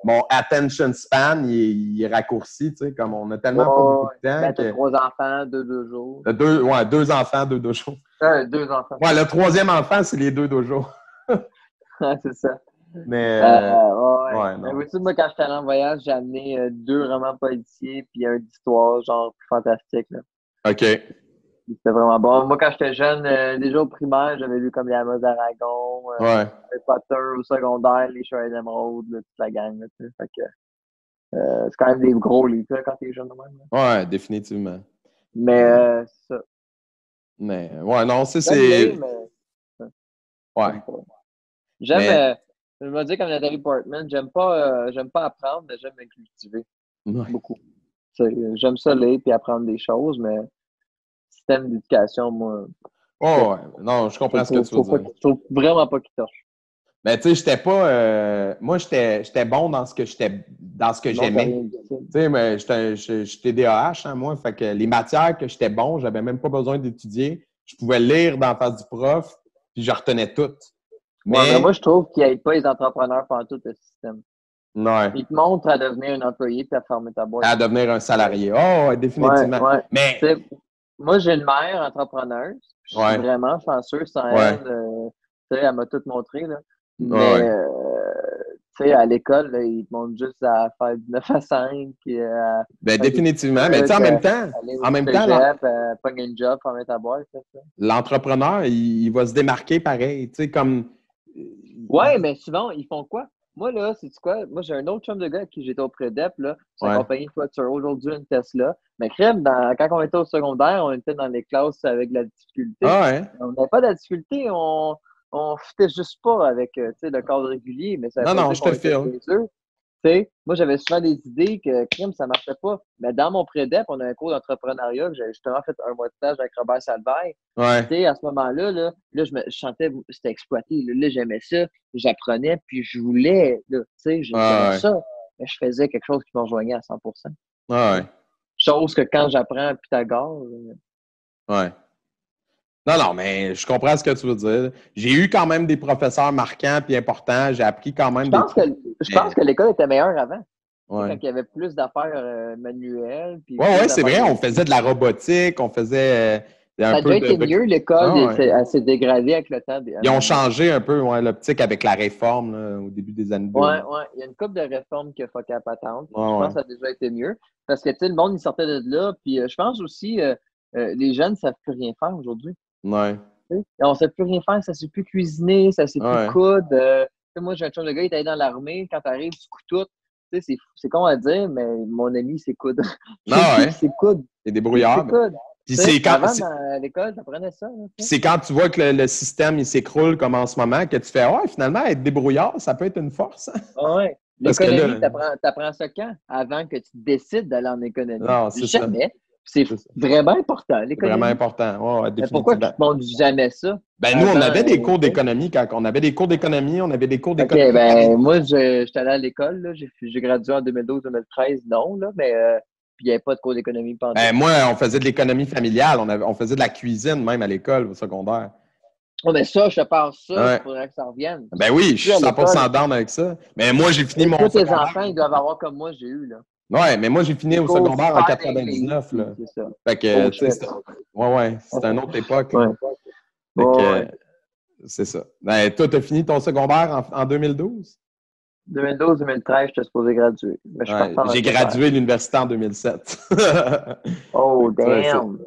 Speaker 3: mon attention span, il est raccourci, tu sais, comme on a tellement pas beaucoup de temps.
Speaker 4: Ben, t'as 3 enfants, 2 jours.
Speaker 3: 2 enfants, 2 jours.
Speaker 4: 2 enfants.
Speaker 3: Ouais, le 3e enfant, c'est les 2 jours.
Speaker 4: C'est ça.
Speaker 3: Mais,
Speaker 4: non. Mais moi, quand j'étais allé en voyage, j'ai amené 2 romans policiers puis un d'histoire, genre, fantastique, là.
Speaker 3: OK.
Speaker 4: C'était vraiment bon. Moi, quand j'étais jeune, déjà au primaire, j'avais lu comme les Amos d'Aragon,
Speaker 3: Ouais.
Speaker 4: Harry Potter au secondaire, les Sherlock Emerald, toute la gang. Là, tu sais. Fait que, c'est quand même des gros livres là, quand t'es jeune de même. Là.
Speaker 3: Ouais, définitivement.
Speaker 4: Mais c'est ça.
Speaker 3: Mais, ouais, non,
Speaker 4: J'aime
Speaker 3: c'est.
Speaker 4: lire, mais
Speaker 3: Ouais.
Speaker 4: j'aime pas. J'aime,
Speaker 3: Mais-
Speaker 4: je me dis comme Nathalie Portman, j'aime pas apprendre, mais j'aime me cultiver
Speaker 3: Ouais.
Speaker 4: beaucoup. J'aime ça lire puis apprendre des choses, mais système d'éducation, moi,
Speaker 3: Oh, ouais. Non, je comprends ce que tu veux dire.
Speaker 4: je trouve vraiment pas qu'il torche.
Speaker 3: Mais tu sais, j'étais pas. Moi, j'étais bon dans ce que j'aimais. Tu sais, mais j'étais DAH, hein, moi. Fait que les matières que j'étais bon, j'avais même pas besoin d'étudier. Je pouvais lire dans la face du prof, puis je retenais tout.
Speaker 4: Mais moi, je trouve qu'il n'aide pas les entrepreneurs pendant tout le système.
Speaker 3: Ouais.
Speaker 4: Il te montre à devenir un employé puis à fermer ta boîte.
Speaker 3: À devenir un salarié. Oh, ouais, définitivement.
Speaker 4: Ouais.
Speaker 3: Mais.
Speaker 4: Moi, j'ai une mère entrepreneuse. Je suis vraiment chanceux sans elle. Elle m'a tout montré. Là. Mais, tu sais, à l'école, là, ils te montrent juste à faire du 9 à 5.
Speaker 3: Ben, définitivement. Mais tu sais, en même temps,
Speaker 4: pogner une job, fermer ta boîte.
Speaker 3: L'entrepreneur, il va se démarquer pareil. Tu sais, comme.
Speaker 4: Ouais, mais souvent, ils font quoi? Moi, là, c'est quoi? Moi, j'ai un autre chum de gars avec qui j'étais au Prédep, là. Sa compagnie de voiture. Aujourd'hui, une Tesla. Mais crème, quand on était au secondaire, on était dans les classes avec de la difficulté. On n'avait pas de la difficulté, on fitait juste pas avec le cadre régulier, mais ça veut pas dire
Speaker 3: je te file.
Speaker 4: Moi, j'avais souvent des idées que crime, ça marchait pas. Mais dans mon Prédep, on a un cours d'entrepreneuriat que j'avais justement fait un mois de stage avec Robert Salvaire. À ce moment-là, je sentais c'était exploité. Là, j'aimais ça, j'apprenais, puis je voulais, j'aimais ça. Mais je faisais quelque chose qui me rejoignait à 100%. Chose que quand j'apprends à Pythagore.
Speaker 3: Non, mais je comprends ce que tu veux dire. J'ai eu quand même des professeurs marquants puis importants. J'ai appris quand même
Speaker 4: Je pense que l'école était meilleure avant.
Speaker 3: Quand
Speaker 4: il y avait plus d'affaires manuelles.
Speaker 3: Oui, c'est vrai. On faisait de la robotique, on faisait
Speaker 4: ça a déjà été mieux. L'école s'est dégradée avec le temps.
Speaker 3: Ils ont changé un peu l'optique avec la réforme là, au début des années 2000.
Speaker 4: Oui. Il y a une couple de réformes qui a fucké à patente. Je pense que ça a déjà été mieux. Parce que le monde, il sortait de là. Puis je pense aussi, les jeunes ne savent plus rien faire aujourd'hui.
Speaker 3: Ouais.
Speaker 4: On ne sait plus rien faire, ça ne sait plus cuisiner, ça ne sait plus coudre. Moi, j'ai un chum de gars, il est allé dans l'armée. Quand tu arrives, tu couds tout. C'est con à dire, mais mon ami, c'est coudre. C'est coudre.
Speaker 3: C'est débrouillard.
Speaker 4: Puis c'est quand à l'école, tu apprenais ça.
Speaker 3: C'est quand tu vois que le système il s'écroule comme en ce moment que tu fais finalement, être débrouillard, ça peut être une force.
Speaker 4: Ouais. L'économie, tu apprends ça quand? Avant que tu décides d'aller en économie.
Speaker 3: Non, c'est
Speaker 4: jamais. C'est vraiment important, l'économie.
Speaker 3: Vraiment important.
Speaker 4: Mais pourquoi tu ne montres jamais ça?
Speaker 3: Nous, on avait des cours d'économie. Quand on avait des cours d'économie, on avait des cours d'économie.
Speaker 4: OK, moi, j'étais allé à l'école. J'ai gradué en 2012-2013, non, là, mais puis il n'y avait pas de cours d'économie pendant.
Speaker 3: Moi, on faisait de l'économie familiale. On faisait de la cuisine même à l'école, au secondaire.
Speaker 4: Mais ça, je te parle ça, il faudrait que ça revienne.
Speaker 3: Oui, je suis 100% down avec ça. Mais moi, j'ai fini mon secondaire.
Speaker 4: Tous tes enfants, ils doivent avoir comme moi, j'ai eu, là.
Speaker 3: Ouais, mais moi, j'ai fini au secondaire en 99, là.
Speaker 4: C'est ça.
Speaker 3: Fait que, c'était une autre époque. C'est ça. Toi, tu as fini ton secondaire en 2012?
Speaker 4: 2012-2013, j'étais supposé graduer.
Speaker 3: J'ai gradué à l'université en 2007.
Speaker 4: Oh, damn!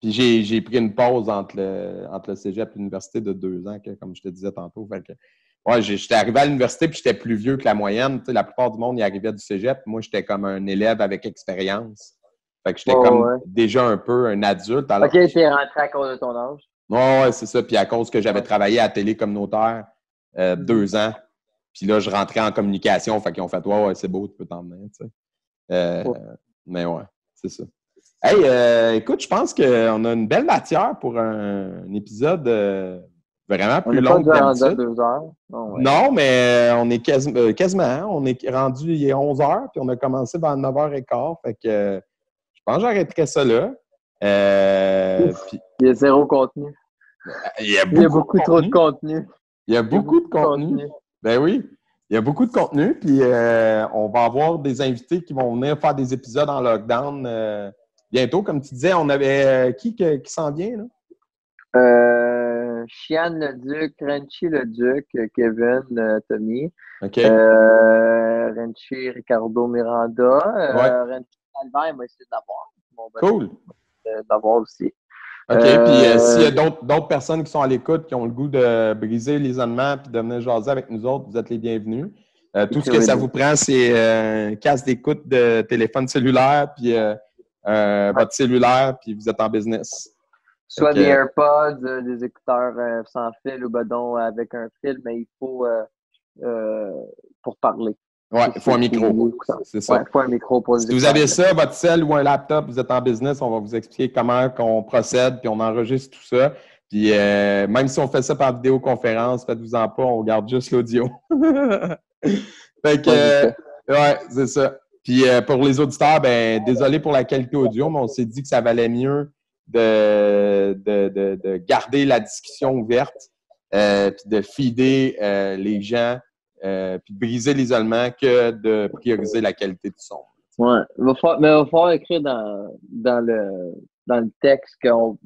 Speaker 3: Puis j'ai pris une pause entre le cégep et l'université de 2 ans, comme je te disais tantôt. Fait que, j'étais arrivé à l'université puis j'étais plus vieux que la moyenne. La plupart du monde y arrivait du cégep. Moi, j'étais comme un élève avec expérience. Fait que j'étais déjà un peu un adulte.
Speaker 4: OK, t'es rentré à cause de ton âge.
Speaker 3: Oui, c'est ça. Puis à cause que j'avais travaillé à la télé communautaire 2 ans. Puis là, je rentrais en communication. Fait qu'ils ont fait « c'est beau, tu peux t'emmener. » Mais c'est ça. Hey, écoute, je pense qu'on a une belle matière pour un épisode vraiment plus long que d'habitude.
Speaker 4: 2 heures.
Speaker 3: Non, mais on est quasiment. On est rendu, il est 11 heures, puis on a commencé vers 9h15. Fait que je pense que j'arrêterai ça là.
Speaker 4: Il y a zéro contenu.
Speaker 3: Il y a beaucoup
Speaker 4: trop de contenu.
Speaker 3: Il y a beaucoup de contenu. Ben oui, il y a beaucoup de contenu. Puis on va avoir des invités qui vont venir faire des épisodes en lockdown bientôt. Comme tu disais, on avait qui s'en vient, là?
Speaker 4: Chian le Duc, Renchi le Duc, Kevin, Tommy.
Speaker 3: OK.
Speaker 4: Renchi, Ricardo Miranda. Renchi Albert, il m'a essayé de l'avoir.
Speaker 3: Cool.
Speaker 4: D'avoir aussi.
Speaker 3: OK, puis s'il y a d'autres personnes qui sont à l'écoute, qui ont le goût de briser l'isolement puis de venir jaser avec nous autres, vous êtes les bienvenus. Tout ce que ça vous prend, c'est un casque d'écoute de téléphone cellulaire puis votre cellulaire, puis vous êtes en business.
Speaker 4: Soit des AirPods, des écouteurs sans fil ou badon avec un fil, mais il faut pour parler.
Speaker 3: Oui, il faut un micro. C'est ça.
Speaker 4: Ouais, il faut un micro pour les
Speaker 3: Si vous avez ça, votre cell ou un laptop, vous êtes en business, on va vous expliquer comment on procède, puis on enregistre tout ça. Puis même si on fait ça par vidéoconférence, faites-vous-en pas, on garde juste l'audio. Fait que, ouais, c'est ça. Puis pour les auditeurs, ben désolé pour la qualité audio, mais on s'est dit que ça valait mieux de garder la discussion ouverte, puis de feeder les gens, puis de briser l'isolement que de prioriser la qualité du son.
Speaker 4: Ouais, il va falloir écrire dans le texte qu'on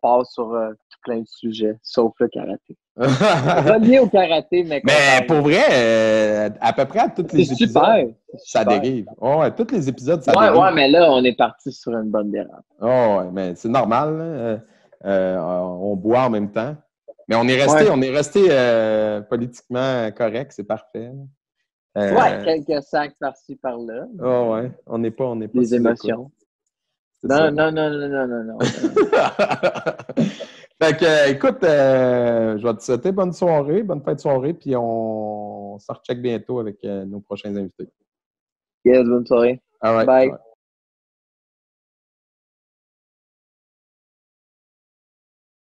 Speaker 4: passe sur plein de sujets, sauf le karaté. Relié au karaté, mais
Speaker 3: pour vrai, à peu près à tous les épisodes,
Speaker 4: super.
Speaker 3: Ça dérive. Oh, ouais, tous les épisodes, ça
Speaker 4: dérive.
Speaker 3: Ouais,
Speaker 4: mais là, on est parti sur une bonne dérape.
Speaker 3: Oh, ouais, mais c'est normal. On boit en même temps. Mais on est resté politiquement correct, c'est parfait.
Speaker 4: Quelques sacs par-ci, par-là.
Speaker 3: Oh, ouais, on n'est pas
Speaker 4: des émotions. Non.
Speaker 3: Fait que, écoute, je vais te souhaiter bonne soirée, bonne fête de soirée, puis on se recheck bientôt avec nos prochains invités.
Speaker 4: Yes, bonne soirée.
Speaker 3: All right.
Speaker 4: Bye.
Speaker 3: Bye.